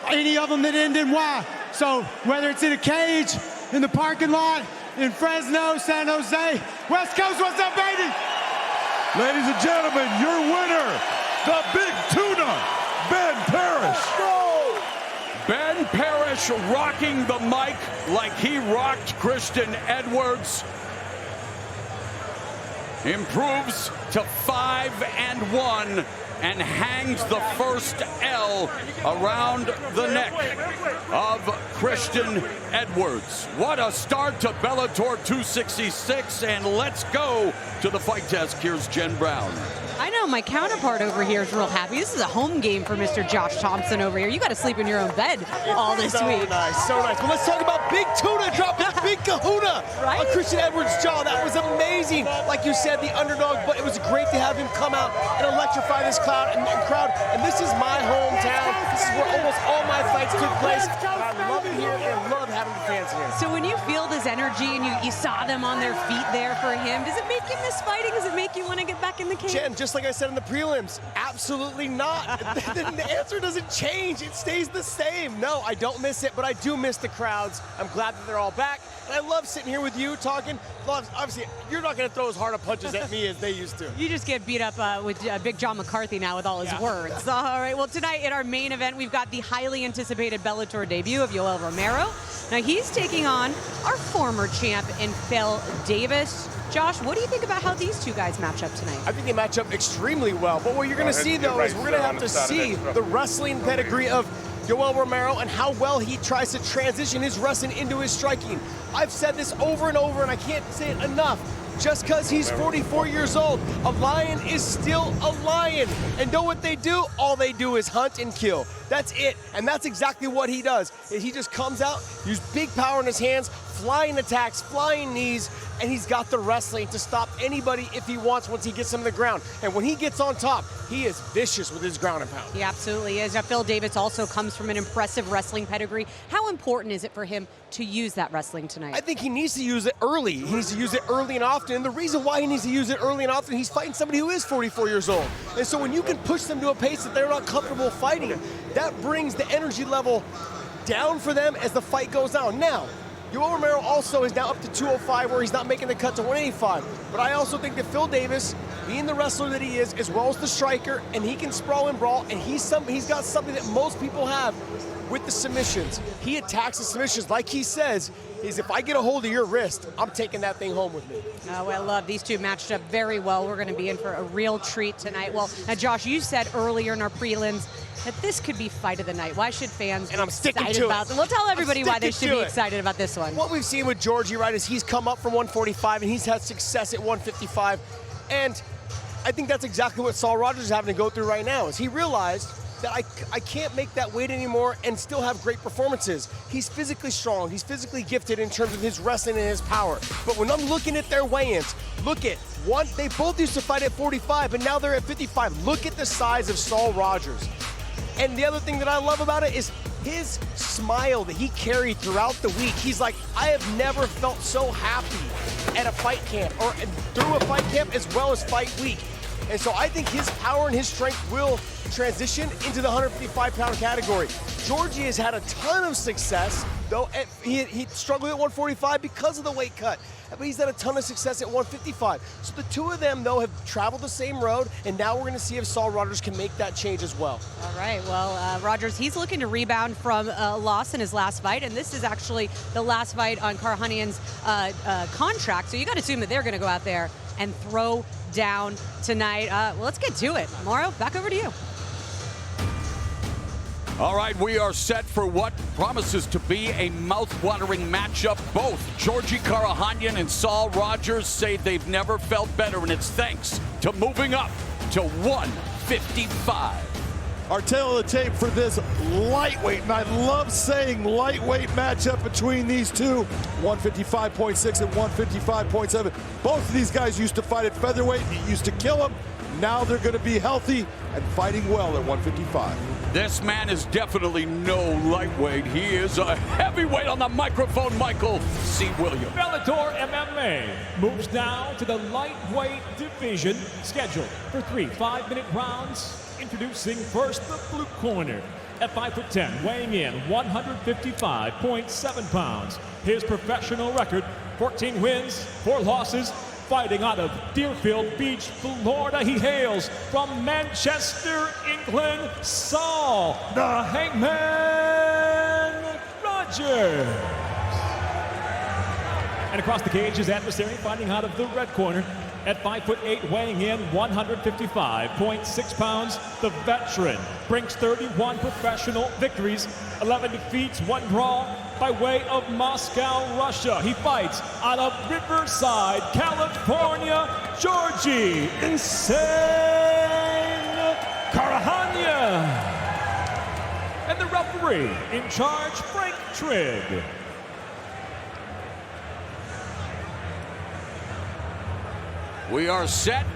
any of them that end in Y. So whether it's in a cage, in the parking lot, in Fresno, San Jose, West Coast, what's up, baby? Ladies and gentlemen, your winner, the Big Tuna, Ben Parrish. Ben Parrish rocking the mic like he rocked Christian Edwards. Improves to 5-1 and hangs the first L around the neck of Christian Edwards. What a start to Bellator 266, and let's go to the fight desk. Here's Jen Brown. I know my counterpart over here is real happy. This is a home game for Mr. Josh Thompson over here. You got to sleep in your own bed all this week. So nice. Well, let's talk about Big Tuna dropping Big Kahuna on Christian Edwards' jaw. That was amazing. Like you said, the underdog, but it was great to have him come out and electrify this crowd. And this is my hometown. This is where almost all my fights took place. I love it here and love having the fans here. So when you feel this energy and you saw them on their feet there for him, does it make you miss fighting? Does it make you want to get back in the cage? Jen, just like I said in the prelims, absolutely not. The answer doesn't change. It stays the same. No, I don't miss it, but I do miss the crowds. I'm glad that they're all back. And I love sitting here with you talking. Obviously, you're not going to throw as hard of punches at me as they used to. You just get beat up with Big John McCarthy now with all his words. All right, well, tonight in our main event, we've got the highly anticipated Bellator debut of Yoel Romero. Now, he's taking on our former champ in Phil Davis. Josh, what do you think about how these two guys match up tonight? I think they match up extremely well. But what you're going to see, though, is we're going to have to see the wrestling pedigree of Yoel Romero and how well he tries to transition his wrestling into his striking. I've said this over and over, and I can't say it enough. Just because he's 44 years old, a lion is still a lion. And know what they do? All they do is hunt and kill. That's it. And that's exactly what he does. He just comes out, uses big power in his hands, flying attacks, flying knees, and he's got the wrestling to stop anybody if he wants once he gets him to the ground. And when he gets on top, he is vicious with his ground and pound. He absolutely is. Now, Phil Davis also comes from an impressive wrestling pedigree. How important is it for him to use that wrestling tonight? I think he needs to use it early. He needs to use it early and often. And the reason why he needs to use it early and often, he's fighting somebody who is 44 years old. And so when you can push them to a pace that they're not comfortable fighting, that brings the energy level down for them as the fight goes on. Now, Yoel Romero also is now up to 205, where he's not making the cut to 185. But I also think that Phil Davis being the wrestler that he is, as well as the striker, and he can sprawl and brawl, and he's got something that most people have with the submissions. He attacks the submissions, like he says, is if I get a hold of your wrist, I'm taking that thing home with me. Oh, I love these two matched up very well. We're going to be in for a real treat tonight. Well, now, Josh, you said earlier in our prelims that this could be fight of the night. Why should fans and I'm be sticking excited to about it? it? We'll tell everybody why they should be excited about this one. What we've seen with Georgi, right, is he's come up from 145 and he's had success at 155. And I think that's exactly what Saul Rogers is having to go through right now, is he realized that I can't make that weight anymore and still have great performances. He's physically strong. He's physically gifted in terms of his wrestling and his power. But when I'm looking at their weigh-ins, look at one, they both used to fight at 45, but now they're at 55. Look at the size of Saul Rogers. And the other thing that I love about it is his smile that he carried throughout the week. He's like, I have never felt so happy at a fight camp or through a fight camp as well as fight week. And so I think his power and his strength will transition into the 155-pound category. Georgi has had a ton of success, though he struggled at 145 because of the weight cut. But he's had a ton of success at 155. So the two of them, though, have traveled the same road, and now we're going to see if Saul Rogers can make that change as well. All right, well, Rogers, he's looking to rebound from a loss in his last fight, and this is actually the last fight on Karakhanyan's contract, so you got to assume that they're going to go out there and throw down tonight. Well, let's get to it. Mauro, back over to you. All right, we are set for what promises to be a mouth-watering matchup. Both Georgi Karakhanyan and Saul Rogers say they've never felt better, and it's thanks to moving up to 155. Our tail of the tape for this lightweight, and I love saying lightweight matchup between these two, 155.6 and 155.7. Both of these guys used to fight at featherweight. It used to kill them. Now they're going to be healthy and fighting well at 155. This man is definitely no lightweight. He is a heavyweight on the microphone, Michael C. Williams. Bellator MMA moves now to the lightweight division, scheduled for 3 5-minute rounds. Introducing first the blue corner. At 5'10", weighing in 155.7 pounds. His professional record, 14 wins, 4 losses. Fighting out of Deerfield Beach, Florida. He hails from Manchester, England, Saul, the Hangman Rogers. And across the cage, his adversary fighting out of the red corner. At 5'8", weighing in 155.6 pounds, the veteran brings 31 professional victories, 11 defeats, 1 draw by way of Moscow, Russia. He fights out of Riverside, California, Georgi Insane Karakhanyan. And the referee in charge, Frank Trigg. We are set.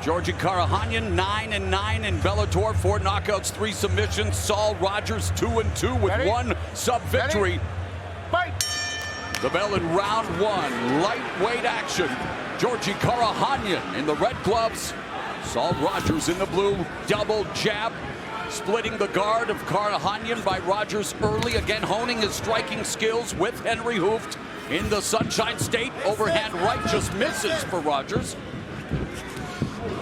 Georgi Karakhanyan 9-9 in Bellator, 4 knockouts, 3 submissions. Saul Rogers 2-2 with 1 sub-victory. Fight! The bell in round 1, lightweight action. Georgi Karakhanyan in the red gloves. Saul Rogers in the blue, double jab. Splitting the guard of Karakhanyan by Rogers early, again honing his striking skills with Henry Hooft in the Sunshine State. Overhand right just misses for Rogers.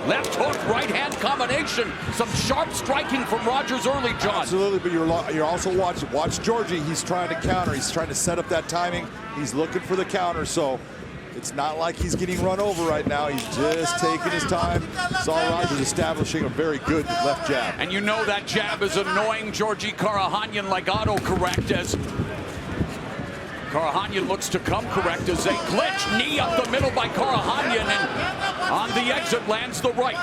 Left hook, right hand combination. Some sharp striking from Rogers early, John. Absolutely, but you're also watch Georgi. He's trying to counter. He's trying to set up that timing. He's looking for the counter, so it's not like he's getting run over right now. He's just taking his time. Saul Rogers establishing a very good left jab. And you know that jab is annoying Georgi Karakhanyan like autocorrect as Karakhanyan looks to come correct as they clinch. Knee up the middle by Karakhanyan, and on the exit lands the right.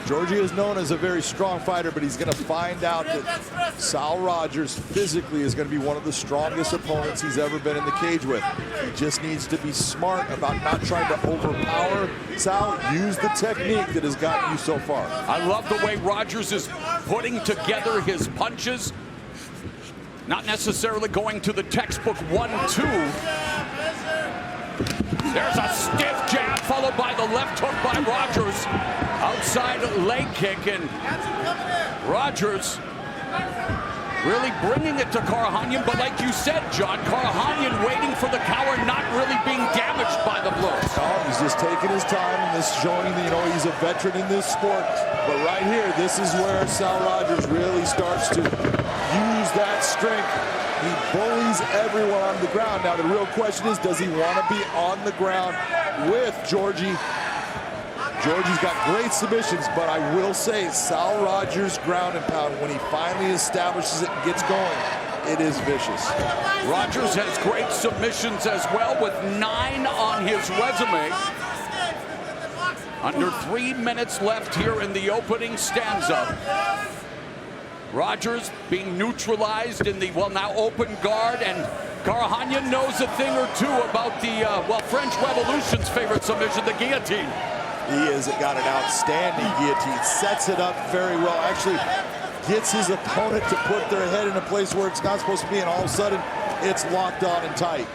Georgi is known as a very strong fighter, but he's going to find out that Saul Rogers physically is going to be one of the strongest opponents he's ever been in the cage with. He just needs to be smart about not trying to overpower Saul. Use the technique that has gotten you so far. I love the way Rogers is putting together his punches. Not necessarily going to the textbook 1-2. There's a stiff jab followed by the left hook by Rogers. Outside leg kick, and Rogers really bringing it to Karakhanyan, but like you said, John, Karakhanyan waiting for the cower, not really being damaged by the blows. Oh, he's just taking his time and this showing, you know, he's a veteran in this sport. But right here, this is where Sal Rogers really starts to use that strength. He bullies everyone on the ground. Now, the real question is, does he want to be on the ground with Georgi? Georgi's got great submissions, but I will say Sal Rogers' ground and pound, when he finally establishes it and gets going, it is vicious. Rogers has great submissions as well, with 9 on his resume. Under 3 minutes left here in the opening stanza. Rogers being neutralized in the, well, now open guard, and Karakhanyan knows a thing or two about the, well, French Revolution's favorite submission, the guillotine. He has got an outstanding guillotine, sets it up very well, actually gets his opponent to put their head in a place where it's not supposed to be, and all of a sudden, it's locked on and tight.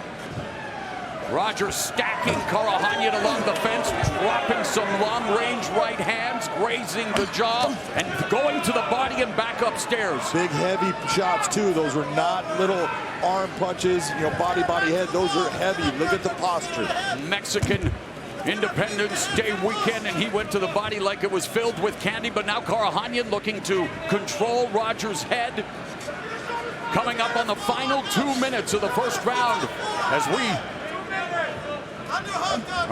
Rogers stacking Karakhanyan along the fence, dropping some long-range right hands, grazing the jaw, and going to the body and back upstairs. Big, heavy shots, too. Those were not little arm punches, you know, body, head. Those are heavy. Look at the posture. Mexican Independence Day weekend, and he went to the body like it was filled with candy, but now Karakhanyan looking to control Rogers' head. Coming up on the final 2 minutes of the first round as we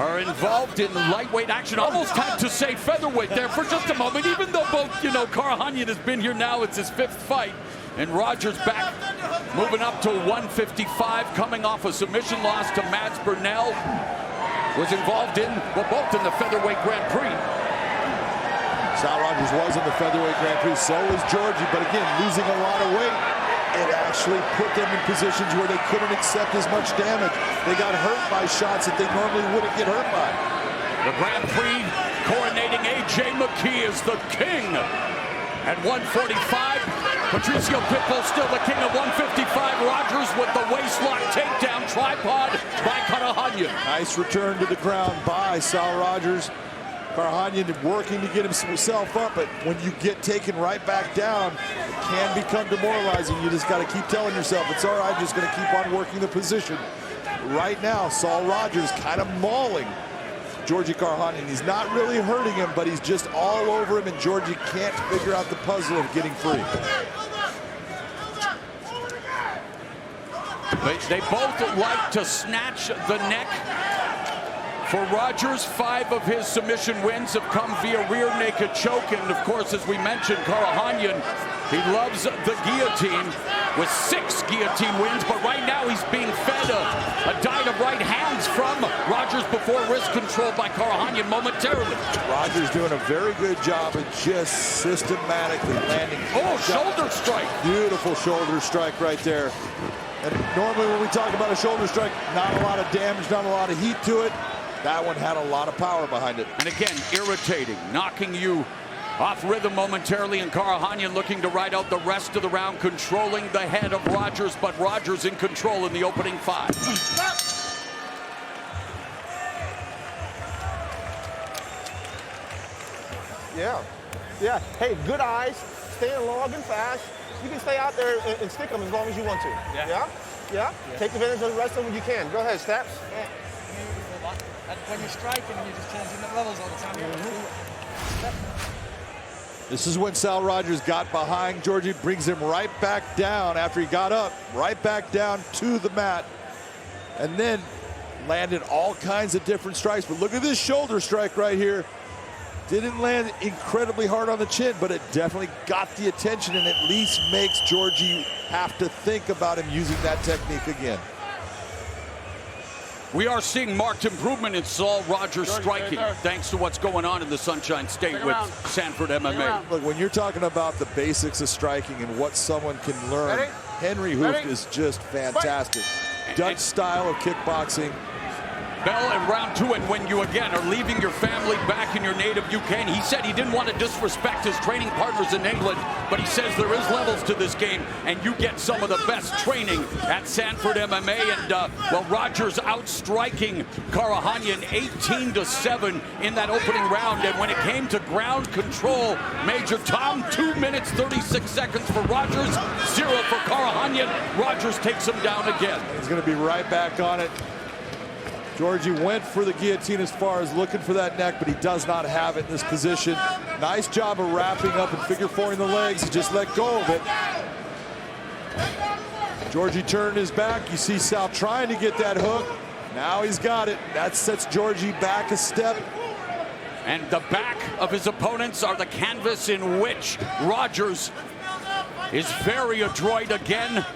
are involved in lightweight action. Almost had to say featherweight there for just a moment, even though both, you know, Karakhanyan has been here now. It's his 5th fight. And Rogers back, moving up to 155, coming off a submission loss to Mads Burnell. Was involved in, well, both in the featherweight Grand Prix. Sal Rogers was in the featherweight Grand Prix, so was Georgi, but again, losing a lot of weight, it actually put them in positions where they couldn't accept as much damage. They got hurt by shots that they normally wouldn't get hurt by. The Grand Prix coronating A.J. McKee as the king at 145. Patricio Pitbull still the king of 155. Rogers with the waistlock takedown, tripod by Karakhanyan. Nice return to the ground by Sal Rogers. Karakhanyan working to get himself up, but when you get taken right back down, it can become demoralizing. You just got to keep telling yourself, it's all right, just going to keep on working the position. Right now, Sal Rogers kind of mauling Georgi Karakhanyan. He's not really hurting him, but he's just all over him, and Georgi can't figure out the puzzle of getting free. They both like to snatch the neck. For Rogers, 5 of his submission wins have come via rear naked choke, and of course, as we mentioned, Karakhanyan, he loves the guillotine with 6 guillotine wins, but right now he's being fed a diet of right hands from Rogers before wrist control by Karakhanyan momentarily. Rogers doing a very good job of just systematically landing. Oh, shoulder strike. Beautiful shoulder strike right there. And normally when we talk about a shoulder strike, not a lot of damage, not a lot of heat to it. That one had a lot of power behind it. And again, irritating, knocking you off rhythm momentarily, and Karakhanyan looking to ride out the rest of the round, controlling the head of Rogers, but Rogers in control in the opening 5. Yeah. Hey, good eyes, staying long and fast. You can stay out there and stick them as long as you want to. Yeah? Take advantage of the rest of them when you can. Go ahead, Steps. When you're striking, you're just changing the levels all the time. This is when Sal Rogers got behind Georgi, brings him right back down after he got up, right back down to the mat, and then landed all kinds of different strikes. But look at this shoulder strike right here. Didn't land incredibly hard on the chin, but it definitely got the attention and at least makes Georgi have to think about him using that technique again. We are seeing marked improvement in Saul Rogers striking, thanks to what's going on in the Sunshine State with Sanford MMA. Look, when you're talking about the basics of striking and what someone can learn, Henry Hooft is just fantastic. Dutch style of kickboxing. bell in round 2, and when you again are leaving your family back in your native UK, and he said he didn't want to disrespect his training partners in England, but he says there is levels to this game, and you get some of the best training at Sanford MMA. And well, Rogers outstriking Karakhanyan 18-7 in that opening round. And when it came to ground control, Major Tom, 2 minutes 36 seconds for Rogers, 0 for Karakhanyan. Rogers takes him down again. He's going to be right back on it. Georgi went for the guillotine as far as looking for that neck, but he does not have it in this position. Nice job of wrapping up and figure four-ing the legs. He just let go of it. Georgi turned his back. You see Sal trying to get that hook. Now he's got it. That sets Georgi back a step. And the back of his opponents are the canvas in which Rogers is very adroit again.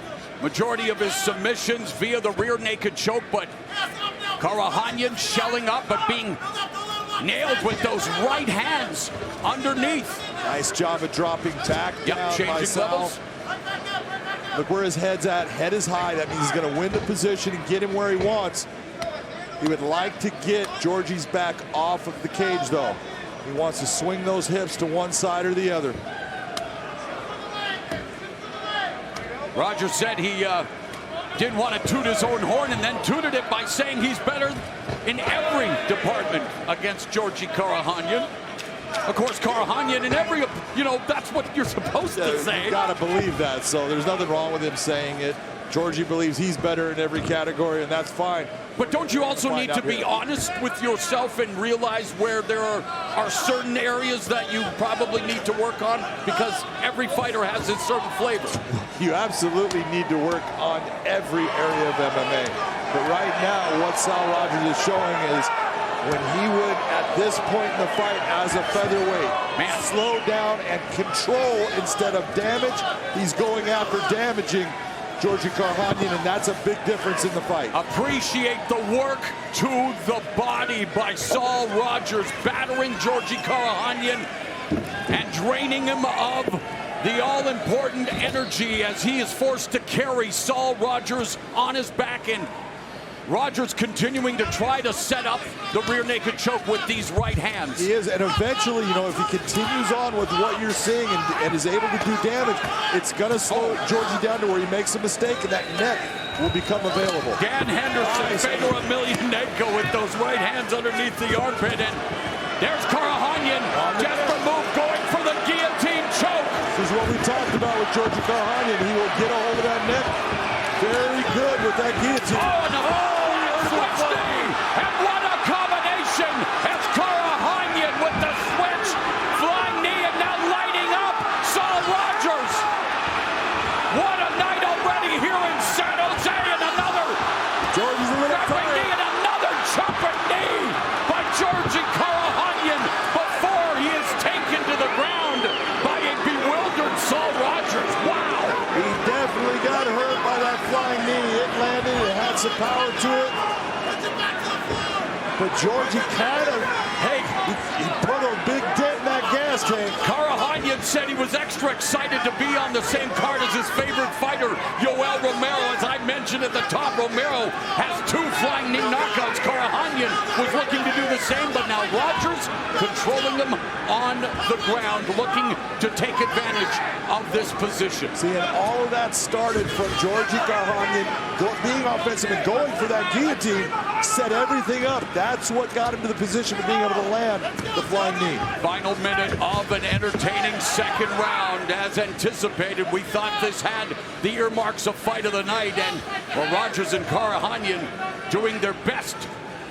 Majority of his submissions via the rear naked choke, but Karakhanyan shelling up, but being nailed with those right hands underneath. Nice job of dropping back down by changing Saul. levels. Look where his head's at. Head is high. That means he's going to win the position and get him where he wants. He would like to get Georgi's back off of the cage, though. He wants to swing those hips to one side or the other. Rogers said he didn't want to toot his own horn, and then tooted it by saying he's better in every department against Georgi Karakhanyan. Of course, Karakhanyan in every, that's what you're supposed to say. You gotta believe that, so there's nothing wrong with him saying it. Georgi believes he's better in every category, and that's fine. But don't you also need to be honest with yourself and realize where there are certain areas that you probably need to work on? Because every fighter has his certain flavor. You absolutely need to work on every area of MMA. But right now, what Sal Rogers is showing is when he would, at this point in the fight as a featherweight, slow down and control instead of damage, he's going after damaging Georgi Karakhanyan, and that's a big difference in the fight. Appreciate the work to the body by Saul Rogers, battering Georgi Karakhanyan and draining him of the all-important energy as he is forced to carry Saul Rogers on his back, and Rogers continuing to try to set up the rear naked choke with these right hands. He is, and eventually, if he continues on with what you're seeing and is able to do damage, it's going to slow Georgi down to where he makes a mistake, and that neck will become available. Dan Henderson, Fedor Emelianenko with those right hands underneath the armpit, and there's Karakhanyan, just the move, going for the guillotine choke. This is what we talked about with Georgi Karakhanyan. He will get a hold of that neck very good with that guillotine. Oh, no! Switch knee, and what a combination as Karakhanyan with the switch, flying knee, and now lighting up Saul Rogers. What a night already here in San Jose, and another Georgi's a little jumping knee, and another jumping knee by Georgi Karakhanyan before he is taken to the ground by a bewildered Saul Rogers. Wow! He definitely got hurt by that flying knee. It landed, it had some power to it. But Georgi kind of, he put a big dent in that gas tank. Karakhanyan said he was extra excited to be on the same card as his favorite fighter, Yoel Romero. As I mentioned at the top, Romero has 2 flying knee knockouts. Karakhanyan was looking to do the same, but now Rogers controlling them on the ground, looking to take advantage of this position. See, and all of that started from Georgi Karakhanyan being offensive and going for that guillotine, set everything up. That's what got him to the position of being able to land the flying knee. Final minute of an entertaining second round. As anticipated, we thought this had the earmarks of fight of the night, and Rogers and Karakhanyan doing their best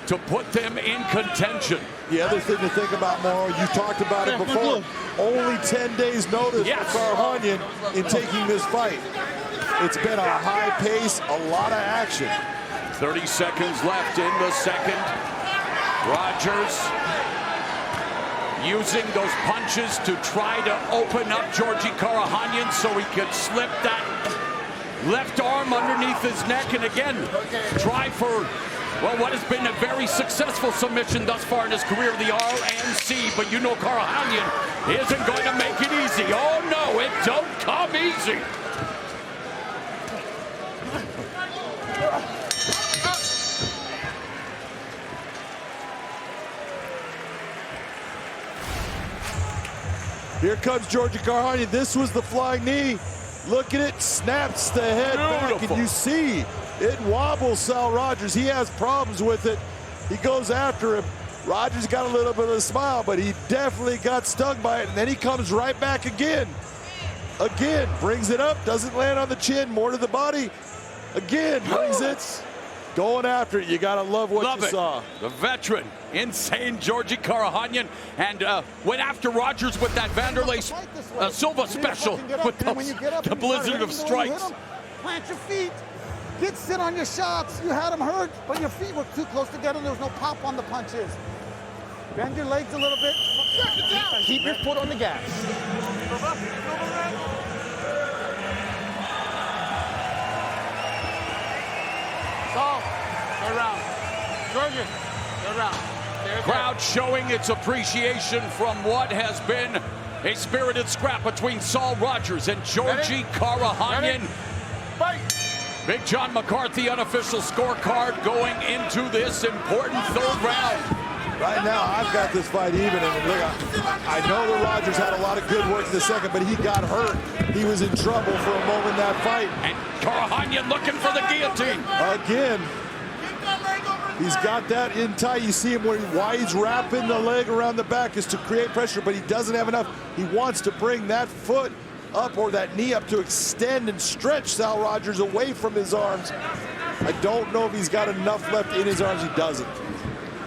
to put them in contention. The other thing to think about, Mauro, you talked about it before, only 10 days notice for Karakhanyan in taking this fight. It's been a high pace, a lot of action. 30 seconds left in the second. Rogers using those punches to try to open up Georgi Karakhanyan so he could slip that left arm underneath his neck, and again, try for, well, what has been a very successful submission thus far in his career, the RNC, but Karakhanyan isn't going to make it easy. Oh no, it don't come easy. Here comes Georgi Karakhanyan. This was the flying knee. Look at it, snaps the head back, and you see it wobbles Saul Rogers. He has problems with it. He goes after him. Rogers got a little bit of a smile, but he definitely got stung by it, and then he comes right back again. Again, brings it up, doesn't land on the chin, more to the body. Again, brings it, going after it. You gotta love what you saw. The veteran, insane Georgi Karakhanyan, and went after Rogers with that Vanderlei Silva special with the blizzard of strikes. Plant your feet. Get sit on your shots. You had him hurt, but your feet were too close together. There was no pop on the punches. Bend your legs a little bit. Keep your foot on the gas. Saul, third round. Georgi, third round. Crowd showing its appreciation from what has been a spirited scrap between Saul Rogers and Georgi Karakhanyan. Big John McCarthy unofficial scorecard going into this important third round. Right now, I've got this fight even, and look, I know that Rogers had a lot of good work in the second, but he got hurt. He was in trouble for a moment in that fight. And Karakhanyan looking for the guillotine. Again, he's got that in tight. You see him why he's wrapping the leg around the back is to create pressure, but he doesn't have enough. He wants to bring that foot up or that knee up to extend and stretch Saul Rogers away from his arms. I don't know if he's got enough left in his arms. He doesn't.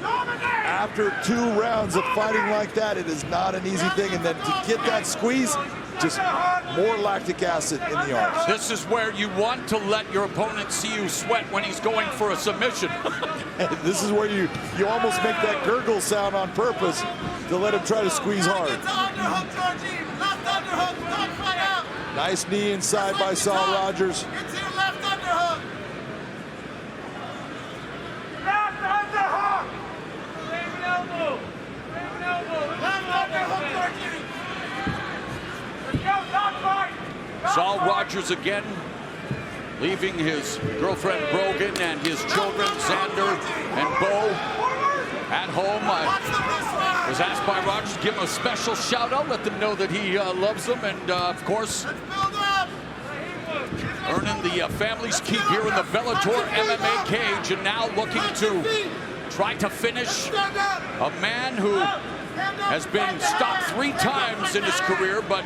After 2 rounds of fighting like that, it is not an easy thing. And then to get that squeeze, just more lactic acid in the arms. This is where you want to let your opponent see you sweat when he's going for a submission. This is where you almost make that gurgle sound on purpose to let him try to squeeze hard. Nice knee inside by Saul Rogers. Saul Rogers again, leaving his girlfriend Brogan and his children Xander and Bo at home. I was asked by Rogers to give him a special shout out, let them know that he loves them, and of course, earning the family's keep here in the Bellator MMA cage, and now looking to try to finish a man who has been stopped 3 times in his career, but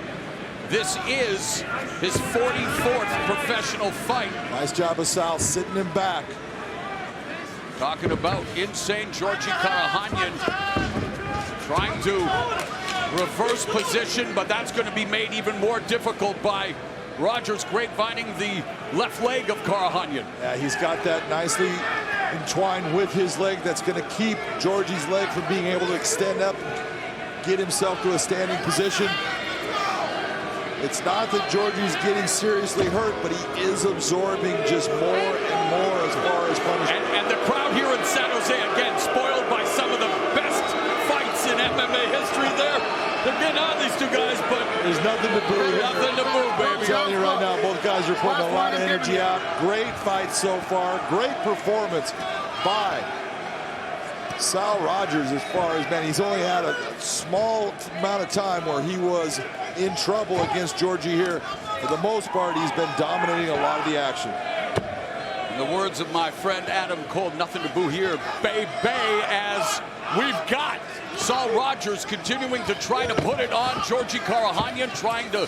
this is his 44th professional fight. Nice job of Saul sitting him back. Talking about insane Georgi Karakhanyan trying to reverse position, but that's going to be made even more difficult by Rogers grapevining the left leg of Karakhanyan. Yeah, he's got that nicely entwined with his leg. That's going to keep Georgi's leg from being able to extend up, get himself to a standing position. It's not that Georgi's getting seriously hurt, but he is absorbing just more and more as far as punishment. And the crowd here in San Jose, again, spoiled by some of the best fights in MMA history there. They're getting on these 2 guys, but there's nothing to boo. Nothing to boo, baby. I'm telling you right now, both guys are putting a lot of energy out. Great fight so far. Great performance by Saul Rogers as far as, man, he's only had a small amount of time where he was in trouble against Georgi here. For the most part, he's been dominating a lot of the action. In the words of my friend Adam Cole, nothing to boo here, baby, as we've got Saul Rogers continuing to try to put it on Georgi Karakhanyan, trying to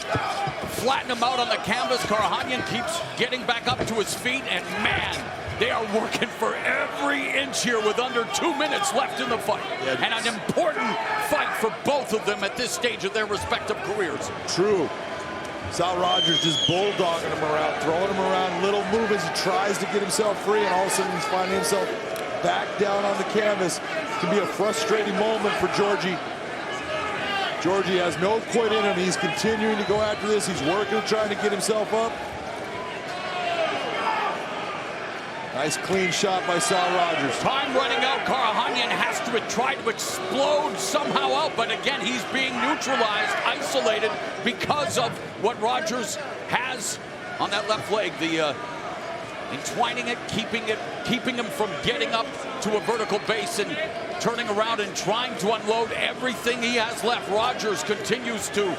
flatten him out on the canvas. Karakhanyan keeps getting back up to his feet, and man, they are working for every inch here with under 2 minutes left in the fight. Yeah, and an important fight for both of them at this stage of their respective careers. True. Saul Rogers just bulldogging him around, throwing him around, little movements. He tries to get himself free, and all of a sudden he's finding himself back down on the canvas. It can be a frustrating moment for Georgi. Georgi has no quit in him. He's continuing to go after this. He's working, trying to get himself up. Nice clean shot by Saul Rogers. Time running out. Karakhanyan has to try to explode somehow out, but again, he's being neutralized, isolated because of what Rogers has on that left leg. The entwining it, keeping him from getting up to a vertical base and turning around and trying to unload everything he has left. Rogers continues to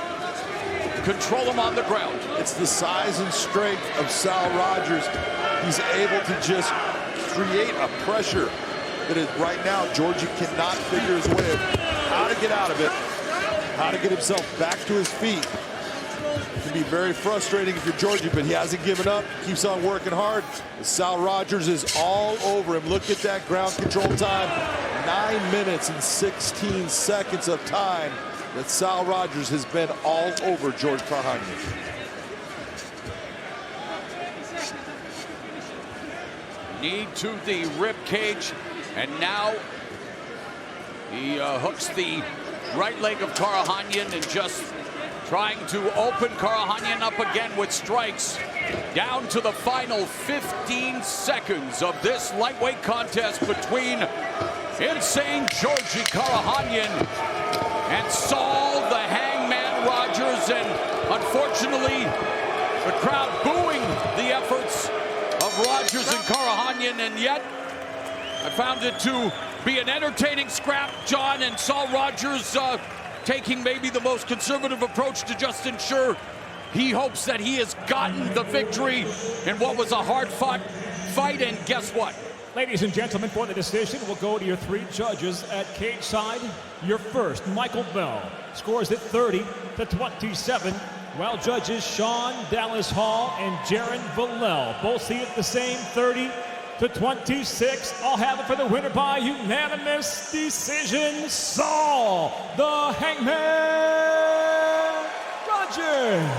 control him on the ground. It's the size and strength of Sal Rogers. He's able to just create a pressure that is right now Georgi cannot figure his way of how to get out of it, how to get himself back to his feet. It can be very frustrating if you're Georgi, but he hasn't given up, keeps on working hard. Sal Rogers is all over him. Look at that ground control time. 9 minutes and 16 seconds of time that Sal Rogers has been all over George Karakhanyan. Knee to the rib cage, and now he hooks the right leg of Karakhanyan and just trying to open Karakhanyan up again with strikes. Down to the final 15 seconds of this lightweight contest between insane Georgi Karakhanyan and Saul the Hangman Rogers, and unfortunately the crowd booing the efforts of Rogers and Karakhanyan, and yet I found it to be an entertaining scrap, John, and Saul Rogers taking maybe the most conservative approach to just ensure he hopes that he has gotten the victory in what was a hard-fought fight, and guess what? Ladies and gentlemen, for the decision, we'll go to your 3 judges at cage side. Your first, Michael Bell, scores at 30-27, while judges Sean Dallas Hall and Jaron Villel both see it the same, 30-26. I'll have it for the winner by unanimous decision, Saul the Hangman Rogers.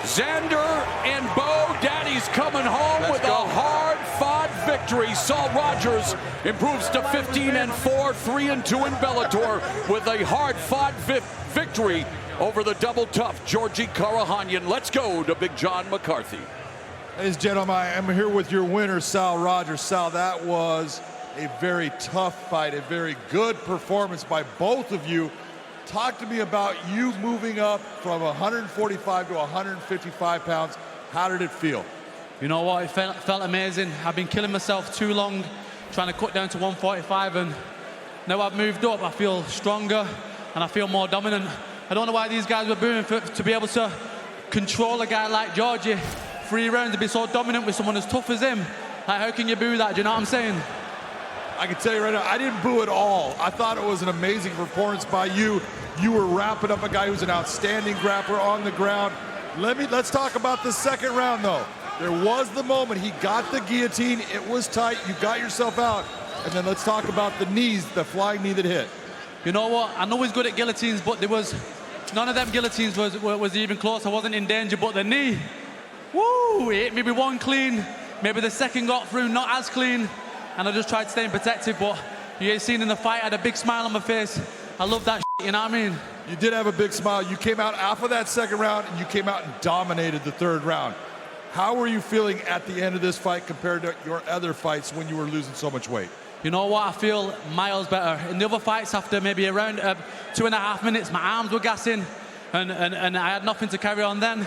Xander and Bo, Daddy's coming home with a hard-fought victory. Saul Rogers improves to 15-4, 3-2 in Bellator with a hard-fought victory over the double tough Georgi Karakhanyan. Let's go to Big John McCarthy. Ladies and gentlemen, I am here with your winner, Sal Rogers. Sal, that was a very tough fight, a very good performance by both of you. Talk to me about you moving up from 145 to 155 pounds. How did it feel? You know what, it felt amazing. I've been killing myself too long trying to cut down to 145, and now I've moved up, I feel stronger and I feel more dominant. I don't know why these guys were booing to be able to control a guy like Georgi. 3 rounds to be so dominant with someone as tough as him. Like, how can you boo that? Do you know what I'm saying? I can tell you right now, I didn't boo at all. I thought it was an amazing performance by you. You were wrapping up a guy who's an outstanding grappler on the ground. Let's talk about the second round, though. There was the moment he got the guillotine. It was tight. You got yourself out. And then let's talk about the knees, the flying knee that hit. You know what? I know he's good at guillotines, but there was none of them guillotines was even close. I wasn't in danger, but the knee, woo! It hit maybe one clean. Maybe the second got through, not as clean. And I just tried staying protected, but you seen in the fight, I had a big smile on my face. I love that shit, you know what I mean? You did have a big smile. You came out after that second round, and you came out and dominated the third round. How were you feeling at the end of this fight compared to your other fights when you were losing so much weight? You know what, I feel miles better. In the other fights, after maybe around 2.5 minutes, my arms were gassing, and I had nothing to carry on then.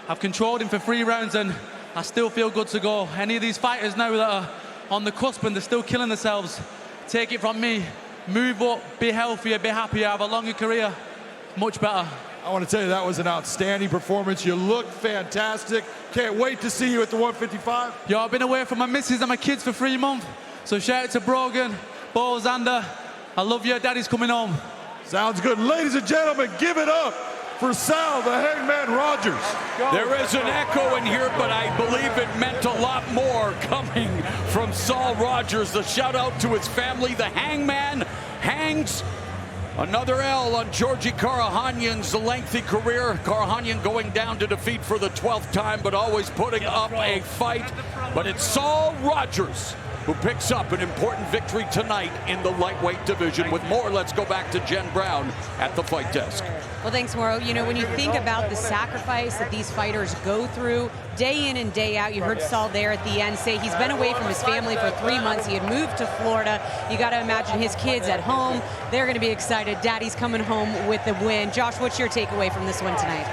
I've controlled him for 3 rounds, and I still feel good to go. Any of these fighters now that are on the cusp and they're still killing themselves, take it from me. Move up, be healthier, be happier, have a longer career. Much better. I want to tell you that was an outstanding performance. You look fantastic. Can't wait to see you at the 155. Yo, I've been away from my missus and my kids for 3 months. So shout out to Brogan, Bo, Xander. I love you. Daddy's coming home. Sounds good. Ladies and gentlemen, give it up for Sal the Hangman Rogers. There is an echo in here, but I believe it meant a lot more coming from Saul Rogers. The shout out to his family. The Hangman hangs another L on Georgi Karakhanyan's lengthy career. Karakhanyan going down to defeat for the 12th time, but always putting up a fight. But it's Saul Rogers who picks up an important victory tonight in the lightweight division. With more, let's go back to Jen Brown at the fight desk. Well, thanks, Moro. You know, when you think about the sacrifice that these fighters go through day in and day out, you heard Saul there at the end say he's been away from his family for 3 months. He had moved to Florida. You got to imagine his kids at home. They're going to be excited. Daddy's coming home with the win. Josh, what's your takeaway from this one tonight?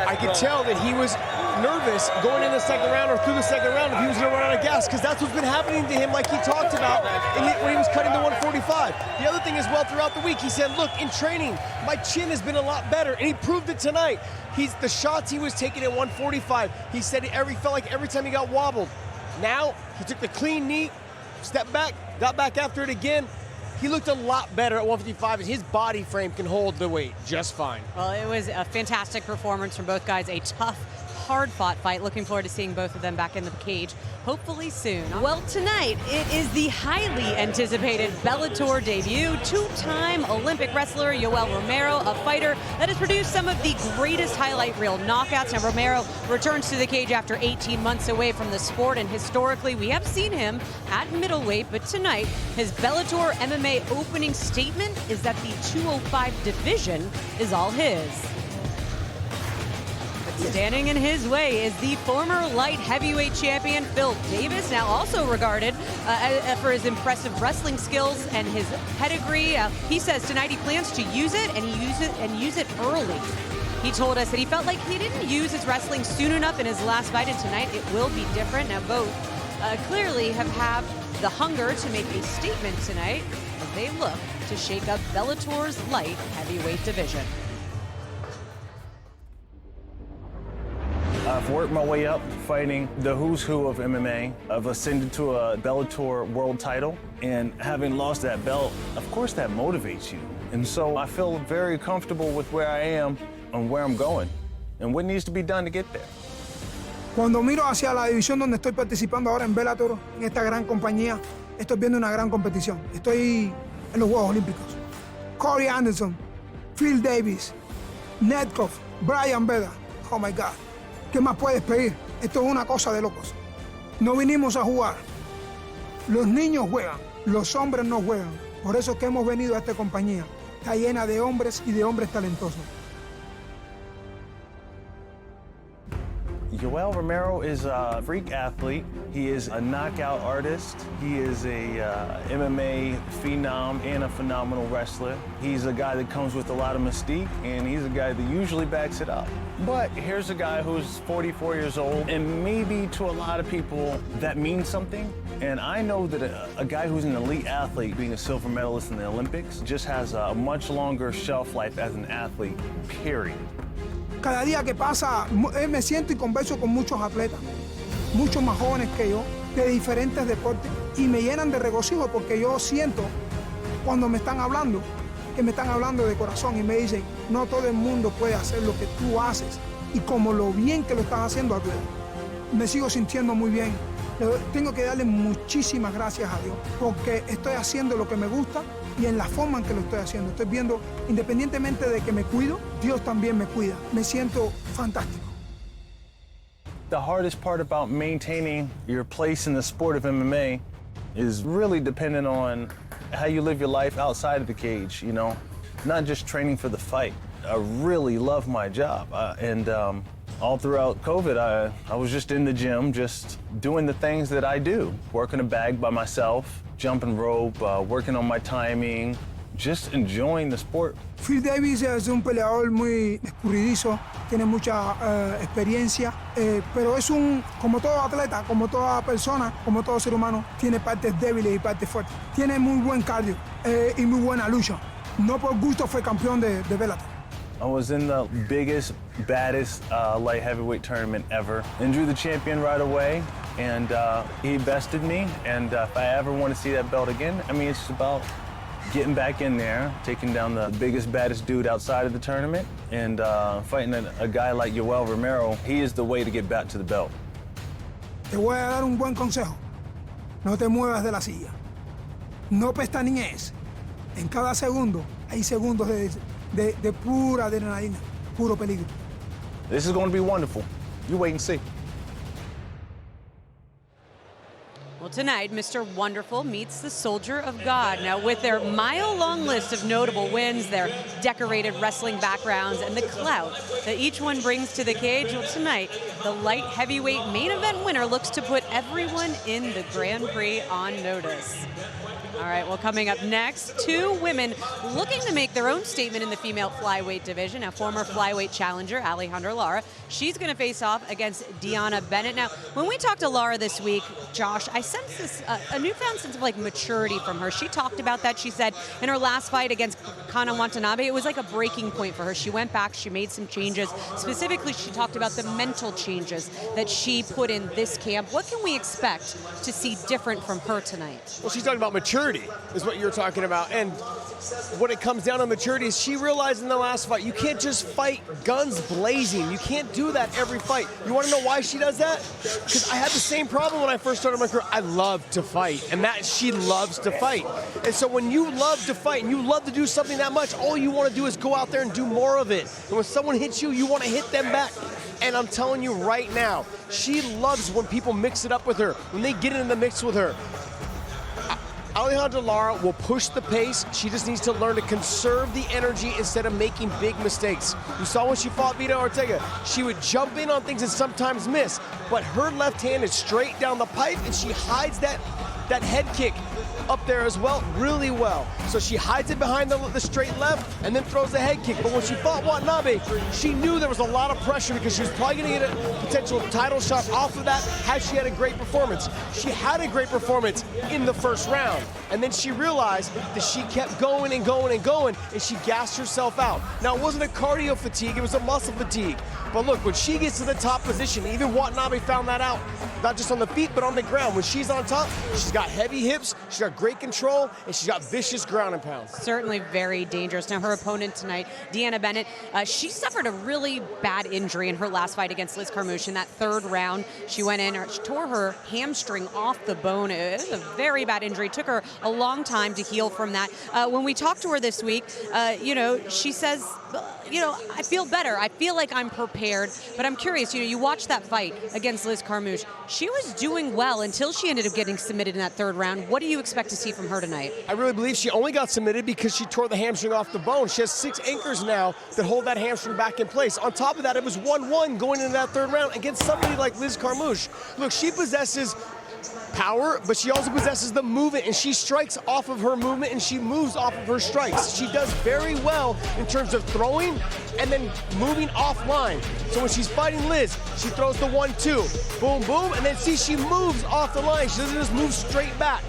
I could tell that he was nervous going in the second round or through the second round if he was going to run out of gas, because that's what's been happening to him, like he talked about when he was cutting the 145. The other thing as well, throughout the week, he said, look, in training, my chin has been a lot better, and he proved it tonight. The shots he was taking at 145, he said he felt like every time he got wobbled. Now, he took the clean knee, stepped back, got back after it again. He looked a lot better at 155, and his body frame can hold the weight just fine. Well, it was a fantastic performance from both guys, a tough, hard-fought fight. Looking forward to seeing both of them back in the cage, hopefully soon. Well, tonight, it is the highly anticipated Bellator debut. Two-time Olympic wrestler Yoel Romero, a fighter that has produced some of the greatest highlight reel knockouts. Now, Romero returns to the cage after 18 months away from the sport, and historically, we have seen him at middleweight, but tonight, his Bellator MMA opening statement is that the 205 division is all his. Standing in his way is the former light heavyweight champion Phil Davis, now also regarded for his impressive wrestling skills and his pedigree. He says tonight he plans to use it and use it early. He told us that he felt like he didn't use his wrestling soon enough in his last fight, and tonight it will be different. Now both clearly have the hunger to make a statement tonight as they look to shake up Bellator's light heavyweight division. I've worked my way up fighting the who's who of MMA. I've ascended to a Bellator world title, and having lost that belt, of course that motivates you. And so I feel very comfortable with where I am and where I'm going and what needs to be done to get there. Cuando miro hacia la división donde estoy participando ahora en Bellator, en esta gran compañía, estoy viendo una gran competición. Estoy en los Juegos Olímpicos. Corey Anderson, Phil Davis, Netkoff, Brian Veda. Oh my God. ¿Qué más puedes pedir? Esto es una cosa de locos. No vinimos a jugar. Los niños juegan, los hombres no juegan. Por eso que hemos venido a esta compañía. Está llena de hombres y de hombres talentosos. Yoel Romero is a freak athlete. He is a knockout artist. He is a MMA phenom and a phenomenal wrestler. He's a guy that comes with a lot of mystique, and he's a guy that usually backs it up. But here's a guy who's 44 years old, and maybe to a lot of people that means something. And I know that a guy who's an elite athlete, being a silver medalist in the Olympics, just has a much longer shelf life as an athlete, period. Cada día que pasa, me siento y converso con muchos atletas, muchos más jóvenes que yo, de diferentes deportes, y me llenan de regocijo porque yo siento, cuando me están hablando, que me están hablando de corazón y me dicen, no todo el mundo puede hacer lo que tú haces, y como lo bien que lo estás haciendo a tu edad. Me sigo sintiendo muy bien. Tengo que darle muchísimas gracias a Dios, porque estoy haciendo lo que me gusta y en la forma en que lo estoy haciendo. Estoy viendo, independientemente de que me cuido, Dios también me cuida. Me siento fantástico. The hardest part about maintaining your place in the sport of MMA is really dependent on how you live your life outside of the cage, you know, not just training for the fight. I really love my job, and all throughout COVID, I was just in the gym, just doing the things that I do, working a bag by myself, jumping rope, working on my timing, just enjoying the sport. Phil Davis es un peleador muy escurridizo, tiene mucha experiencia, pero es como todo atleta, como toda persona, como todo ser humano, tiene partes débiles y partes fuertes. Tiene muy buen cardio y muy buena lucha. No por gusto fue campeón de Bellator. I was in the biggest, baddest light heavyweight tournament ever and drew the champion right away, and he bested me, and if I ever want to see that belt again, I mean, it's about getting back in there, taking down the biggest, baddest dude outside of the tournament, and fighting a guy like Yoel Romero. He is the way to get back to the belt. Te voy a dar un buen consejo. No te muevas de la silla. No pestañees. En cada segundo hay segundos de pura adrenalina, puro peligro. This is going to be wonderful. You wait and see. Well, tonight, Mr. Wonderful meets the Soldier of God. Now, with their mile-long list of notable wins, their decorated wrestling backgrounds, and the clout that each one brings to the cage, well, tonight, the light heavyweight main event winner looks to put everyone in the Grand Prix on notice. All right, well, coming up next, two women looking to make their own statement in the female flyweight division. A former flyweight challenger, Alejandra Lara. She's going to face off against DeAnna Bennett. Now, when we talked to Lara this week, Josh, I sensed this a newfound sense of like maturity from her. She talked about that. She said in her last fight against Kana Watanabe, it was like a breaking point for her. She went back, she made some changes. Specifically, she talked about the mental changes that she put in this camp. What can we expect to see different from her tonight? Well, she's talking about maturity, is what you're talking about. And what it comes down to maturity is she realized in the last fight, you can't just fight guns blazing. You can't do that every fight. You want to know why she does that? Because I had the same problem when I first started my career. I love to fight, and that she loves to fight. And so when you love to fight and you love to do something that much, all you want to do is go out there and do more of it. And when someone hits you, you want to hit them back. And I'm telling you right now, she loves when people mix it up with her, when they get in the mix with her. Alejandra Lara will push the pace. She just needs to learn to conserve the energy instead of making big mistakes. You saw when she fought Vita Ortega. She would jump in on things and sometimes miss, but her left hand is straight down the pipe and she hides that head kick up there as well, really well. So she hides it behind the straight left and then throws the head kick. But when she fought Watanabe, she knew there was a lot of pressure because she was probably gonna get a potential title shot off of that had she had a great performance. She had a great performance in the first round. And then she realized that she kept going and going and going and she gassed herself out. Now it wasn't a cardio fatigue, it was a muscle fatigue. But look, when she gets to the top position, even Watanabe found that out, not just on the feet, but on the ground. When she's on top, she's got heavy hips, she's got great control, and she's got vicious ground and pound. Certainly very dangerous. Now, her opponent tonight, DeAnna Bennett, she suffered a really bad injury in her last fight against Liz Carmouche. In that third round, she went in, she tore her hamstring off the bone. It was a very bad injury. It took her a long time to heal from that. When we talked to her this week, she says, I feel better. I feel like I'm prepared, but I'm curious, you watched that fight against Liz Carmouche. She was doing well until she ended up getting submitted in that third round. What do you expect to see from her tonight? I really believe she only got submitted because she tore the hamstring off the bone. She has 6 anchors now that hold that hamstring back in place. On top of that, it was 1-1 going into that third round against somebody like Liz Carmouche. Look, she possesses power, but she also possesses the movement, and she strikes off of her movement and she moves off of her strikes. She does very well in terms of throwing and then moving offline. So when she's fighting Liz, she throws the 1-2, boom, boom, and then see she moves off the line. She doesn't just move straight back.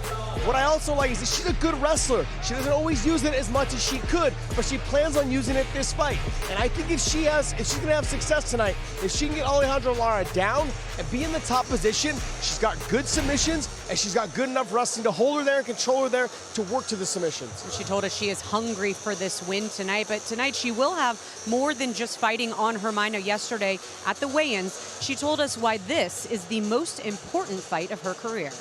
What I also like is that she's a good wrestler. She doesn't always use it as much as she could, but she plans on using it this fight. And I think if she's gonna have success tonight, if she can get Alejandra Lara down and be in the top position, she's got good submissions and she's got good enough wrestling to hold her there and control her there to work to the submissions. And she told us she is hungry for this win tonight, but tonight she will have more than just fighting on her mind. Now, yesterday at the weigh-ins, she told us why this is the most important fight of her career.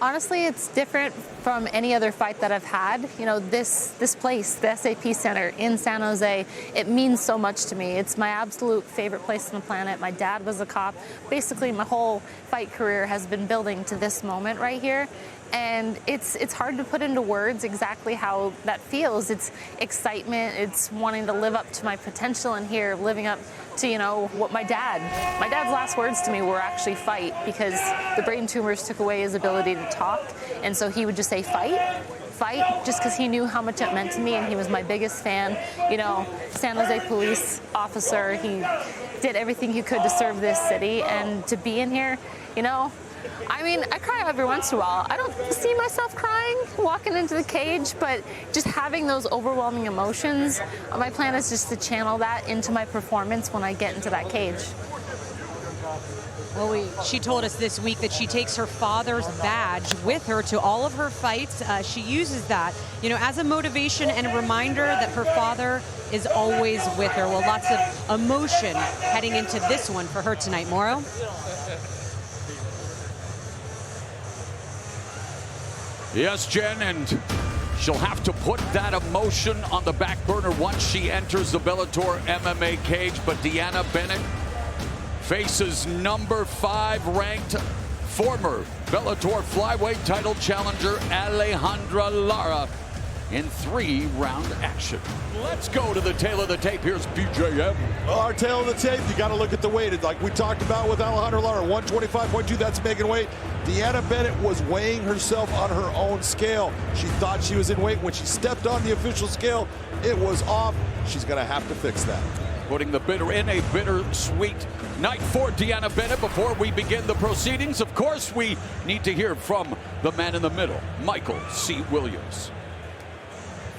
Honestly, it's different from any other fight that I've had. This place, the SAP Center in San Jose, it means so much to me. It's my absolute favorite place on the planet. My dad was a cop. Basically, my whole fight career has been building to this moment right here. And it's hard to put into words exactly how that feels. It's excitement. It's wanting to live up to my potential in here, living up to, what my dad's last words to me were actually fight, because the brain tumors took away his ability to talk. And so he would just say fight, just because he knew how much it meant to me, and he was my biggest fan. San Jose police officer, he did everything he could to serve this city, and to be in here, I cry every once in a while. I don't see myself crying walking into the cage, but just having those overwhelming emotions, my plan is just to channel that into my performance when I get into that cage. Well, she told us this week that she takes her father's badge with her to all of her fights. She uses that, as a motivation and a reminder that her father is always with her. Well, lots of emotion heading into this one for her tonight. Mauro? Yes, Jen, and she'll have to put that emotion on the back burner once she enters the Bellator MMA cage. But DeAnna Bennett faces number 5 ranked former Bellator flyweight title challenger Alejandra Lara. in 3-round action. Let's go to the tail of the tape. Here's BJM. Well, our tail of the tape, you got to look at the weight. Like we talked about with Alejandra Lara, 125.2, that's making weight. DeAnna Bennett was weighing herself on her own scale. She thought she was in weight. When she stepped on the official scale, it was off. She's going to have to fix that. Putting the bitter in a bittersweet night for DeAnna Bennett. Before we begin the proceedings, of course, we need to hear from the man in the middle, Michael C. Williams.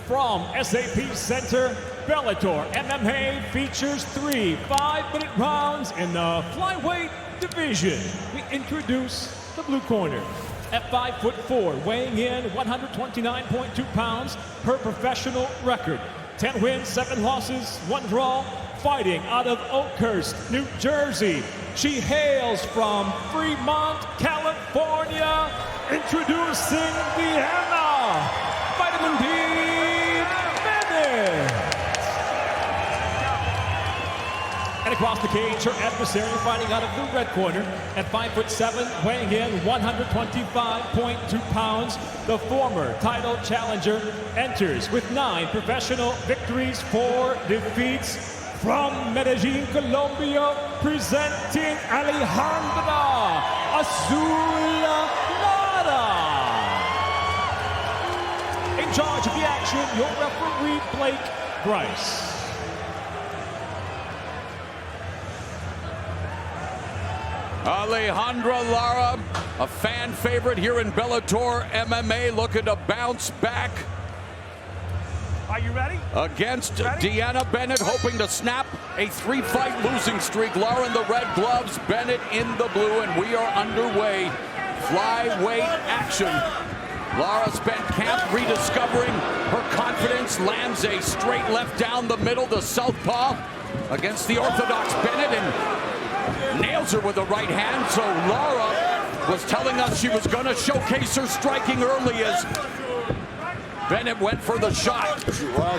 From SAP Center, Bellator MMA features 3 5-minute rounds in the flyweight division. We introduce the blue corner. At 5'4", weighing in 129.2 pounds per professional record. 10 wins, 7 losses, 1 draw. Fighting out of Oakhurst, New Jersey. She hails from Fremont, California. Introducing DeAnna Vitamin D Bennett. And across the cage, her adversary fighting out of the red corner at 5'7", weighing in 125.2 pounds. The former title challenger enters with 9 professional victories, 4 defeats. From Medellin, Colombia, presenting Alejandra Lara. In charge of the action, your referee, Blake Bryce. Alejandra Lara, a fan favorite here in Bellator MMA, looking to bounce back. Are you ready? Against DeAnna Bennett, hoping to snap a 3-fight losing streak. Lara in the red gloves, Bennett in the blue, and we are underway. Flyweight action. Lara spent camp rediscovering her confidence, lands a straight left down the middle, the southpaw against the orthodox Bennett, and nails her with a right hand. So Lara was telling us she was going to showcase her striking early as Bennett went for the shot.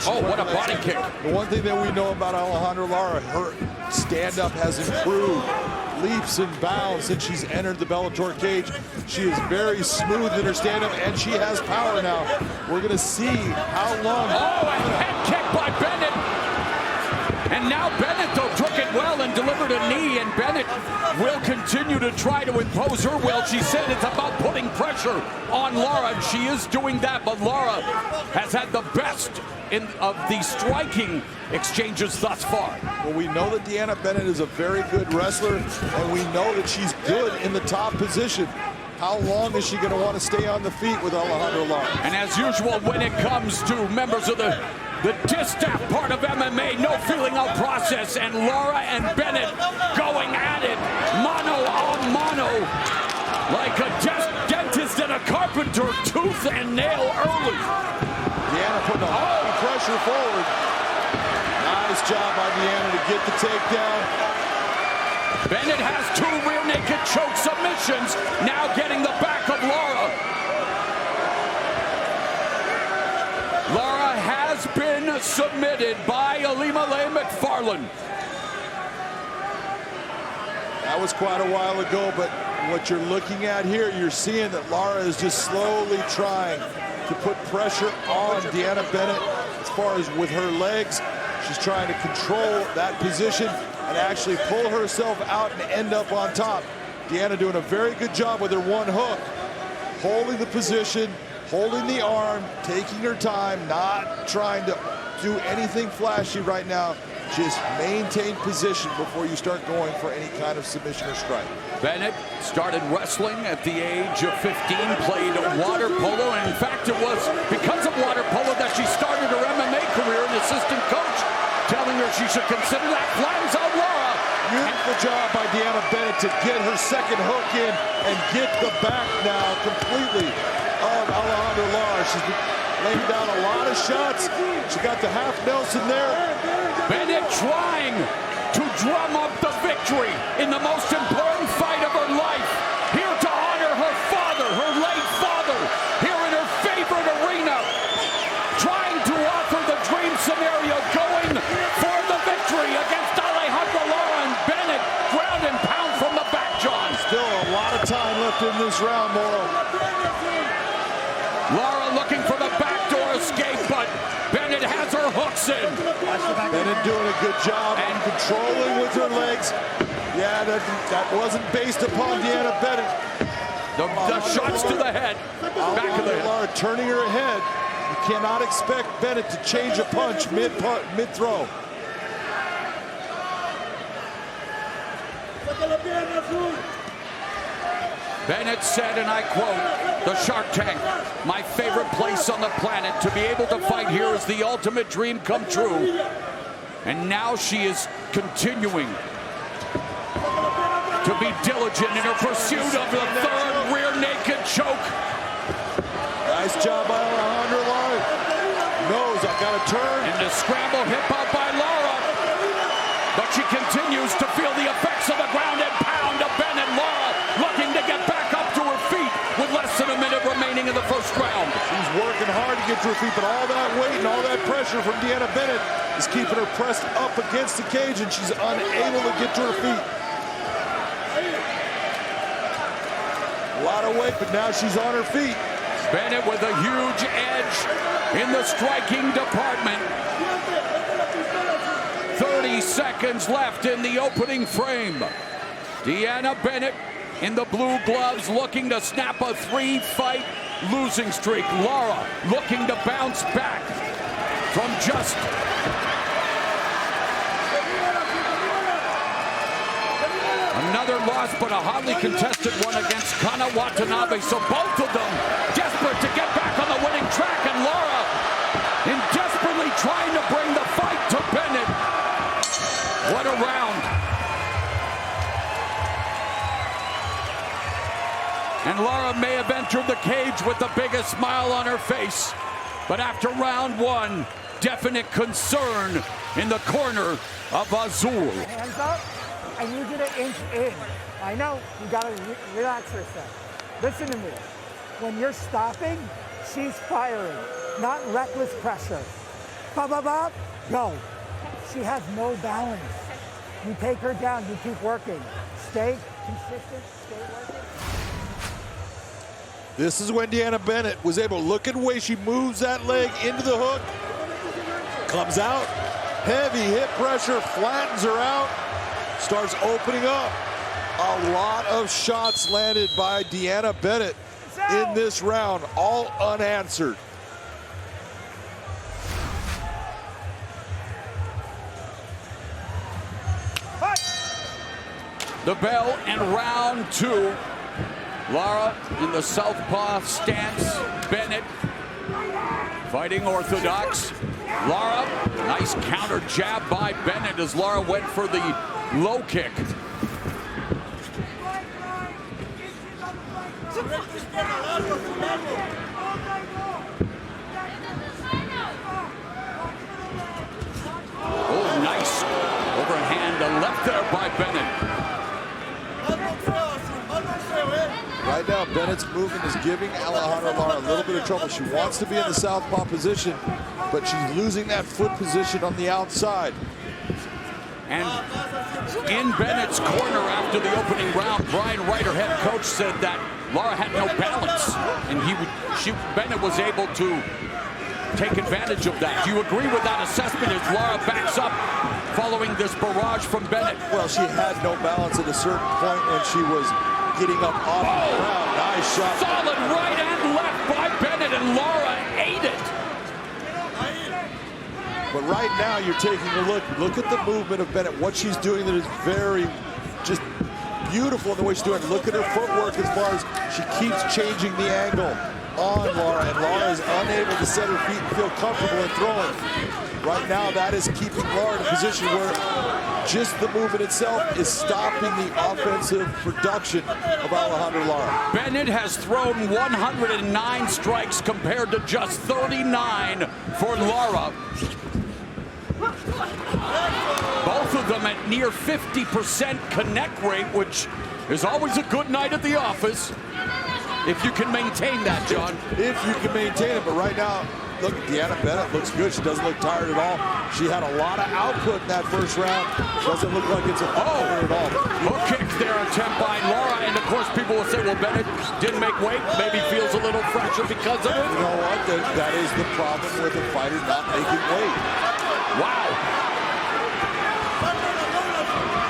Oh, what a body kick. The one thing that we know about Alejandra Lara, her stand-up has improved leaps and bounds since she's entered the Bellator cage. She is very smooth in her stand-up, and she has power now. We're going to see how long. Oh, a head kick by Bennett. And now Bennett, though, took it well and delivered a knee, and Bennett will continue to try to impose her will. She said it's about putting pressure on Lara, and she is doing that, but Lara has had the best of the striking exchanges thus far. Well, we know that DeAnna Bennett is a very good wrestler, and we know that she's good in the top position. How long is she going to want to stay on the feet with Alejandra Lara? And as usual, when it comes to members of the distaff part of MMA, no feeling out process, and Lara and Bennett going at it, mano a mano, like a dentist and a carpenter, tooth and nail early. DeAnna putting a lot of pressure forward. Nice job by DeAnna to get the takedown. Bennett has 2 rear naked choke submissions, now getting the back of Lara. Lara has been submitted by Alimale McFarland. That was quite a while ago, but what you're looking at here, you're seeing that Lara is just slowly trying to put pressure on DeAnna Bennett as far as with her legs. She's trying to control that position and actually pull herself out and end up on top. DeAnna doing a very good job with her one hook, holding the position, holding the arm, taking her time, not trying to do anything flashy right now. Just maintain position before you start going for any kind of submission or strike. Bennett started wrestling at the age of 15, played water polo, and in fact it was because of water polo that she started her MMA career. An assistant coach telling her she should consider that. Flags on Lara. Beautiful job by DeAnna Bennett to get her second hook in and get the back now completely of Alejandra Lara. She's been laying down a lot of shots. She got the half Nelson there. Bennett trying to drum up the victory in the most important fight of her life. Here to honor her father, her late father, here in her favorite arena. Trying to offer the dream scenario, going for the victory against Alejandra Lara, and Bennett ground and pound from the back, John. Still a lot of time left in this round, Moro. Lara looking for the back door, escape, but Bennett has her hooks in. Bennett doing a good job and controlling with her legs. Yeah, that wasn't based upon DeAnna Bennett. The shots to the head, back of the head. Lara turning her head. You cannot expect Bennett to change a punch mid-throw. Bennett said, and I quote, "The Shark Tank, my favorite place on the planet. To be able to fight here is the ultimate dream come true." And now she is continuing to be diligent in her pursuit of the third rear naked choke. Nice job by Alejandra. Lara knows I got to turn. And the scramble hip out by Lara. But she continues to feel the effects of the ground and pound of Bennett. Lara looking to get back up to her feet with less than a minute remaining in the first round. She's working hard to get to her feet, but all that weight and all that pressure from DeAnna Bennett is keeping her pressed up against the cage, and she's unable to get to her feet. A lot of weight, but now she's on her feet. Bennett with a huge edge in the striking department. 30 seconds left in the opening frame. DeAnna Bennett in the blue gloves looking to snap a 3-fight losing streak. Lara looking to bounce back from just another loss, but a hotly contested one against Kana Watanabe. So both of them desperate to get back on the winning track, and Lara in desperately trying to bring the fight to Bennett. What a round. And Lara may have entered the cage with the biggest smile on her face, but after round one, definite concern in the corner of Azul. Hands up. I need you to inch in. I know you gotta relax yourself. Listen to me. When you're stopping, she's firing, not reckless pressure. Bop, bop, bop, go. She has no balance. You take her down, you keep working. Stay consistent, stay working. This is when DeAnna Bennett was able to look at the way she moves that leg into the hook. Comes out, heavy hip pressure, flattens her out. Starts opening up. A lot of shots landed by DeAnna Bennett in this round, all unanswered. The bell in round two. Lara in the southpaw stance. Bennett fighting orthodox. Lara, nice counter jab by Bennett as Lara went for the low kick. Oh, nice overhand left there by Bennett. Right now, Bennett's movement is giving Alejandra Lara a little bit of trouble. She wants to be in the southpaw position, but she's losing that foot position on the outside. And in Bennett's corner after the opening round, Brian Wright, her head coach, said that Lara had no balance, and Bennett was able to take advantage of that. Do you agree with that assessment as Lara backs up following this barrage from Bennett? Well, she had no balance at a certain point when she was getting up off the ground. Nice shot. Solid right and left by Bennett, and Lara ate it. But right now, you're taking a look. Look at the movement of Bennett. What she's doing that is very just beautiful in the way she's doing it. Look at her footwork as far as she keeps changing the angle on Lara, and Lara is unable to set her feet and feel comfortable in throwing. Right now, that is keeping Lara in a position where just the movement itself is stopping the offensive production of Alejandra Lara. Bennett has thrown 109 strikes compared to just 39 for Lara. Both of them at near 50% connect rate, which is always a good night at the office. If you can maintain that, John. If you can maintain it, but right now, look, DeAnna Bennett looks good. She doesn't look tired at all. She had a lot of output in that first round. Doesn't look like it's a her at all. Hook kick there, attempt by Lara, and of course people will say, well, Bennett didn't make weight, maybe feels a little fresher because of it. You know what? That is the problem with a fighter not making weight. Wow.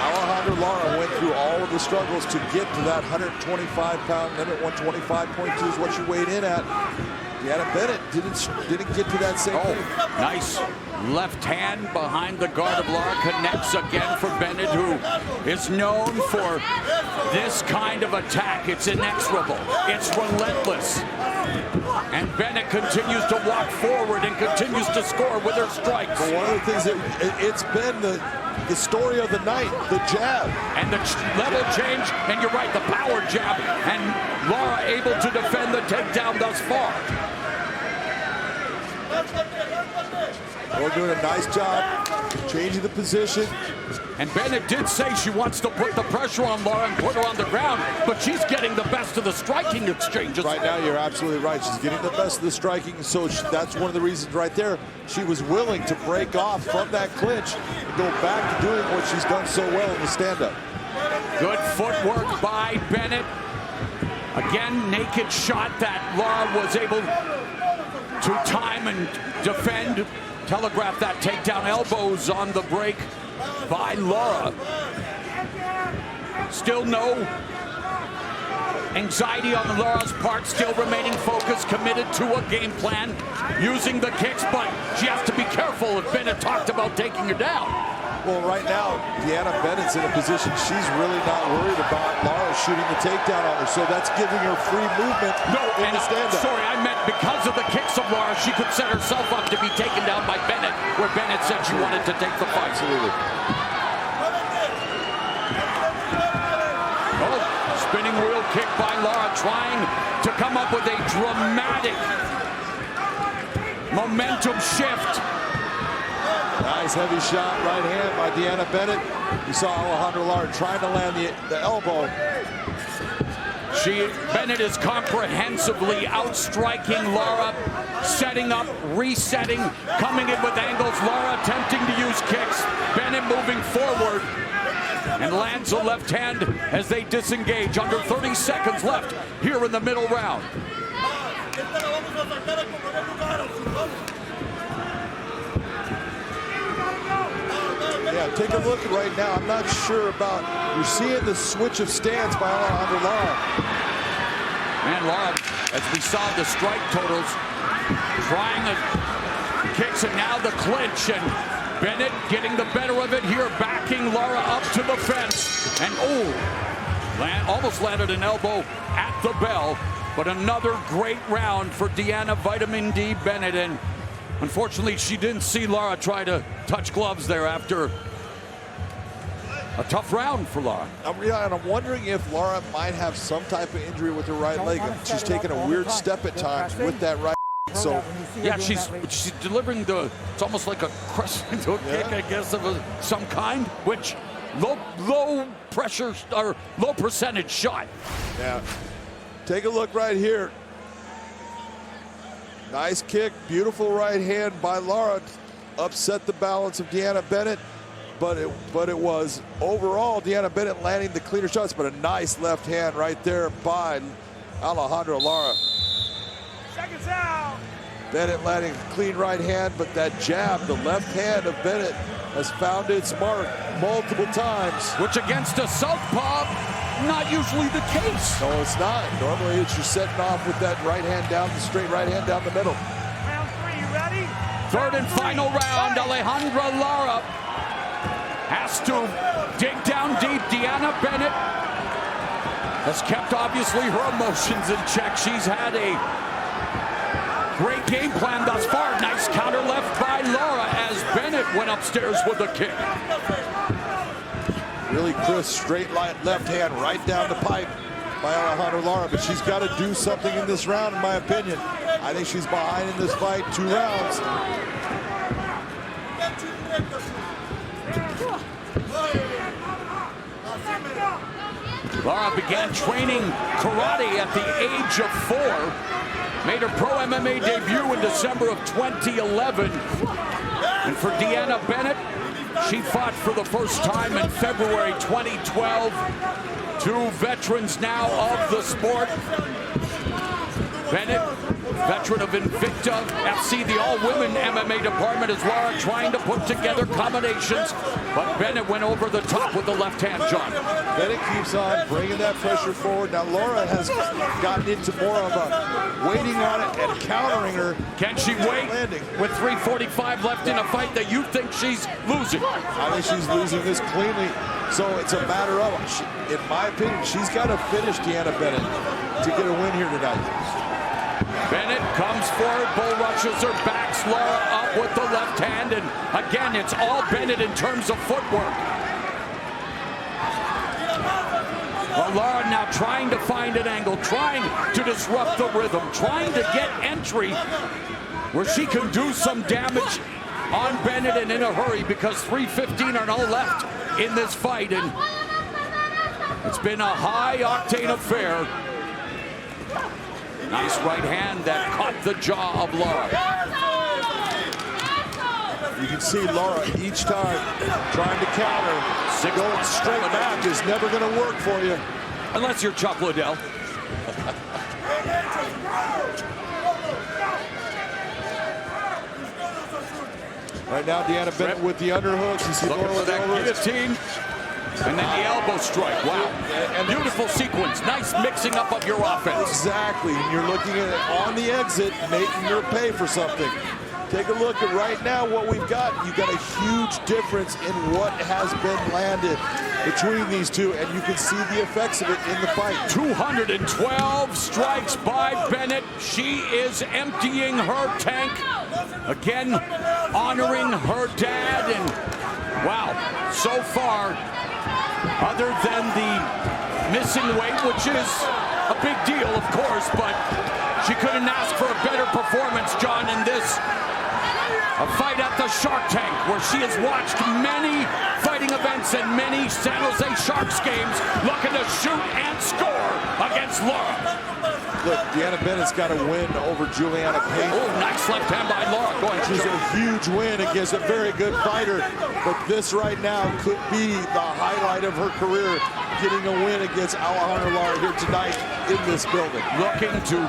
Alejandra Lara went through all of the struggles to get to that 125-pound limit. 125.2 is what she weighed in at. DeAnna Bennett didn't get to that same thing. Nice left hand behind the guard of Lara, connects again for Bennett, who is known for this kind of attack. It's inexorable. It's relentless. And Bennett continues to walk forward and continues to score with her strikes. But one of the things that it's been the story of the night, the jab. And the level change, and you're right, the power jab. And Lara able to defend the takedown thus far. We're doing a nice job changing the position. And Bennett did say she wants to put the pressure on Lara and put her on the ground, but she's getting the best of the striking exchanges. Right now, you're absolutely right. She's getting the best of the striking, so that's one of the reasons right there. She was willing to break off from that clinch and go back to doing what she's done so well in the stand-up. Good footwork by Bennett. Again, naked shot that Lara was able to time and defend. Telegraph that takedown, elbows on the break by Lara. Still no anxiety on Lara's part, still remaining focused, committed to a game plan, using the kicks, but she has to be careful if Bennett talked about taking her down. Well, right now, DeAnna Bennett's in a position she's really not worried about Lara shooting the takedown on her, so that's giving her free movement in the stand-up. Sorry, I meant because of the kicks of Lara, she could set herself up to be taken down by Bennett, where Bennett said she wanted to take the fight. Absolutely. Oh, spinning wheel kick by Lara, trying to come up with a dramatic momentum shift. Nice heavy shot, right hand by DeAnna Bennett. You saw Alejandra Lara trying to land the elbow. Bennett is comprehensively outstriking Lara, setting up, resetting, coming in with angles. Lara attempting to use kicks. Bennett moving forward and lands a left hand as they disengage. Under 30 seconds left here in the middle round. Yeah, take a look right now. I'm not sure about, you're seeing the switch of stance by Alejandra Lara. And Lara, as we saw the strike totals, trying the kicks and now the clinch, and Bennett getting the better of it here, backing Lara up to the fence. And almost landed an elbow at the bell, but another great round for DeAnna Vitamin D Bennett. And unfortunately, she didn't see Lara try to touch gloves there after a tough round for Lara. I'm wondering if Lara might have some type of injury with her right leg. She's taking a weird step at times with that right. So yeah, she's delivering it's almost like a crescent kick, I guess, of some kind, which low pressure or low percentage shot. Yeah, take a look right here. Nice kick, beautiful right hand by Lara. Upset the balance of DeAnna Bennett, but it was overall DeAnna Bennett landing the cleaner shots, but a nice left hand right there by Alejandra Lara. Seconds out. Bennett landing a clean right hand, but that jab, the left hand of Bennett, has found its mark multiple times. Which against a southpaw, not usually the case. No, it's not. Normally it's you're setting off with that right hand down, the straight right hand down the middle. Round 3, you ready? Third and final round, Alejandra Lara has to dig down deep. DeAnna Bennett has kept, obviously, her emotions in check. She's had a great game plan thus far. Nice counter left by Lara as Bennett went upstairs with a kick. Really crisp, straight left hand right down the pipe by Alejandra Lara, but she's got to do something in this round, in my opinion. I think she's behind in this fight, 2 rounds. Lara began training karate at the age of 4. made her pro MMA debut in December of 2011. And for DeAnna Bennett, she fought for the first time in February 2012. Two veterans now of the sport. Bennett, veteran of Invicta FC, the all-women MMA department, as Lara trying to put together combinations. But Bennett went over the top with the left hand, John. Bennett keeps on bringing that pressure forward. Now Lara has gotten into more of a waiting on it and countering her. Can she wait with 3:45 left in a fight that you think she's losing? I think she's losing this cleanly. So it's a matter of, in my opinion, she's got to finish DeAnna Bennett to get a win here tonight. Bennett comes forward, bull rushes her, backs Lara up with the left hand, and again, it's all Bennett in terms of footwork. Well, Lara now trying to find an angle, trying to disrupt the rhythm, trying to get entry where she can do some damage on Bennett and in a hurry, because 3:15 are now left in this fight, and it's been a high-octane affair. Nice right hand that caught the jaw of Lara. You can see Lara each time trying to counter. Going straight back is never going to work for you. Unless you're Chuck Liddell. Right now, DeAnna Bennett with the underhooks. You see looking for that guillotine. And then the elbow strike. Wow. And beautiful sequence. Nice mixing up of your offense. Exactly. And you're looking at it on the exit, making her pay for something. Take a look at right now what we've got. You've got a huge difference in what has been landed between these two, and you can see the effects of it in the fight. 212 strikes by Bennett. She is emptying her tank. Again, honoring her dad. And wow, so far, other than the missing weight, which is a big deal, of course, but she couldn't ask for a better performance, John, in this. A fight at the Shark Tank, where she has watched many fighting events and many San Jose Sharks games, looking to shoot and score against Lara. Look, DeAnna Bennett's got a win over Juliana Payne. Oh, nice left hand by Lara. Go ahead. She's a huge win against a very good fighter. But this right now could be the highlight of her career, getting a win against Alejandra Lara here tonight in this building. Looking to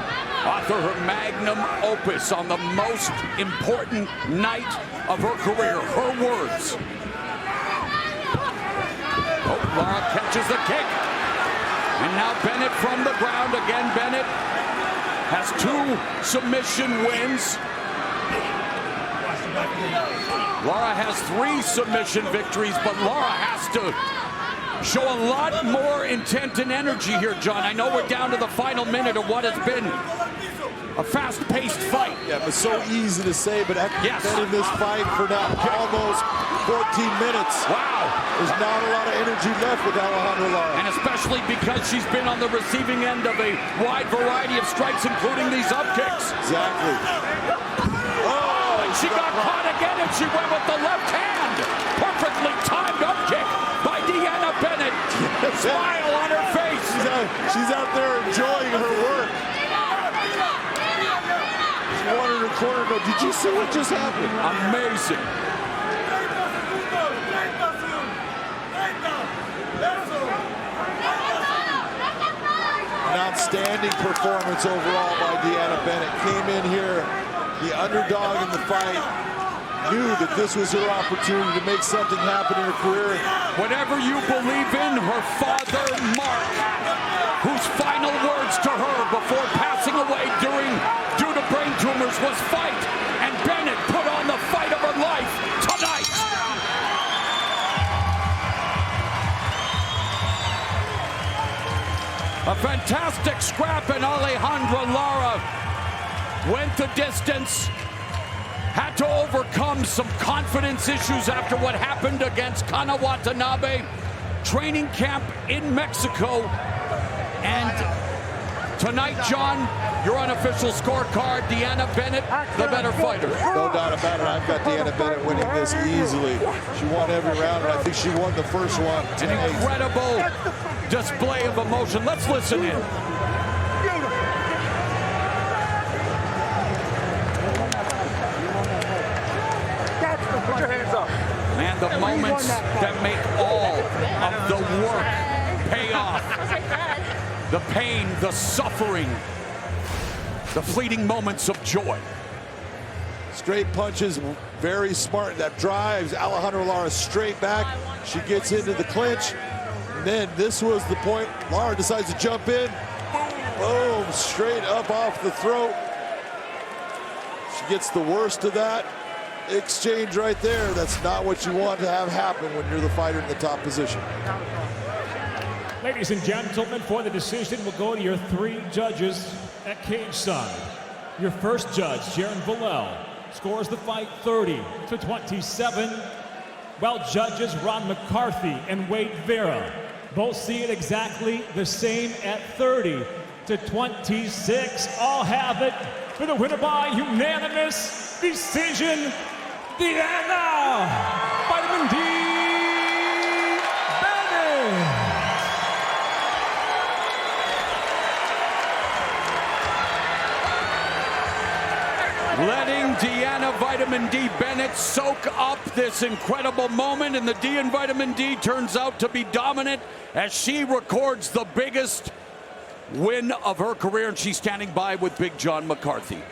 author her magnum opus on the most important night of her career. Her words. Oh, Lara catches the kick. And now Bennett from the ground. Again, Bennett has 2 submission wins. Lara has 3 submission victories, but Lara has to show a lot more intent and energy here, John. I know we're down to the final minute of what has been a fast-paced fight. Yeah, but so easy to say, but after been in this fight for now almost 14 minutes. Wow. There's not a lot of energy left with Alejandra Lara. And especially because she's been on the receiving end of a wide variety of strikes, including these up kicks. Exactly. Oh, and she got caught again, and she went with the left hand. Perfectly timed up kick by DeAnna Bennett. Smile on her face. She's out there enjoying her work. She wanted her corner to go, did you see what just happened? Amazing. An outstanding performance overall by DeAnna Bennett. Came in here, the underdog in the fight, knew that this was her opportunity to make something happen in her career. Whatever you believe in, her father, Mark, whose final words to her before passing away due to brain tumors was fight, and Bennett put on the fight of her life tonight. A fantastic scrap, and Alejandra Lara went the distance. Had to overcome some confidence issues after what happened against Kana Watanabe. Training camp in Mexico. And tonight, John, your unofficial scorecard, DeAnna Bennett, the better fighter. No doubt about it. I've got DeAnna Bennett winning this easily. She won every round, and I think she won the first one. An incredible display of emotion. Let's listen in. and the moments that make all of the work pay off. The pain, the suffering, the fleeting moments of joy. Straight punches, very smart. That drives Alejandra Lara straight back. She gets into the clinch. And then this was the point. Lara decides to jump in. Boom, straight up off the throat. She gets the worst of that exchange right there. That's not what you want to have happen when you're the fighter in the top position. Ladies and gentlemen, for the decision, we'll go to your 3 judges at cage side. Your first judge, Jaron Villel, scores the fight 30-27. While judges Ron McCarthy and Wade Vera both see it exactly the same at 30-26. I'll have it for the winner by unanimous decision, DeAnna Vitamin D Bennett. Letting DeAnna Vitamin D Bennett soak up this incredible moment, and the D in Vitamin D turns out to be dominant as she records the biggest win of her career, and she's standing by with Big John McCarthy.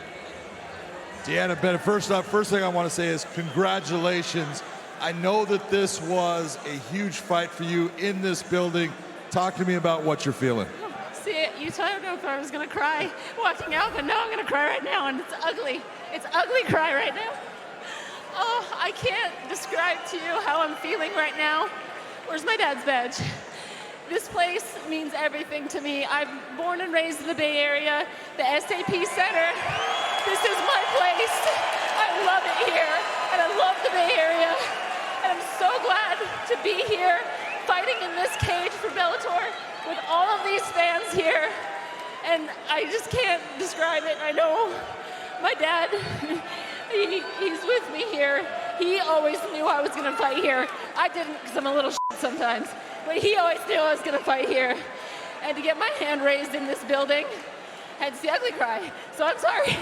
DeAnna Bennett, first thing I want to say is congratulations. I know that this was a huge fight for you in this building. Talk to me about what you're feeling. See, you told me if I was going to cry walking out, but now I'm going to cry right now, and it's ugly. It's ugly cry right now. Oh, I can't describe to you how I'm feeling right now. Where's my dad's badge? This place means everything to me. I'm born and raised in the Bay Area, the SAP Center. This is my place. I love it here, and I love the Bay Area. And I'm so glad to be here, fighting in this cage for Bellator with all of these fans here. And I just can't describe it. I know my dad, he's with me here. He always knew I was gonna fight here. I didn't, because I'm a little shit sometimes. But he always knew I was gonna fight here. And to get my hand raised in this building, I had the ugly cry. So I'm sorry.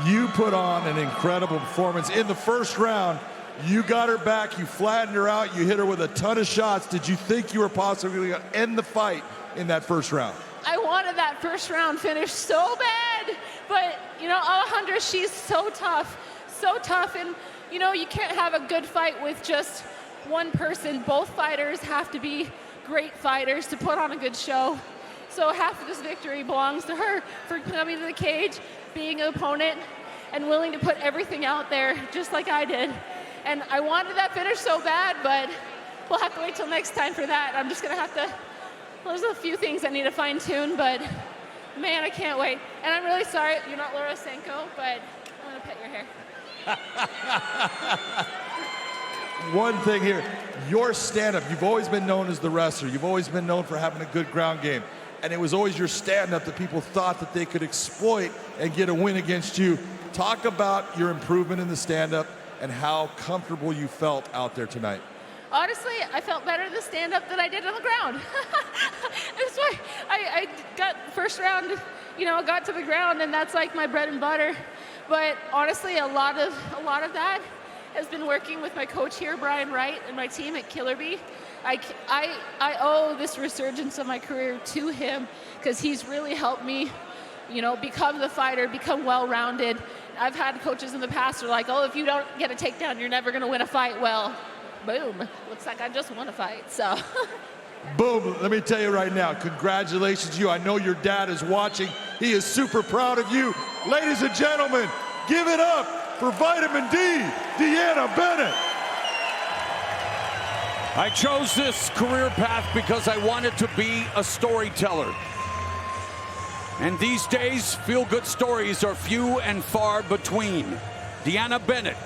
You put on an incredible performance in the first round. You got her back, you flattened her out, you hit her with a ton of shots. Did you think you were possibly going to end the fight in that first round? I wanted that first round finish so bad. But, you know, Alejandra, she's so tough. And, you know, you can't have a good fight with just one person. Both fighters have to be great fighters to put on a good show. So half of this victory belongs to her for coming to the cage, being an opponent, and willing to put everything out there, just like I did. And I wanted that finish so bad, but we'll have to wait till next time for that. I'm just going to have to, well, there's a few things I need to fine tune, but man, I can't wait. And I'm really sorry, you're not Laura Senko, but I'm going to pet your hair. One thing here, your stand-up, you've always been known as the wrestler. You've always been known for having a good ground game. And it was always your stand-up that people thought that they could exploit and get a win against you. Talk about your improvement in the stand-up and how comfortable you felt out there tonight. Honestly, I felt better in the stand-up than I did on the ground. That's why I got first round, you know, got to the ground, and that's like my bread and butter. But honestly, a lot of that has been working with my coach here, Brian Wright, and my team at Killer Bee. I owe this resurgence of my career to him because he's really helped me, you know, become the fighter, become well-rounded. I've had coaches in the past who are like, oh, if you don't get a takedown, you're never going to win a fight. Well, boom. Looks like I just won a fight, so. Boom, let me tell you right now, congratulations to you. I know your dad is watching. He is super proud of you. Ladies and gentlemen, give it up for Vitamin D, DeAnna Bennett. I chose this career path because I wanted to be a storyteller. And these days, feel-good stories are few and far between. DeAnna Bennett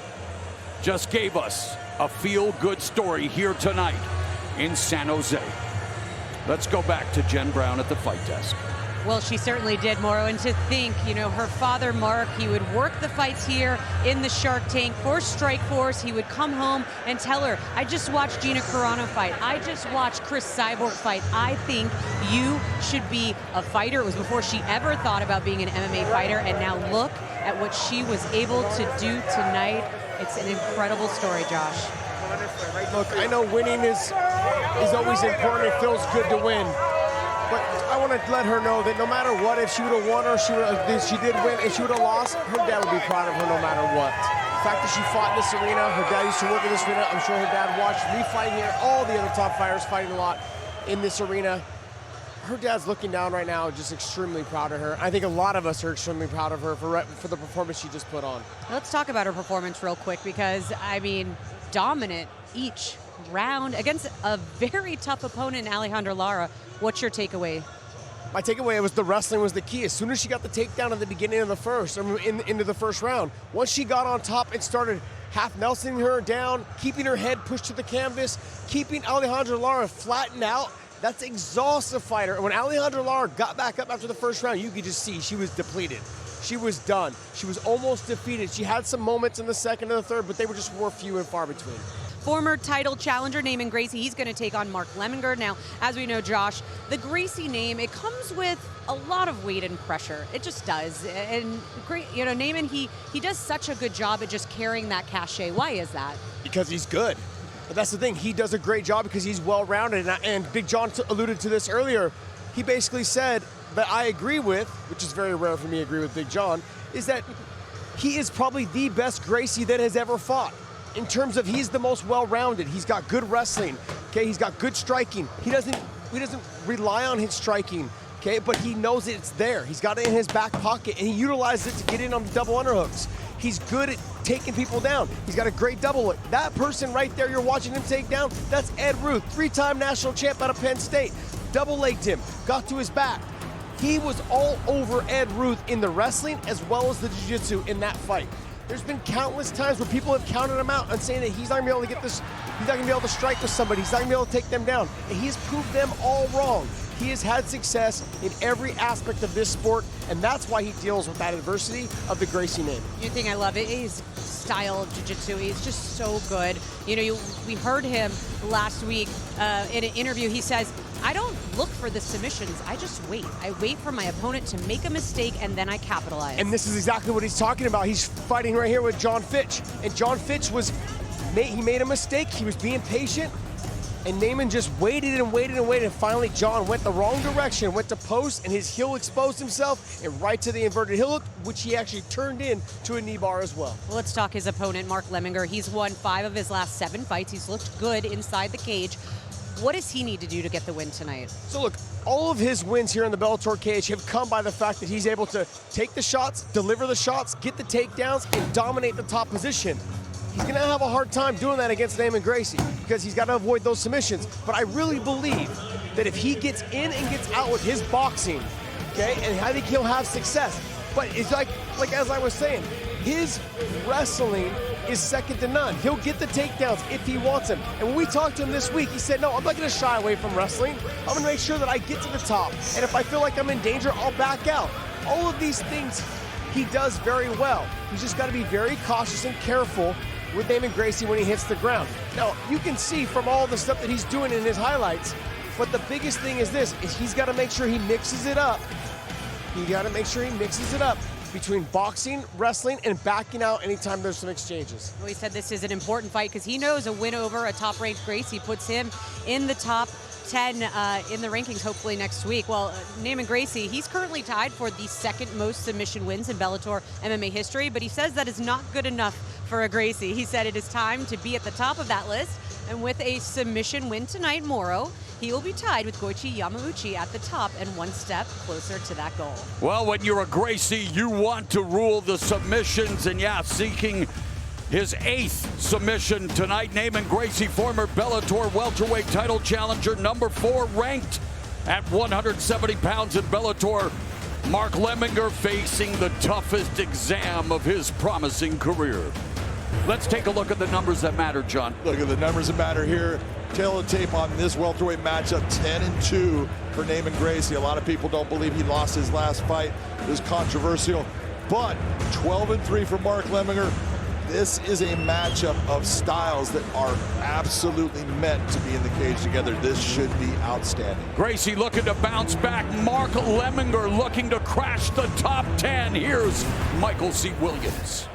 just gave us a feel-good story here tonight in San Jose. Let's go back to Jen Brown at the fight desk. Well, she certainly did, Mauro. And to think, you know, her father, Mark, he would work the fights here in the Shark Tank for Strikeforce. He would come home and tell her, I just watched Gina Carano fight. I just watched Chris Cyborg fight. I think you should be a fighter. It was before she ever thought about being an MMA fighter. And now look at what she was able to do tonight. It's an incredible story, Josh. Look, I know winning is always important. It feels good to win. But I want to let her know that no matter what, if she would have won or she did win, if she would have lost, her dad would be proud of her no matter what. The fact that she fought in this arena, her dad used to work in this arena. I'm sure her dad watched me fight here, all the other top fighters fighting a lot in this arena. Her dad's looking down right now, just extremely proud of her. I think a lot of us are extremely proud of her for the performance she just put on. Let's talk about her performance real quick because, I mean, dominant each round against a very tough opponent, Alejandra Lara. What's your takeaway? My takeaway was the wrestling was the key. As soon as she got the takedown at the beginning of the first, into the first round, once she got on top and started half Nelsoning her down, keeping her head pushed to the canvas, keeping Alejandra Lara flattened out, that's exhaustive fighter. And when Alejandra Lara got back up after the first round, you could just see she was depleted. She was done. She was almost defeated. She had some moments in the second and the third, but they were just more few and far between. Former title challenger Neiman Gracie, he's going to take on Mark Lemminger. Now, as we know, Josh, the Gracie name, it comes with a lot of weight and pressure. It just does. And, you know, Neiman, he does such a good job at just carrying that cachet. Why is that? Because he's good. But that's the thing. He does a great job because he's well-rounded. And Big John alluded to this earlier. He basically said that I agree with, which is very rare for me to agree with Big John, is that he is probably the best Gracie that has ever fought. In terms of he's the most well-rounded. He's got good wrestling, okay? He's got good striking. He doesn't rely on his striking, okay? But he knows it's there. He's got it in his back pocket, and he utilizes it to get in on the double underhooks. He's good at taking people down. He's got a great double look. That person right there you're watching him take down, that's Ed Ruth, 3-time national champ out of Penn State. Double-legged him, got to his back. He was all over Ed Ruth in the wrestling as well as the jiu-jitsu in that fight. There's been countless times where people have counted him out and saying that he's not gonna be able to get this, he's not gonna be able to strike with somebody, he's not gonna be able to take them down. And he's proved them all wrong. He has had success in every aspect of this sport, and that's why he deals with that adversity of the Gracie name. You think I love it? His style of jiu-jitsu, he's just so good. You know, we heard him last week in an interview. He says, I don't look for the submissions, I just wait. I wait for my opponent to make a mistake and then I capitalize. And this is exactly what he's talking about. He's fighting right here with John Fitch. And John Fitch he made a mistake, he was being patient, and Neiman just waited and waited and waited, and finally John went the wrong direction, went to post, and his heel exposed himself, and right to the inverted heel hook, which he actually turned into a knee bar as well. Well, let's talk his opponent, Mark Lemminger. He's won 5 of his last 7 fights. He's looked good inside the cage. What does he need to do to get the win tonight? So look, all of his wins here in the Bellator cage have come by the fact that he's able to take the shots, deliver the shots, get the takedowns, and dominate the top position. He's gonna have a hard time doing that against Neiman Gracie because he's gotta avoid those submissions. But I really believe that if he gets in and gets out with his boxing, okay, and I think he'll have success. But it's like as I was saying, his wrestling is second to none. He'll get the takedowns if he wants them. And when we talked to him this week, he said, no, I'm not gonna shy away from wrestling. I'm gonna make sure that I get to the top. And if I feel like I'm in danger, I'll back out. All of these things he does very well. He's just gotta be very cautious and careful with Neiman Gracie when he hits the ground. Now, you can see from all the stuff that he's doing in his highlights, but the biggest thing is this, is he's gotta make sure he mixes it up. He gotta make sure he mixes it up between boxing, wrestling, and backing out anytime there's some exchanges. Well, he said this is an important fight because he knows a win over a top-ranked Gracie puts him in the top 10 in the rankings hopefully next week. Well, Neiman Gracie, he's currently tied for the 2nd most submission wins in Bellator MMA history, but he says that is not good enough for a Gracie. He said it is time to be at the top of that list, and with a submission win tonight, Moro, he will be tied with Goichi Yamauchi at the top and 1 step closer to that goal. Well, when you're a Gracie, you want to rule the submissions, and yeah, seeking his 8th submission tonight. Neiman Gracie, former Bellator welterweight title challenger, number 4 ranked at 170 pounds in Bellator. Mark Lemminger facing the toughest exam of his promising career. Let's take a look at the numbers that matter, John. Look at the numbers that matter here. Tail of the tape on this welterweight matchup, 10-2 for Neiman Gracie. A lot of people don't believe he lost his last fight. It was controversial, but 12-3 for Mark Lemminger. This is a matchup of styles that are absolutely meant to be in the cage together. This should be outstanding. Gracie looking to bounce back. Mark Lemminger looking to crash the top 10. Here's Michael C. Williams.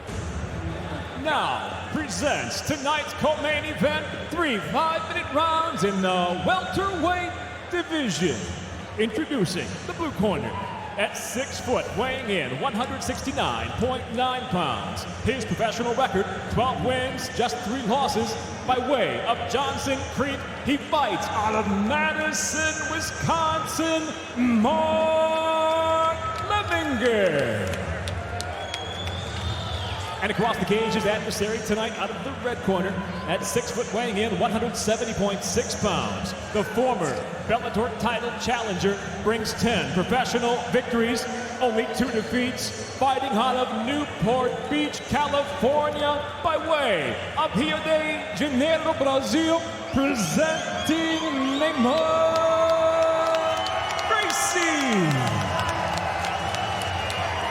now presents tonight's co-main event, 3 5-minute rounds in the welterweight division. Introducing the blue corner, at 6 foot, weighing in 169.9 pounds. His professional record, 12 wins, just 3 losses. By way of Johnson Creek, he fights out of Madison, Wisconsin, Mark Lemminger. And across the cage, his adversary tonight out of the red corner, at 6 foot, weighing in 170.6 pounds. The former Bellator title challenger brings 10 professional victories, only 2 defeats, fighting out of Newport Beach, California, by way of Rio de Janeiro, Brazil, presenting Neiman, Gracie.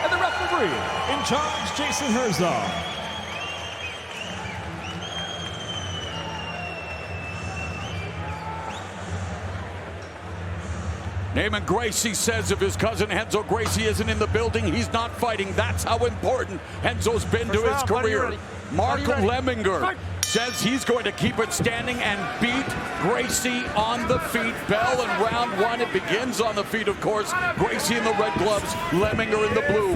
And the referee in charge, Jason Herzog. Neiman Gracie says if his cousin Renzo Gracie isn't in the building, he's not fighting. That's how important Renzo's been to his career. Mark Lemminger says he's going to keep it standing and beat Gracie on the feet. Bell in round 1. It begins on the feet, of course. Gracie in the red gloves, Lemminger in the blue.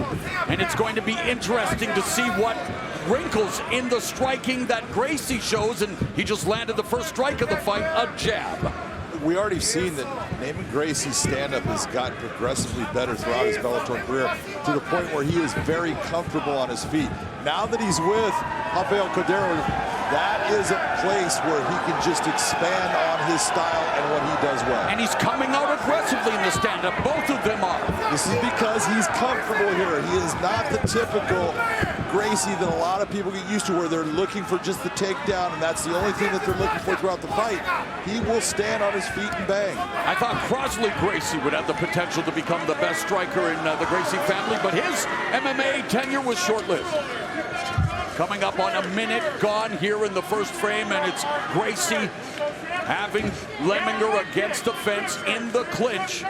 And it's going to be interesting to see what wrinkles in the striking that Gracie shows. And he just landed the first strike of the fight, a jab. We already seen that Neiman Gracie's stand-up has gotten progressively better throughout his Bellator career, to the point where he is very comfortable on his feet. Now that he's with Rafael Cordero, that is a place where he can just expand on his style and what he does well. And he's coming out aggressively in the stand-up. Both of them are. This is because he's comfortable here. He is not the typical Gracie that a lot of people get used to, where they're looking for just the takedown, and that's the only thing that they're looking for throughout the fight. He will stand on his feet and bang. I thought Crosley Gracie would have the potential to become the best striker in the Gracie family, but his MMA tenure was short-lived. Coming up on a minute gone here in the first frame, and it's Gracie having Lemminger against the fence in the clinch.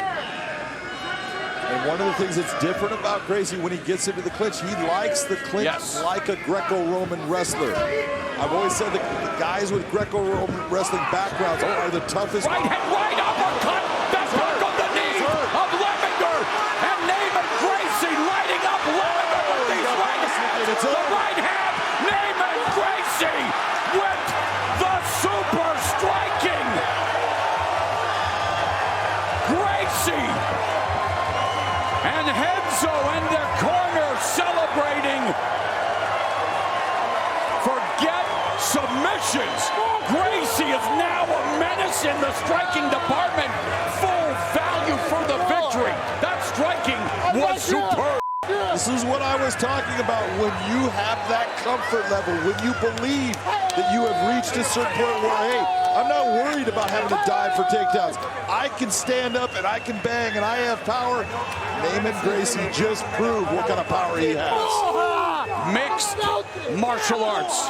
And one of the things that's different about Gracie when he gets into the clinch, he likes the clinch like a Greco-Roman wrestler. I've always said that the guys with Greco-Roman wrestling backgrounds are the toughest. Right uppercut, that's hook on the knee of Lemminger, and Neiman Gracie lighting up Lemminger with these right hands. The right hand, Neiman Gracie with the super striking. Gracie and Renzo in the corner celebrating. Forget submissions. Gracie is now a menace in the striking department. Full value for the victory. That striking was superb. This is what I was talking about. When you have that comfort level, when you believe that you have reached a certain point where, hey, I'm not worried about having to dive for takedowns. I can stand up and I can bang and I have power. Neiman Gracie just proved what kind of power he has. Mixed martial arts.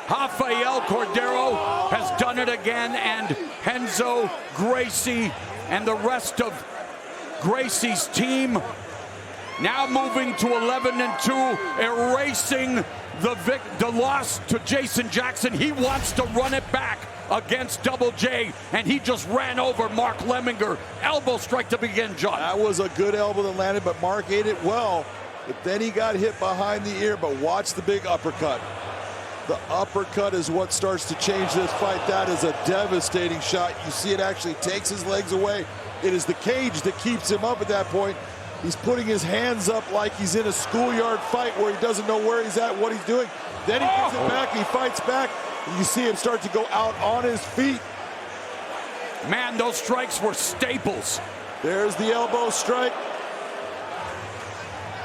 Rafael Cordero has done it again, and Renzo Gracie and the rest of Gracie's team now moving to 11-2, erasing the loss to Jason Jackson. He wants to run it back against Double J, and he just ran over Mark Lemminger. Elbow strike to begin, John. That was a good elbow that landed, but Mark ate it well. But then he got hit behind the ear, but watch the big uppercut. The uppercut is what starts to change this fight. That is a devastating shot. You see it actually takes his legs away. It is the cage that keeps him up at that point. He's putting his hands up like he's in a schoolyard fight where he doesn't know where he's at, what he's doing. Then he gets it back, he fights back, and you see him start to go out on his feet. Man, those strikes were staples. There's the elbow strike.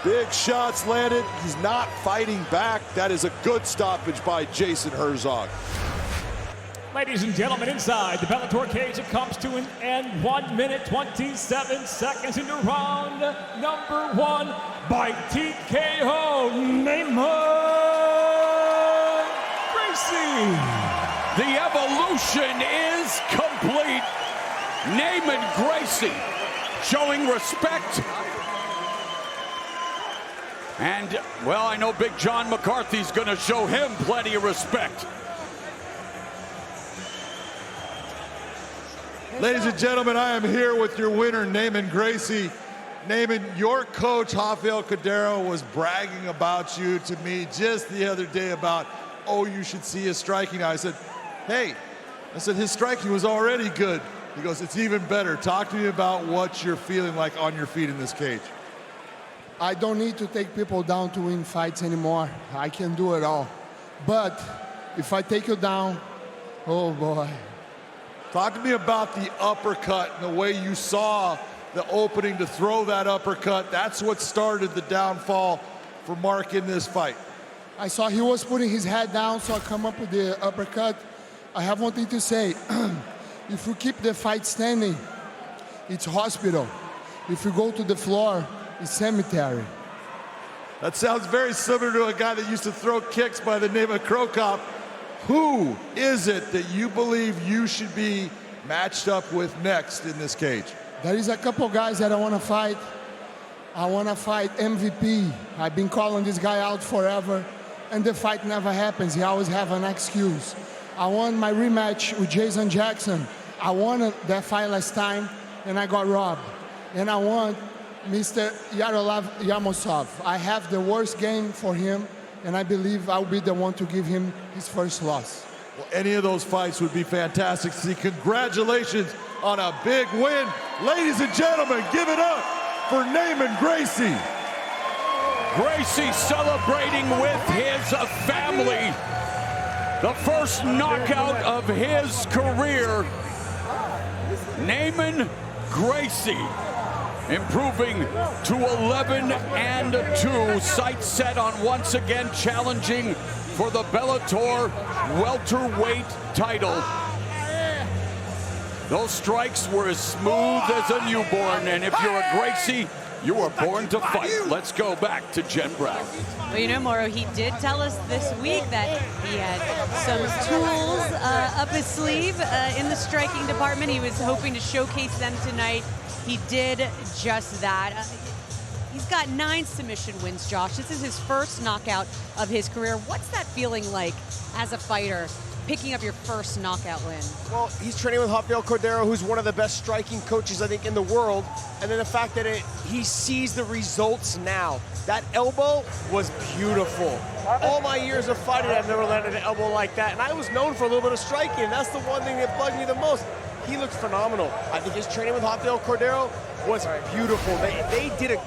Big shots landed. He's not fighting back. That is a good stoppage by Jason Herzog. Ladies and gentlemen, inside the Bellator cage, it comes to an end. 1 minute, 27 seconds into round number 1 by TKO, Neiman Gracie. The evolution is complete. Neiman Gracie showing respect And, well, I know Big John McCarthy's going to show him plenty of respect. Ladies and gentlemen, I am here with your winner, Neiman Gracie. Neiman, your coach, Rafael Cordeiro, was bragging about you to me just the other day about, oh, you should see his striking. I said, hey, his striking was already good. He goes, it's even better. Talk to me about what you're feeling like on your feet in this cage. I don't need to take people down to win fights anymore. I can do it all. But if I take you down, oh boy. Talk to me about the uppercut and the way you saw the opening to throw that uppercut. That's what started the downfall for Mark in this fight. I saw he was putting his head down, so I come up with the uppercut. I have one thing to say. If you keep the fight standing, it's hospital. If you go to the floor, it's cemetery. That sounds very similar to a guy that used to throw kicks by the name of Krokop. Who is it that you believe you should be matched up with next in this cage? There is a couple guys that I want to fight. I want to fight MVP. I've been calling this guy out forever, and the fight never happens. He always have an excuse. I won my rematch with Jason Jackson. I won that fight last time, and I got robbed. And I want Mr. Yaroslav Yamosov. I have the worst game for him, and I believe I'll be the one to give him his first loss. Well, any of those fights would be fantastic to see. Congratulations on a big win. Ladies and gentlemen, give it up for Neiman Gracie. Gracie celebrating with his family. The first knockout of his career. Neiman Gracie improving to 11-2. Sights set on once again challenging for the Bellator welterweight title. Those strikes were as smooth as a newborn, and if you're a Gracie, you were born to fight. Let's go back to Jen Brown. Well, you know, Moro, he did tell us this week that he had some tools up his sleeve in the striking department. He was hoping to showcase them tonight. He did just that. He's got 9 submission wins, Josh. This is his first knockout of his career. What's that feeling like as a fighter, picking up your first knockout win? Well, he's training with Rafael Cordeiro, who's one of the best striking coaches, I think, in the world. And then the fact that he sees the results now. That elbow was beautiful. All my years of fighting, I've never landed an elbow like that. And I was known for a little bit of striking. That's the one thing that bugged me the most. He looks phenomenal. I think his training with Rafael Cordeiro was beautiful.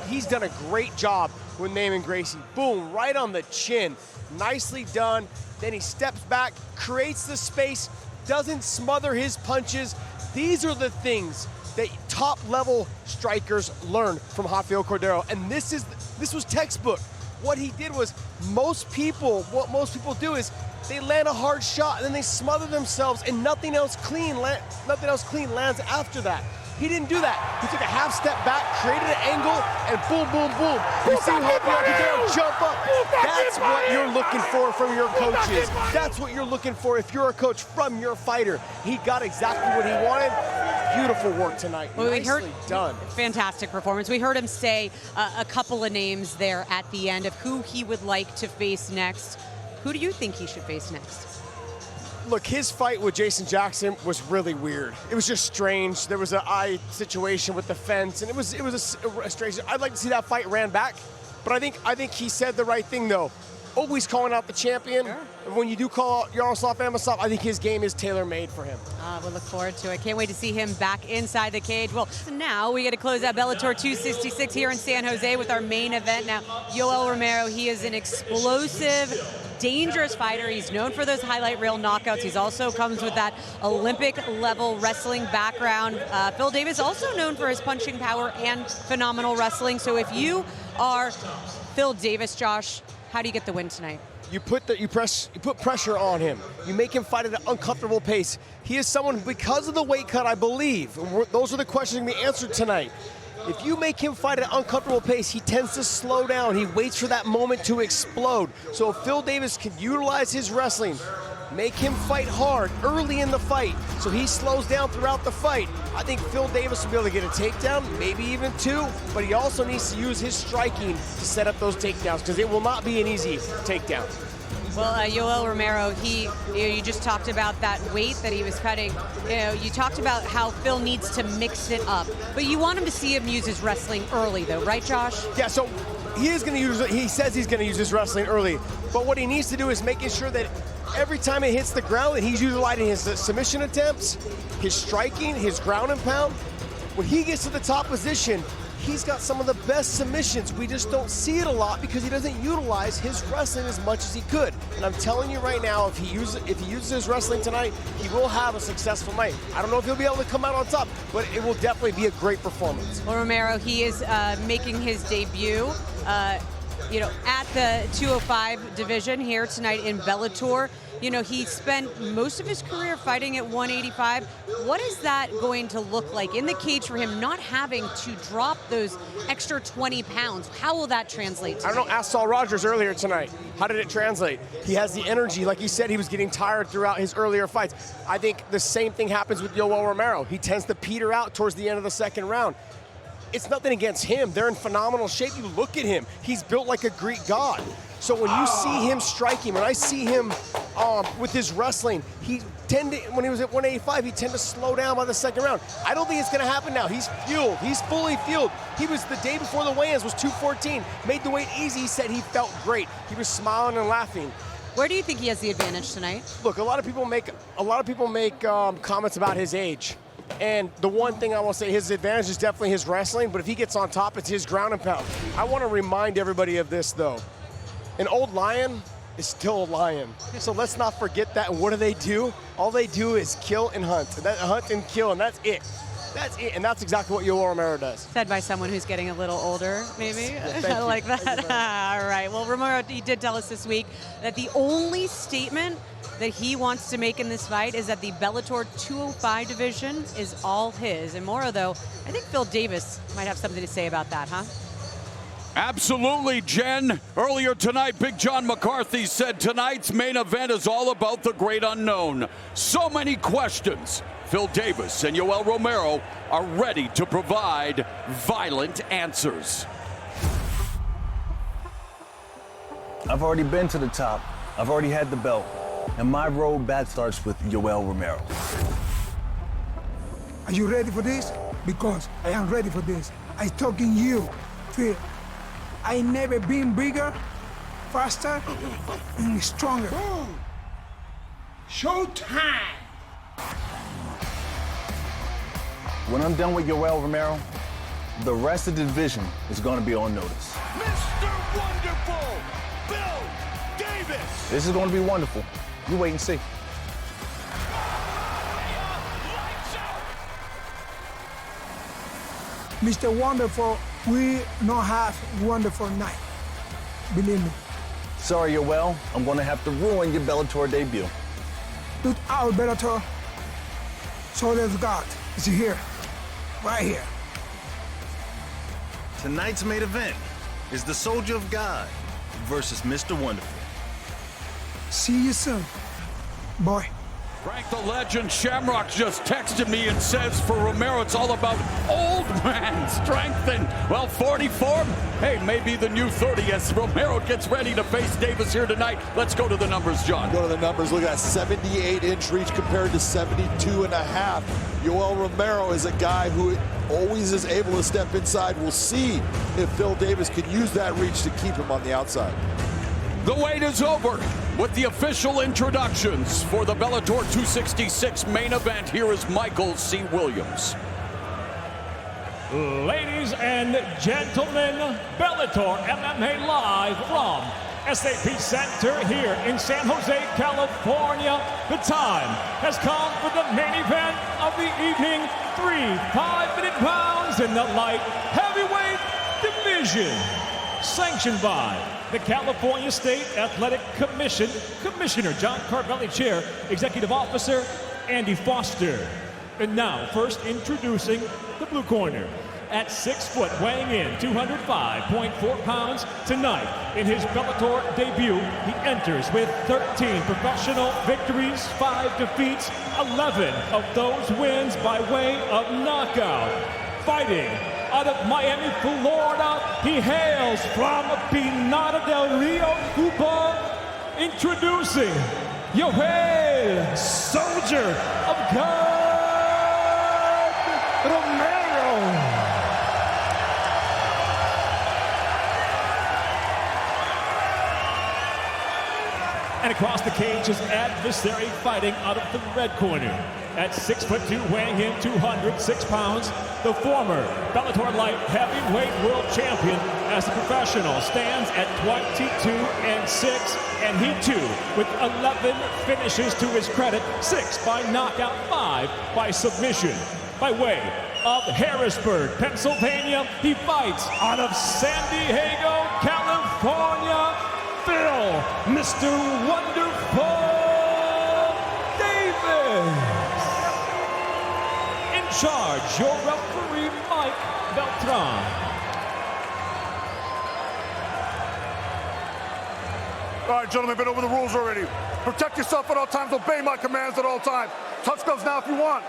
He's done a great job with Neiman Gracie. Boom, right on the chin. Nicely done. Then he steps back, creates the space, doesn't smother his punches. These are the things that top-level strikers learn from Rafael Cordeiro. And this was textbook. What he did was, what most people do is they land a hard shot and then they smother themselves and nothing else clean lands after that. He didn't do that. He took a half step back, created an angle, and boom, boom, boom. You see Rafael Cordeiro jump up. That's what you're looking for from your coaches. That's what you're looking for if you're a coach from your fighter. He got exactly what he wanted. Beautiful work tonight. Well, Nicely done. Fantastic performance. We heard him say a couple of names there at the end of who he would like to face next. Who do you think he should face next? Look, his fight with Jason Jackson was really weird. It was just strange. There was an eye situation with the fence, and it was a strange. I'd like to see that fight ran back, but I think he said the right thing though. Always calling out the champion. Sure. And when you do call out Yaroslav Amosov, I think his game is tailor-made for him. We'll look forward to it. Can't wait to see him back inside the cage. Well, now we get to close out Bellator 266 here in San Jose with our main event. Now, Yoel Romero, he is an explosive, dangerous fighter. He's known for those highlight reel knockouts. He's also comes with that Olympic-level wrestling background. Phil Davis also known for his punching power and phenomenal wrestling. So if you are Phil Davis, Josh, how do you get the win tonight? You put pressure on him. You make him fight at an uncomfortable pace. He is someone, because of the weight cut, I believe, those are the questions going to be answered tonight. If you make him fight at an uncomfortable pace, he tends to slow down. He waits for that moment to explode. So if Phil Davis can utilize his wrestling, make him fight hard early in the fight so he slows down throughout the fight. I think Phil Davis will be able to get a takedown, maybe even 2, but he also needs to use his striking to set up those takedowns because it will not be an easy takedown. Well, Yoel Romero, you just talked about that weight that he was cutting. You talked about how Phil needs to mix it up, but you want him to see him use his wrestling early, though, right, Josh? Yeah. So he is going to use. He says he's going to use his wrestling early, but what he needs to do is making sure that every time it hits the ground, that he's utilizing his submission attempts, his striking, his ground and pound. When he gets to the top position, he's got some of the best submissions. We just don't see it a lot because he doesn't utilize his wrestling as much as he could. And I'm telling you right now, if he uses his wrestling tonight, he will have a successful night. I don't know if he'll be able to come out on top, but it will definitely be a great performance. Well, Romero, he is making his debut, at the 205 division here tonight in Bellator. He spent most of his career fighting at 185. What is that going to look like in the cage for him, not having to drop those extra 20 pounds? How will that translate tonight? I don't know. Ask Saul Rogers earlier tonight. How did it translate? He has the energy. Like he said, he was getting tired throughout his earlier fights. I think the same thing happens with Yoel Romero. He tends to peter out towards the end of the second round. It's nothing against him. They're in phenomenal shape. You look at him. He's built like a Greek god. So when you see him striking, when I see him with his wrestling, when he was at 185, he tended to slow down by the second round. I don't think it's gonna happen now. He's fueled, he's fully fueled. He was, the day before the weigh-ins was 214, made the weight easy. He said he felt great. He was smiling and laughing. Where do you think he has the advantage tonight? Look, a lot of people make comments about his age. And the one thing I will say, his advantage is definitely his wrestling, but if he gets on top, it's his ground and pound. I want to remind everybody of this, though. An old lion is still a lion. So let's not forget that. And what do? All they do is kill and hunt. Hunt and kill, and that's it. That's it, and that's exactly what Yoel Romero does. Said by someone who's getting a little older, maybe. Yeah, I like that. All right. Well, Romero, he did tell us this week that the only statement that he wants to make in this fight is that the Bellator 205 division is all his. And Moro, though, I think Phil Davis might have something to say about that, huh? Absolutely, Jen. Earlier tonight, Big John McCarthy said tonight's main event is all about the great unknown. So many questions. Phil Davis and Yoel Romero are ready to provide violent answers. I've already been to the top. I've already had the belt. And my road back starts with Yoel Romero. Are you ready for this? Because I am ready for this. I'm talking you, Phil. I never been bigger, faster, and stronger. Showtime! When I'm done with Yoel Romero, the rest of the division is going to be on notice. Mr. Wonderful, Phil Davis! This is going to be wonderful. You wait and see. Mr. Wonderful, we not have wonderful night. Believe me. Sorry, Yoel. I'm going to have to ruin your Bellator debut. Look out, Bellator. So there's God. Is here. Right here. Tonight's main event is the Soldier of God versus Mr. Wonderful. See you soon, boy. Frank the Legend Shamrock just texted me and says for Romero it's all about old man strength and, well, 44, hey, maybe the new 30 as Romero gets ready to face Davis here tonight. Let's go to the numbers, John. Go to the numbers. Look at that 78-inch reach compared to 72.5. Yoel Romero is a guy who always is able to step inside. We'll see if Phil Davis can use that reach to keep him on the outside. The wait is over with the official introductions for the Bellator 266 main event. Here is Michael C. Williams. Ladies and gentlemen, Bellator MMA live from SAP Center here in San Jose, California. The time has come for the main event of the evening. 3 5-minute rounds in the light heavyweight division. Sanctioned by the California State Athletic Commission, Commissioner John Carvelli, Chair, Executive Officer Andy Foster. And now, first introducing the blue corner, at 6 foot, weighing in 205.4 pounds tonight. In his Bellator debut, he enters with 13 professional victories, 5 defeats, 11 of those wins by way of knockout. Fighting out of Miami, Florida, he hails from Pinar del Rio, Cuba. Introducing Yoel Soldier of God Romero. And across the cage, his adversary fighting out of the red corner. At 6'2", weighing in 206 pounds, the former Bellator light heavyweight world champion as a professional stands at 22-6, and he too with 11 finishes to his credit, 6 by knockout, 5 by submission. By way of Harrisburg, Pennsylvania, he fights out of San Diego, California, Phil, Mr. Wonderful Davis. In charge, your referee, Mike Beltran. All right, gentlemen, been over the rules already. Protect yourself at all times. Obey my commands at all times. Touch gloves now if you want.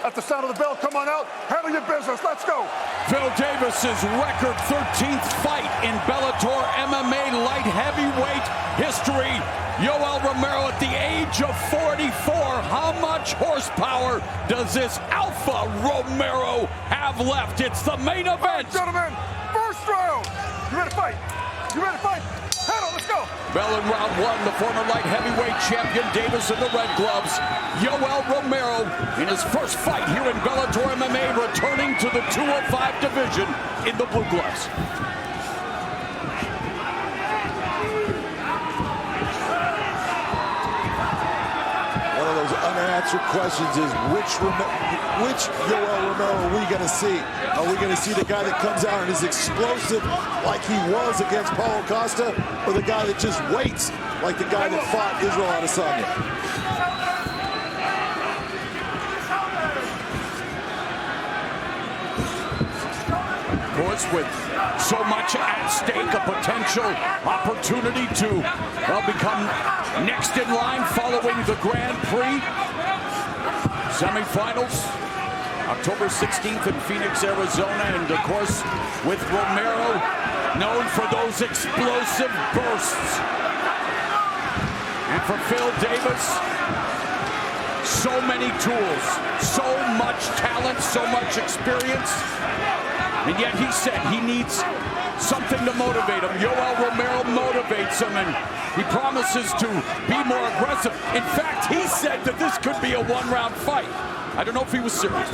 At the sound of the bell, come on out. Handle your business. Let's go. Phil Davis's record 13th fight in Bellator MMA light heavyweight history. Yoel Romero at the age of 44. How much horsepower does this Alpha Romero have left? It's the main event. All right, gentlemen, first round. You ready to fight? You ready to fight? Handle, let's go. Bell in round 1, the former light heavyweight champion Davis in the red gloves. Yoel Romero in his first fight here in Bellator MMA, returning to the 205 division in the blue gloves. One of those unanswered questions is which Yoel Romero are we going to see? Are we going to see the guy that comes out and is explosive like he was against Paulo Costa, or the guy that just waits like the guy that fought Israel Adesanya? Of course, with so much at stake, a potential opportunity to become next in line following the Grand Prix. Semifinals, October 16th in Phoenix, Arizona, and of course, with Romero, known for those explosive bursts. And for Phil Davis, so many tools, so much talent, so much experience. And yet he said he needs something to motivate him. Yoel Romero motivates him, and he promises to be more aggressive. In fact, he said that this could be a one-round fight. I don't know if he was serious.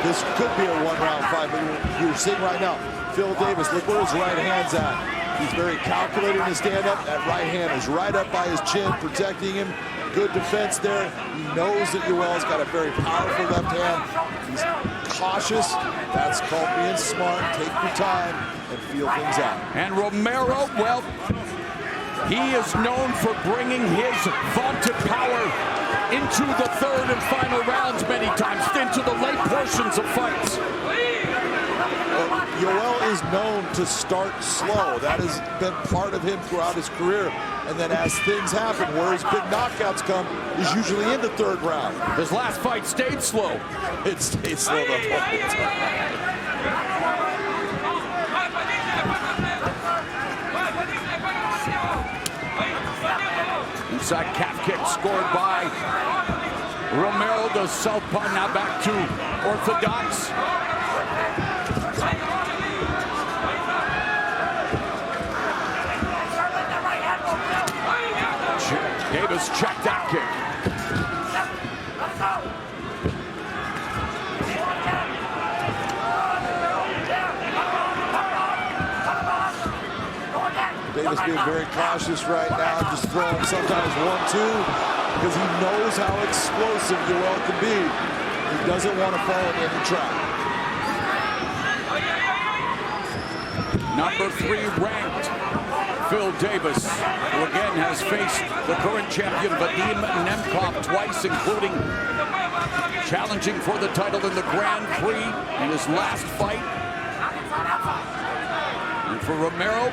This could be a one-round fight, but you're seeing right now, Phil Davis, look where his right hand's at. He's very calculated in his stand-up. That right hand is right up by his chin, protecting him. Good defense there. He knows that Yoel's got a very powerful left hand. He's cautious. That's called being smart. Take your time and feel things out. And Romero, well, he is known for bringing his vaunted power into the third and final rounds many times, into the late portions of fights. Yoel is known to start slow. That has been part of him throughout his career. And then as things happen, where his big knockouts come, is usually in the third round. His last fight stayed slow. It stayed slow the whole time. Inside calf kick scored by Romero, the southpaw, now back to orthodox. Davis checked that kick. Davis being very cautious right now, just throwing sometimes 1-2 because he knows how explosive Yoel can be. He doesn't want to fall in any trap. Number 3 ranked Phil Davis, who again has faced the current champion Vadim Nemkov twice, including challenging for the title in the Grand Prix in his last fight. And for Romero,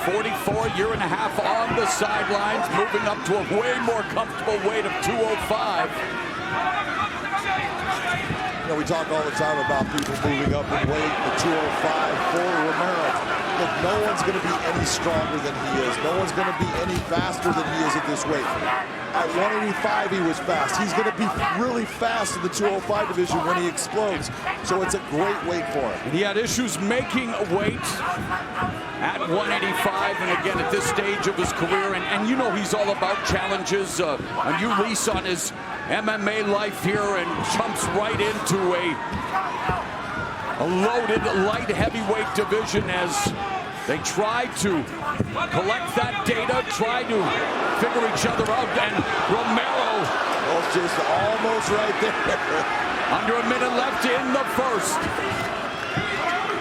44, year and a half on the sidelines, moving up to a way more comfortable weight of 205. You know, we talk all the time about people moving up in weight, the 205 for Romero. Look, no one's going to be any stronger than he is. No one's going to be any faster than he is at this weight. At 185, he was fast. He's going to be really fast in the 205 division when he explodes. So it's a great weight for him. And he had issues making a weight at 185, and again at this stage of his career. And you know he's all about challenges. A new lease on his MMA life here, and jumps right into a loaded light heavyweight division as they try to collect that data, try to figure each other out, and Romero just almost right there. Under a minute left in the first.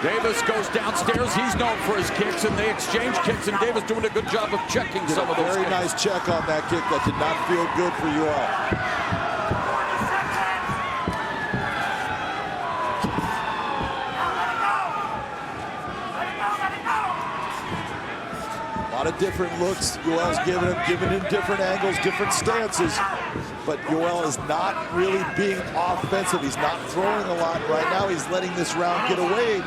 Davis goes downstairs. He's known for his kicks, and they exchange kicks, and Davis doing a good job of checking some of those kicks. Very nice check on that kick. That did not feel good for Yoel. A lot of different looks Yoel's giving him different angles, different stances, but Yoel is not really being offensive. He's not throwing a lot right now. He's letting this round get away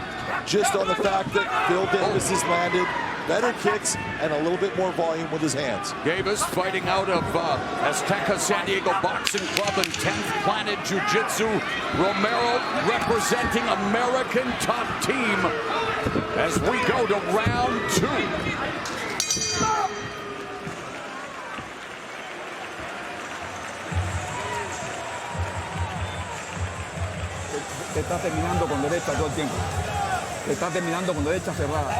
just on the fact that Phil Davis has landed better kicks and a little bit more volume with his hands. Davis fighting out of Azteca San Diego Boxing Club and 10th Planet Jiu-Jitsu. Romero representing American Top Team as we go to round 2. Te está terminando con derecha todo el tiempo. Te está terminando con derecha cerrada.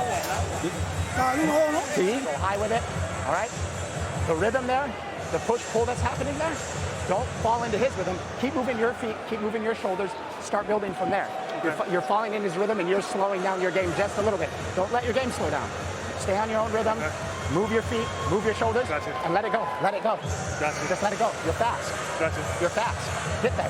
See, go high with it. All right. The rhythm there, the push-pull that's happening there, don't fall into his rhythm. Keep moving your feet, keep moving your shoulders. Start building from there. You're falling in his rhythm and you're slowing down your game just a little bit. Don't let your game slow down. Stay on your own rhythm. Move your feet, move your shoulders, and let it go. Let it go. Just let it go. You're fast. You're fast. Get there.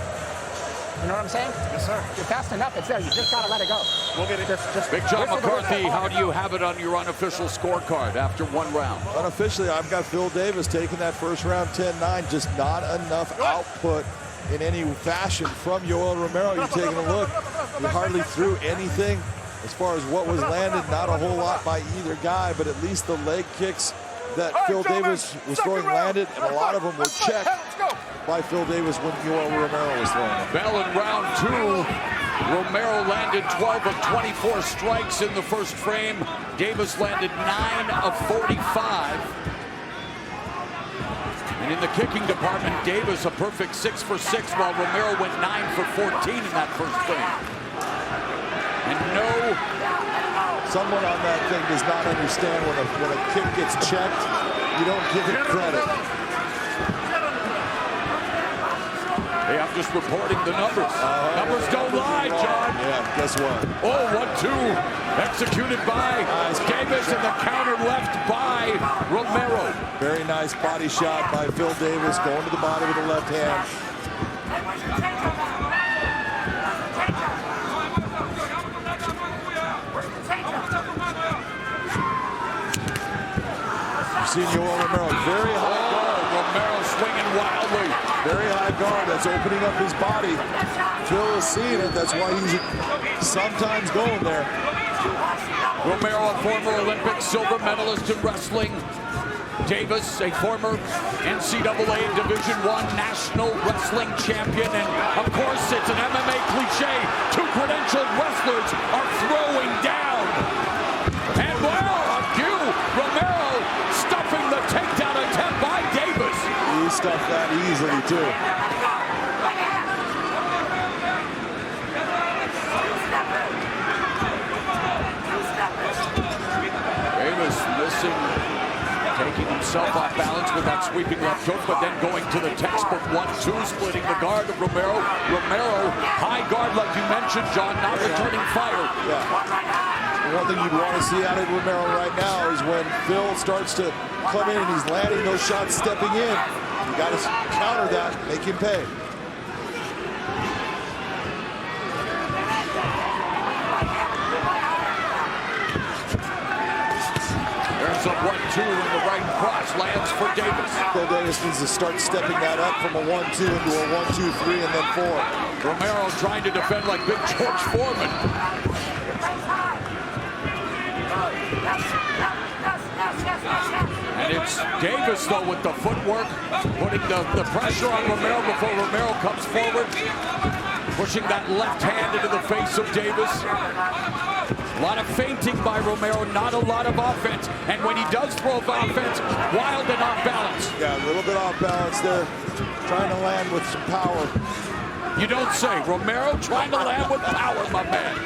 You know what I'm saying? Yes, sir. You're fast enough. It's there. You just got to let it go. We'll get it. Just Big John McCarthy, how do you have it on your unofficial scorecard after one round? Unofficially, I've got Phil Davis taking that first round 10-9. Just not enough output in any fashion from Yoel Romero. You're taking a look. He hardly threw anything as far as what was landed. Not a whole lot by either guy, but at least the leg kicks that Phil Davis was throwing landed, and a lot of them were checked by Phil Davis when Yoel Romero was throwing. Bell in round 2. Romero landed 12 of 24 strikes in the first frame. Davis landed 9 of 45. And in the kicking department, Davis a perfect 6 for 6, while Romero went 9 for 14 in that first frame. And someone on that thing does not understand when a kick gets checked, you don't give it credit. Hey, I'm just reporting the numbers. Numbers don't lie, John. Yeah, guess what? Oh, 1-2. Executed by Davis, and the counter left by Romero. Very nice body shot by Phil Davis, going to the body with the left hand. You've seen Yoel Romero, very high guard. Romero swinging wildly. Very high guard, that's opening up his body. Phil is seeing it, that's why he's sometimes going there. Romero, a former Olympic silver medalist in wrestling. Davis, a former NCAA Division I national wrestling champion. And of course, it's an MMA cliche. 2 credentialed wrestlers are throwing down. And wow, a cue. Romero stuffing the takedown attempt by Davis. He stuffed that easily, too. Davis missing, taking himself off balance with that sweeping left hook, but then going to the textbook 1-2, splitting the guard of Romero. Romero, high guard like you mentioned, John, not returning fire. Yeah. One thing you'd want to see out of Romero right now is when Phil starts to come in and he's landing those shots, stepping in. You got to counter that, make him pay. There's a 1-2 in the right cross, lands for Davis. Phil Davis needs to start stepping that up from a 1-2 into a 1-2-3 and then 4. Romero trying to defend like big George Foreman. And it's Davis, though, with the footwork, putting the pressure on Romero before Romero comes forward, pushing that left hand into the face of Davis. A lot of feinting by Romero, not a lot of offense. And when he does throw offense, wild and off balance. Yeah, a little bit off balance there, trying to land with some power. You don't say. Romero trying to land with power, my man.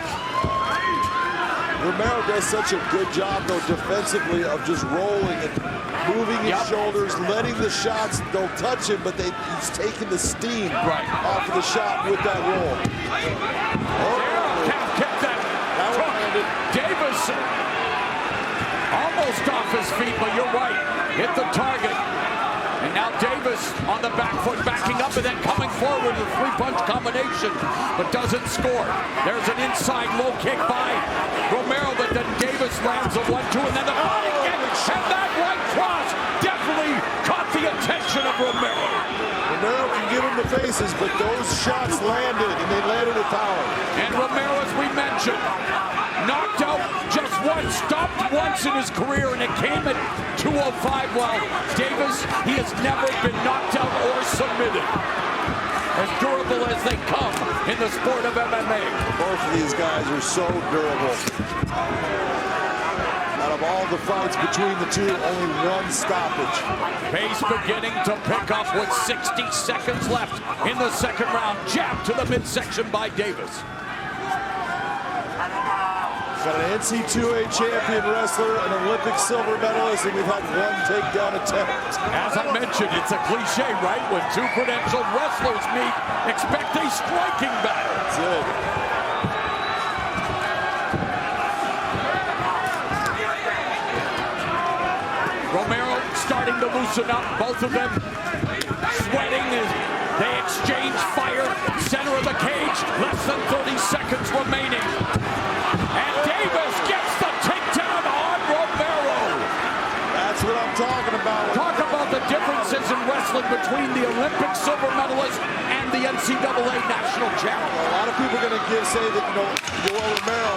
Romero does such a good job, though, defensively of just rolling and moving his shoulders, letting the shots, they'll touch him, but he's taking the steam off of the shot with that roll. Davis almost off his feet, but you're right. Hit the target. And now Davis on the back foot, backing up and then coming forward with a three-punch combination, but doesn't score. There's an inside low kick by Romero, but then Davis lands a 1-2, and then the body kick, and that right cross definitely caught the attention of Romero. Romero can give him the faces, but those shots landed, and they landed with power. And Romero, as we mentioned, knocked out just once, stopped once in his career, and it came at 205. While Davis, he has never been knocked out or submitted. As durable as they come in the sport of MMA. Both of these guys are so durable. Out of all the fights between the two, only one stoppage. Pace beginning to pick up with 60 seconds left in the second round. Jab to the midsection by Davis. Got an NC2A champion wrestler, an Olympic silver medalist, and we've had one takedown attempt. As I mentioned, it's a cliche, right? When two credentialed wrestlers meet, expect a striking battle. That's it. Romero starting to loosen up, both of them sweating as they exchange fire. Center of the cage, less than 30 seconds remaining. And Davis gets the takedown on Romero. That's what I'm talking about. Talk about the differences in wrestling between the Olympic silver medalist and the NCAA national champion. A lot of people are going to say that, Yoel Romero,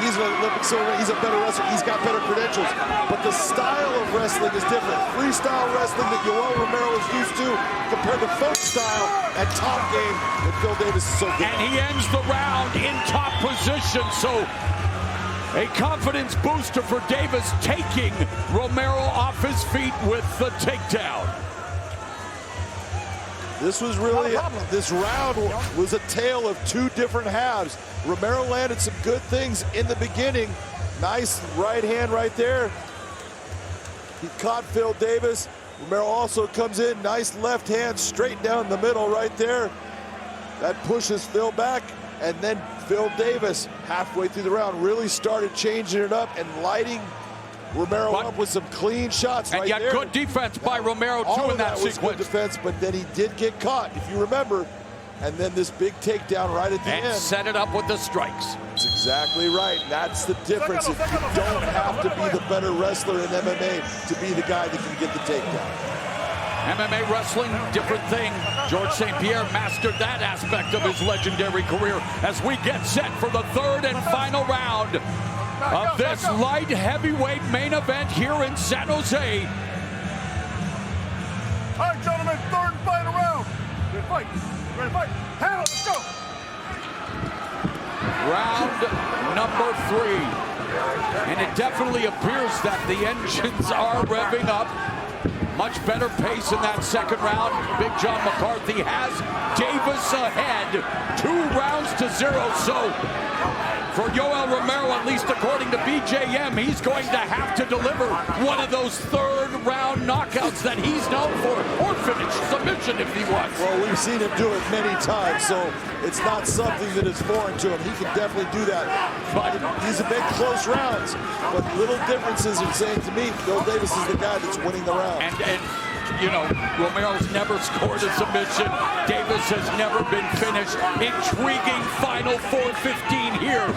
he's an Olympic silver, he's a better wrestler, he's got better credentials. But the style of wrestling is different. Freestyle wrestling that Yoel Romero is used to compared to folk style and top game that Phil Davis is so good. And he ends the round in top position, so a confidence booster for Davis, taking Romero off his feet with the takedown. This was really, this round was a tale of two different halves. Romero landed some good things in the beginning. Nice right hand right there. He caught Phil Davis. Romero also comes in, nice left hand straight down the middle right there. That pushes Phil back, and then Phil Davis, halfway through the round, really started changing it up and lighting Romero up with some clean shots right there. And yet good defense by Romero, too, in that sequence. Good defense, but then he did get caught, if you remember. And then this big takedown right at the end. And set it up with the strikes. That's exactly right. That's the difference. If you don't have to be the better wrestler in MMA to be the guy that can get the takedown. MMA wrestling, different thing. George St. Pierre mastered that aspect of his legendary career as we get set for the third and final round of this light heavyweight main event here in San Jose. All right, gentlemen, third and final round. Ready to fight. Ready to fight. Hell, let's go. Round number 3. And it definitely appears that the engines are revving up. Much better pace in that second round. Big John McCarthy has Davis ahead, 2 rounds to 0. So For Yoel Romero, at least according to BJM, he's going to have to deliver one of those third-round knockouts that he's known for, or finish submission if he wants. Well, we've seen him do it many times, so it's not something that is foreign to him. He can definitely do that. But he's a big close rounds, but little differences are saying to me, Phil Davis is the guy that's winning the round. And you know, Romero's never scored a submission. Davis has never been finished. Intriguing final 4:15 here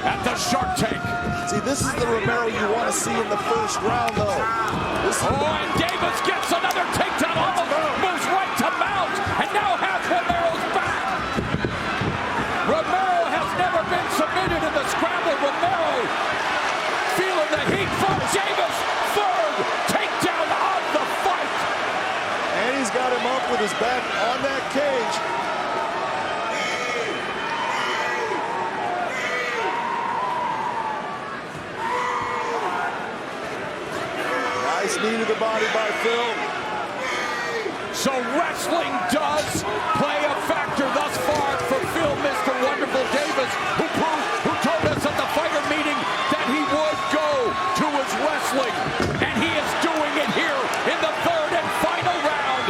at the Shark Tank. See, this is the Romero you want to see in the first round, though. And Davis gets another takedown, almost moves right to mount, and now has Romero's back. Romero has never been submitted in the scramble. Romero feeling the heat from Davis. Third takedown of the fight. And he's got him up with his back on that cage. Nice knee to the body by Phil. So wrestling does play a factor thus far for Phil, Mr. Wonderful Davis, who told us at the fighter meeting that he would go to his wrestling. And he is doing it here in the third and final round,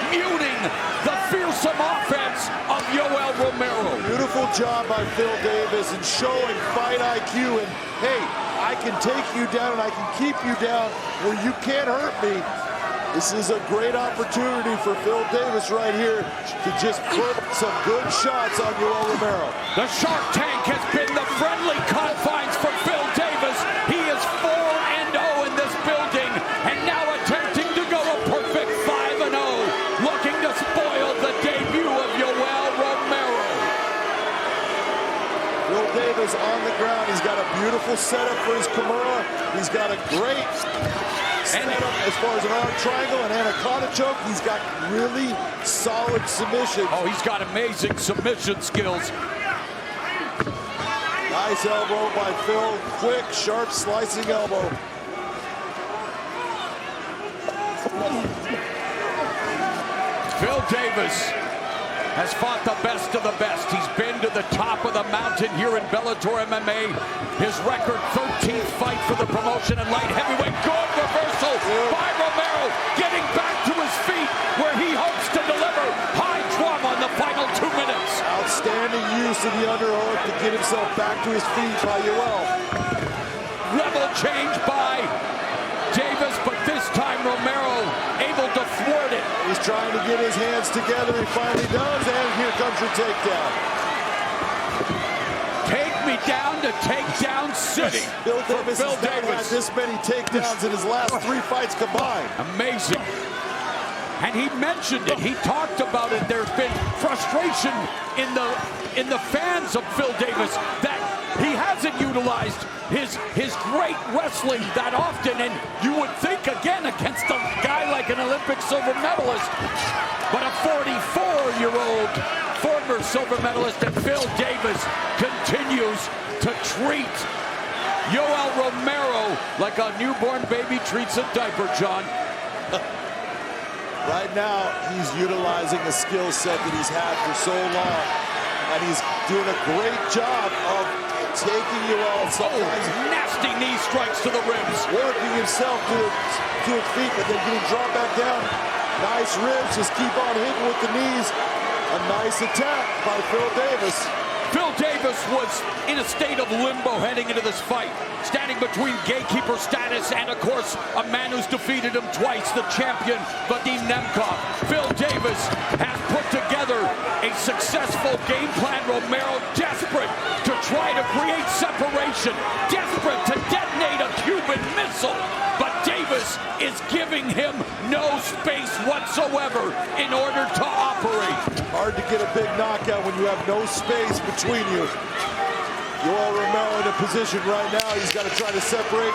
muting the fearsome offense of Yoel Romero. Beautiful job by Phil Davis in showing fight IQ and, hey, I can take you down and I can keep you down where you can't hurt me. This is a great opportunity for Phil Davis right here to just put some good shots on Yoel Romero. The Shark Tank has been the friendly confines for Phil Davis. He is 4-0 in this building, and now attempting to go a perfect 5-0, looking to spoil the debut of Yoel Romero. Phil Davis on the ground. He's got a beautiful setup for his Kimura. He's got a great setup as far as an arm triangle and anaconda choke. He's got really solid submissions. Oh, he's got amazing submission skills. Nice elbow by Phil. Quick, sharp, slicing elbow. Phil Davis has fought the best of the best. He's been to the top of the mountain here in Bellator MMA. His record, 13th fight for the promotion and light heavyweight. Good reversal by Romero, getting back to his feet where he hopes to deliver high drama in the final 2 minutes. Outstanding use of the underhook to get himself back to his feet by Yoel. Level change by Davis, but this time Romero able to thwart it. He's trying to get his hands together. He finally does, and here comes your takedown. Take me down to takedown city. Phil Davis has never had this many takedowns in his last 3 fights combined. Amazing. And he mentioned it. He talked about it. There's been frustration in the fans of Phil Davis that he hasn't utilized his great wrestling that often, and you would think again against a guy like an Olympic silver medalist, but a 44-year-old former silver medalist, and Phil Davis continues to treat Yoel Romero like a newborn baby treats a diaper, John. Right now, he's utilizing a skill set that he's had for so long, and he's doing a great job of taking Yoel. Sometimes nasty knee strikes to the ribs. Working himself to his feet, but then getting dropped back down. Nice ribs, just keep on hitting with the knees. A nice attack by Phil Davis. Phil Davis was in a state of limbo heading into this fight, standing between gatekeeper status and, of course, a man who's defeated him twice, the champion, Vadim Nemkov. Phil Davis has put together a successful game plan. Romero desperate to try to create separation, desperate to detonate a Cuban missile, but Davis is giving him no space whatsoever in order to operate. Hard to get a big knockout when you have no space between you. Yoel Romero in a position right now. He's got to try to separate.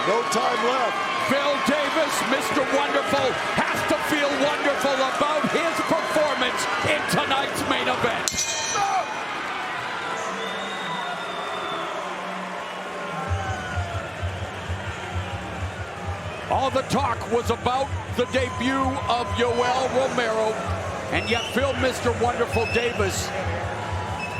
No time left. Phil Davis, Mr. Wonderful, has to feel wonderful about his performance in tonight's main event. All the talk was about the debut of Yoel Romero, and yet Phil, Mr. Wonderful Davis,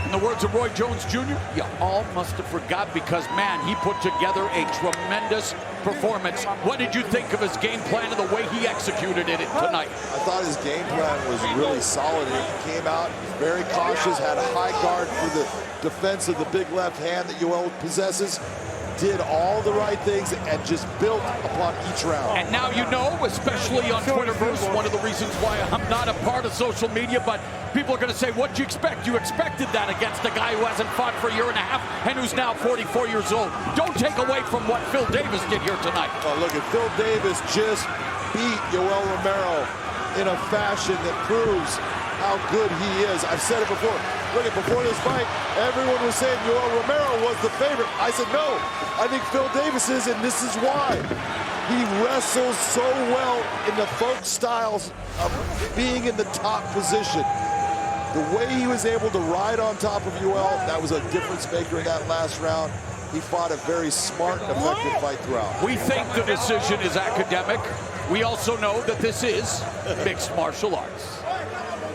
In the words of Roy Jones Jr., you all must have forgot because, man, he put together a tremendous performance. What did you think of his game plan and the way he executed it tonight? I thought his game plan was really solid. He came out very cautious, had a high guard for the defense of the big left hand that Yoel possesses. Did all the right things and just built upon each round. And now you know, especially on Twitterverse, one of the reasons why I'm not a part of social media, but people are going to say, what'd you expect? You expected that against a guy who hasn't fought for a year and a half and who's now 44 years old. Don't take away from what Phil Davis did here tonight. Oh, look at Phil Davis just beat Yoel Romero in a fashion that proves how good he is. I've said it before. Look at before this fight, everyone was saying Yoel Romero was the favorite. I said no. I think Phil Davis is, and this is why. He wrestles so well in the folk styles of being in the top position. The way he was able to ride on top of Yoel, that was a difference maker in that last round. He fought a very smart and effective fight throughout. We think the decision is academic. We also know that this is mixed martial arts.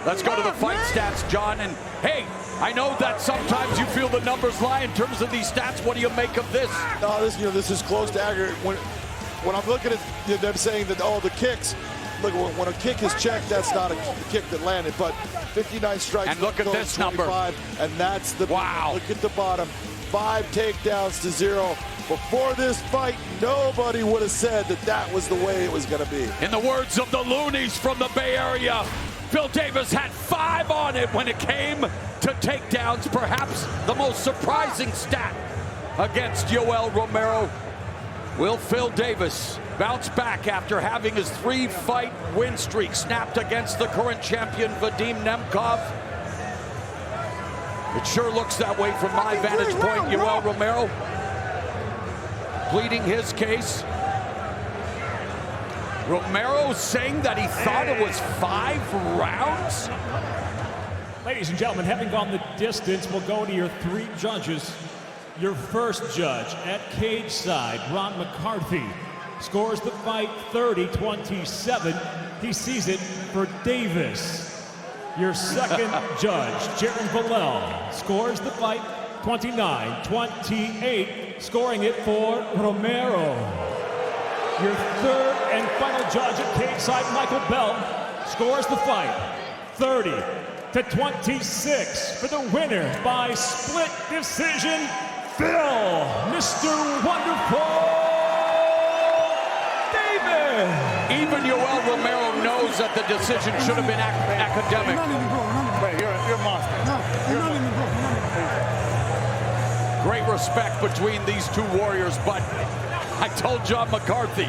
Let's go to the fight stats, John. And hey, I know that sometimes you feel the numbers lie in terms of these stats. What do you make of this? No, this is close to accurate. When I'm looking at them saying that, oh, the kicks, look, when a kick is checked, that's not a kick that landed. But 59 strikes. And look at this number. And that's the, wow. Look at the bottom. 5 takedowns to 0. Before this fight, nobody would have said that that was the way it was going to be. In the words of the loonies from the Bay Area, Phil Davis had 5 on it when it came to takedowns. Perhaps the most surprising stat against Yoel Romero. Will Phil Davis bounce back after having his 3-fight win streak snapped against the current champion Vadim Nemkov? It sure looks that way from my vantage point. Yoel Romero pleading his case. Romero saying that he thought it was 5 rounds? Ladies and gentlemen, having gone the distance, we'll go to your 3 judges. Your first judge at cage side, Ron McCarthy, scores the fight 30-27. He sees it for Davis. Your second judge, Jaron Vallel, scores the fight 29-28, scoring it for Romero. Your third and final judge at cage side, Michael Bell, scores the fight 30-26 for the winner by split decision, Phil, Mr. Wonderful Davis. Even Yoel Romero knows that the decision should have been academic. Wait, you're a monster. No, you're not even broke. Great respect between these 2 warriors, but I told John McCarthy,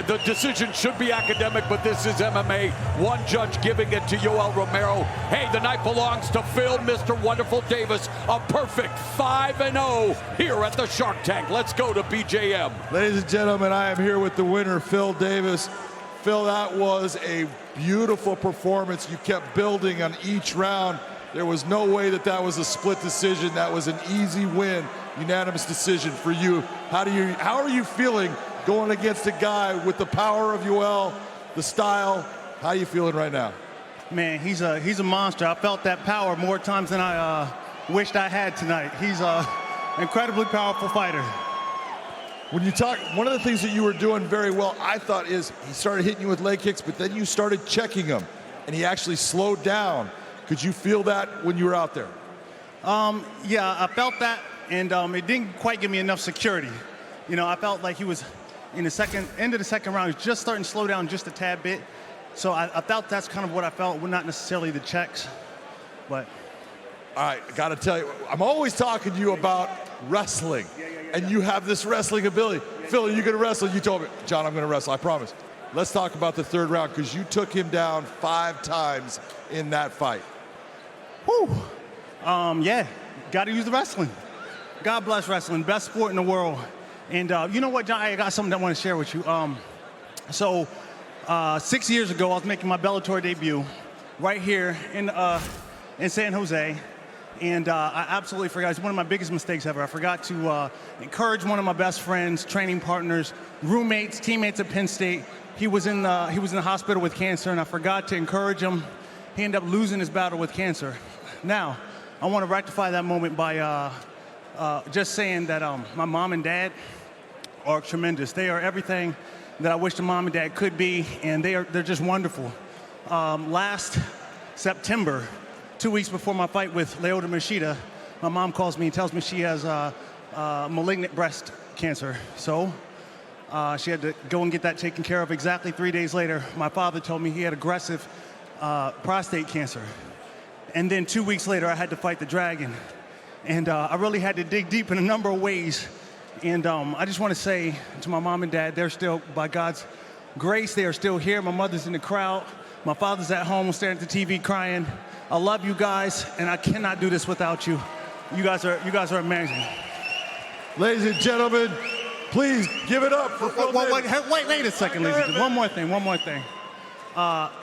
the decision should be academic, but this is MMA. One judge giving it to Yoel Romero. Hey, the night belongs to Phil, Mr. Wonderful Davis. A perfect 5-0 here at the Shark Tank. Let's go to BJM. Ladies and gentlemen, I am here with the winner, Phil Davis. Phil, that was a beautiful performance. You kept building on each round. There was no way that that was a split decision. That was an easy win, unanimous decision for you. How are you feeling going against a guy with the power of Yoel, the style? How are you feeling right now? Man, he's a monster. I felt that power more times than I wished I had tonight. He's an incredibly powerful fighter. When you talk, one of the things that you were doing very well, I thought, is he started hitting you with leg kicks, but then you started checking him, and he actually slowed down. Could you feel that when you were out there? Yeah, I felt that, and it didn't quite give me enough security. You know, I felt like he was in the end of the second round, he was just starting to slow down just a tad bit. So I felt that's kind of what I felt, not necessarily the checks, but. All right, I gotta tell you, I'm always talking to you about wrestling, and you have this wrestling ability. Phil, are you gonna wrestle? You told me, John, I'm gonna wrestle, I promise. Let's talk about the third round, because you took him down 5 times in that fight. Whew. Yeah, gotta use the wrestling. God bless wrestling, best sport in the world. And you know what, John, I got something that I want to share with you. 6 years ago, I was making my Bellator debut right here in San Jose. And I absolutely forgot. It's one of my biggest mistakes ever. I forgot to encourage one of my best friends, training partners, roommates, teammates at Penn State. He was in the hospital with cancer, and I forgot to encourage him. He ended up losing his battle with cancer. Now, I want to rectify that moment by just saying that my mom and dad are tremendous. They are everything that I wish the mom and dad could be, and they're just wonderful. Last September, 2 weeks before my fight with Lyoto Machida, my mom calls me and tells me she has malignant breast cancer. So she had to go and get that taken care of. Exactly 3 days later, my father told me he had aggressive prostate cancer. And then 2 weeks later, I had to fight the Dragon. And I really had to dig deep in a number of ways. And I just want to say to my mom and dad, they're still, by God's grace, they are still here. My mother's in the crowd. My father's at home staring at the TV crying. I love you guys, and I cannot do this without you. You guys are amazing. Ladies and gentlemen, please give it up for Phil Davis. Wait a second, ladies and gentlemen. One more thing.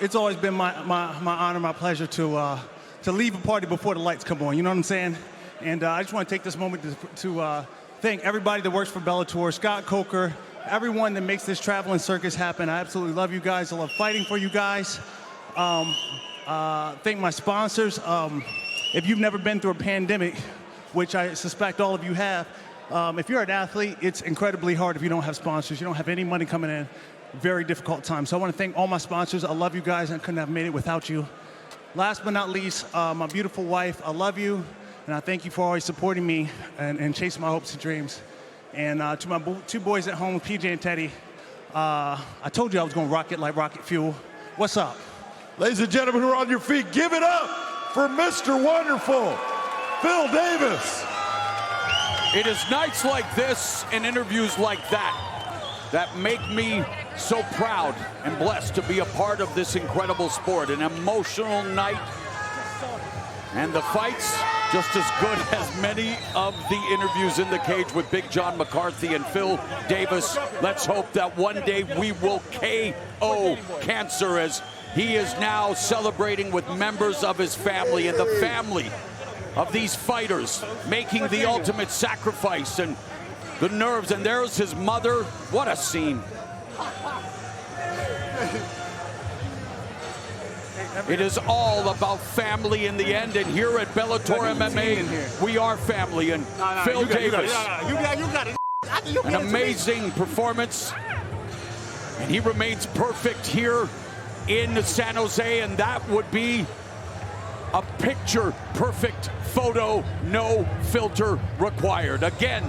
It's always been my honor, my pleasure to leave a party before the lights come on. You know what I'm saying? And I just want to take this moment to thank everybody that works for Bellator, Scott Coker, everyone that makes this traveling circus happen. I absolutely love you guys. I love fighting for you guys. Thank my sponsors. If you've never been through a pandemic, which I suspect all of you have, if you're an athlete, it's incredibly hard if you don't have sponsors. You don't have any money coming in. Very difficult time. So I want to thank all my sponsors. I love you guys, and I couldn't have made it without you. Last but not least, my beautiful wife, I love you, and I thank you for always supporting me and chasing my hopes and dreams. And to my two boys at home, PJ and Teddy, I told you I was going to rock it like rocket fuel. What's up? Ladies and gentlemen who are on your feet, give it up for Mr. Wonderful, Phil Davis. It is nights like this and interviews like that that make me so proud and blessed to be a part of this incredible sport. An emotional night, and the fights just as good as many of the interviews in the cage with Big John McCarthy and Phil Davis. Let's hope that one day we will KO cancer, as he is now celebrating with members of his family and the family of these fighters making the ultimate sacrifice, and the nerves. And there's his mother. What a scene. It is all about family in the end, and here at Bellator MMA, we are family. And Phil Davis, an amazing performance, and he remains perfect here in San Jose, and that would be a picture-perfect photo, no filter required. Again,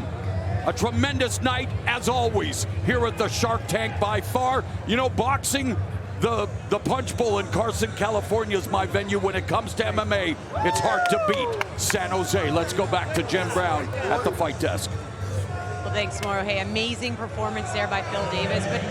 a tremendous night, as always, here at the Shark Tank. By far, you know, boxing, the Punch Bowl in Carson, California is my venue. When it comes to MMA, it's hard to beat San Jose. Let's go back to Jen Brown at the fight desk. Well, thanks, Mauro. Hey, amazing performance there by Phil Davis, but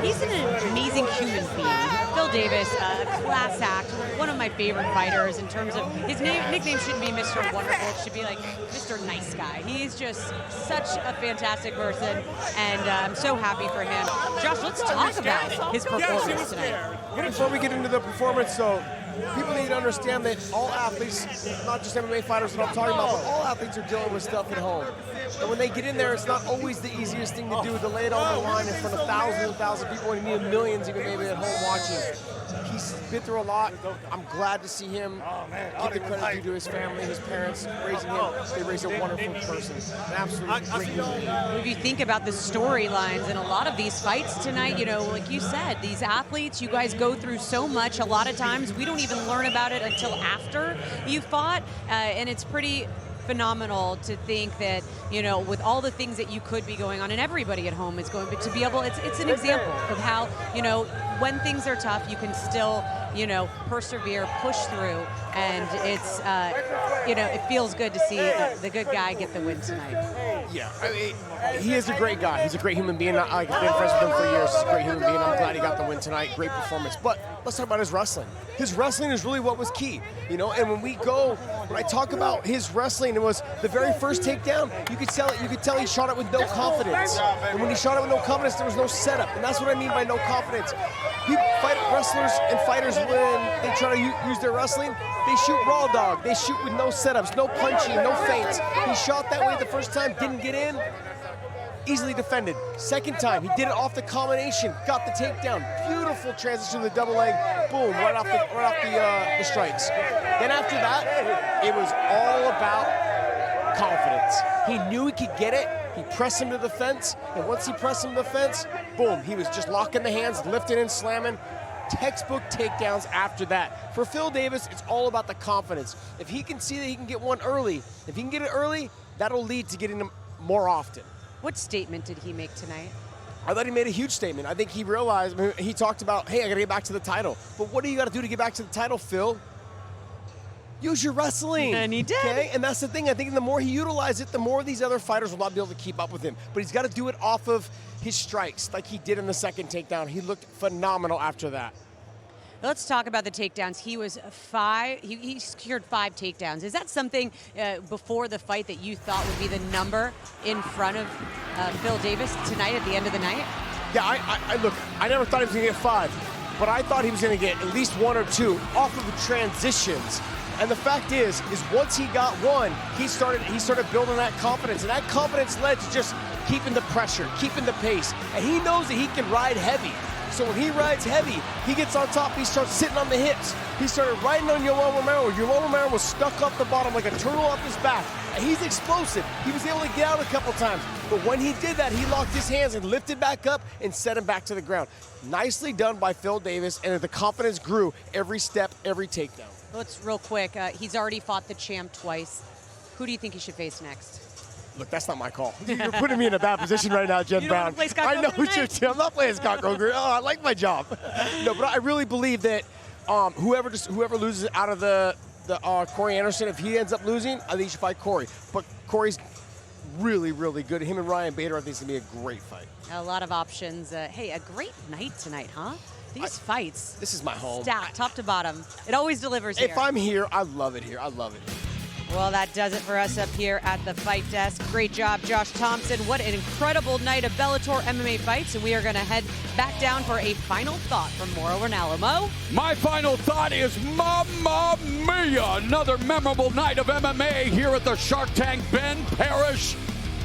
he's an amazing human being. Phil Davis, a class act, one of my favorite fighters in terms of his nickname shouldn't be Mr. Wonderful, it should be like Mr. Nice Guy. He's just such a fantastic person, and I'm so happy for him. Josh, let's talk about his performance tonight. Before we get into the performance, though, people need to understand that all athletes, not just MMA fighters that I'm talking about, but all athletes are dealing with stuff at home. And when they get in there, it's not always the easiest thing to do, to lay it on the line in front of thousands and thousands of people, and even millions even maybe at home watching. He's been through a lot. I'm glad to see him give the credit due to his family, his parents, raising him. They raised a wonderful person. An absolutely great human being. If you think about the storylines in a lot of these fights tonight, you know, like you said, these athletes, you guys go through so much. A lot of times we don't even learn about it until after you fought, and it's pretty phenomenal to think that, you know, with all the things that you could be going on, and everybody at home is going, but to be able, it's an example of how, you know, when things are tough, you can still, you know, persevere, push through, and it's, you know, it feels good to see the good guy get the win tonight. Yeah, I mean, he is a great guy. He's a great human being. I've been friends with him for years. He's a great human being. I'm glad he got the win tonight. Great performance. But let's talk about his wrestling. His wrestling is really what was key, you know. And when I talk about his wrestling, it was the very first takedown. You could tell he shot it with no confidence. And when he shot it with no confidence, there was no setup. And that's what I mean by no confidence. Wrestlers and fighters, when they try to use their wrestling, they shoot raw dog. They shoot with no setups, no punching, no feints. He shot that way the first time, didn't get in. easily defended. Second time, he did it off the combination, got the takedown. Beautiful transition to the double leg. Boom, right off the strikes. Then after that, it was all about confidence. He knew he could get it. He pressed him to the fence, and once he pressed him to the fence, boom, he was just locking the hands, lifting and slamming. Textbook takedowns after that. For Phil Davis, it's all about the confidence. If he can see that he can get one early, if he can get it early, that'll lead to getting them more often. What statement did he make tonight? I thought he made a huge statement. I think he realized, he talked about, hey, I gotta get back to the title. But what do you gotta do to get back to the title, Phil? Use your wrestling. And he did. Okay? And that's the thing. I think the more he utilizes it, the more these other fighters will not be able to keep up with him. But he's got to do it off of his strikes, like he did in the second takedown. He looked phenomenal after that. Let's talk about the takedowns. He was he secured 5 takedowns. Is that something before the fight that you thought would be the number in front of Phil Davis tonight at the end of the night? Yeah, I look, I never thought he was going to get 5, but I thought he was going to get at least 1 or 2 off of the transitions. And the fact is once he got one, he started building that confidence, and that confidence led to just keeping the pressure, keeping the pace, and he knows that he can ride heavy. So when he rides heavy, he gets on top, he starts sitting on the hips. He started riding on Yoel Romero. Yoel Romero was stuck off the bottom like a turtle off his back. And he's explosive. He was able to get out a couple times. But when he did that, he locked his hands and lifted back up and set him back to the ground. Nicely done by Phil Davis, and the confidence grew every step, every takedown. Let's real quick. He's already fought the champ twice. Who do you think he should face next? Look, that's not my call. You're putting me in a bad position right now, Jen Brown. I know who you're. I'm not playing Scott Coker. Oh, I like my job. No, but I really believe that whoever loses out of the Corey Anderson, if he ends up losing, I think he should fight Corey. But Corey's really, really good. Him and Ryan Bader, I think, is going to be a great fight. A lot of options. Hey, a great night tonight, huh? These fights. This is my home. Stacked, top to bottom. It always delivers here. If I'm here, I love it here. I love it. Well, that does it for us up here at the Fight Desk. Great job, Josh Thompson. What an incredible night of Bellator MMA fights. And we are going to head back down for a final thought from Mauro Ranallo. Mo? My final thought is Mamma Mia! Another memorable night of MMA here at the Shark Tank. Ben Parrish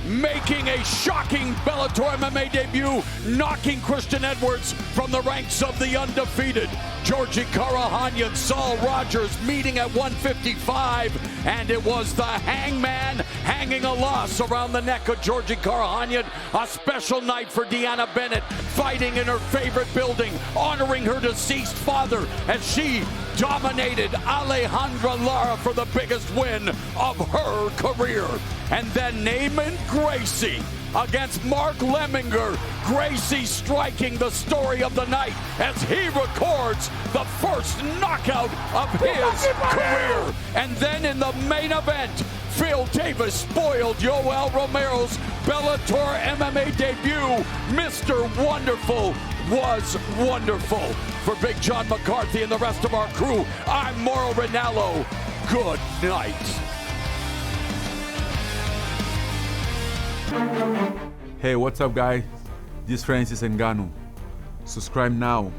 making a shocking Bellator MMA debut, knocking Christian Edwards from the ranks of the undefeated. Georgi Karakhanyan, Saul Rogers meeting at 155, and it was the hangman hanging a loss around the neck of Georgi Karakhanyan. A special night for DeAnna Bennett, fighting in her favorite building, honoring her deceased father as she dominated Alejandra Lara for the biggest win of her career. And then Neiman Gracie against Mark Lemminger. Gracie striking the story of the night as he records the first knockout of his career. And then in the main event, Phil Davis spoiled Yoel Romero's Bellator MMA debut. Mr. Wonderful was wonderful. For Big John McCarthy and the rest of our crew, I'm Mauro Ranallo. Good night. Hey, what's up, guys? This is Francis Ngannou. Subscribe now.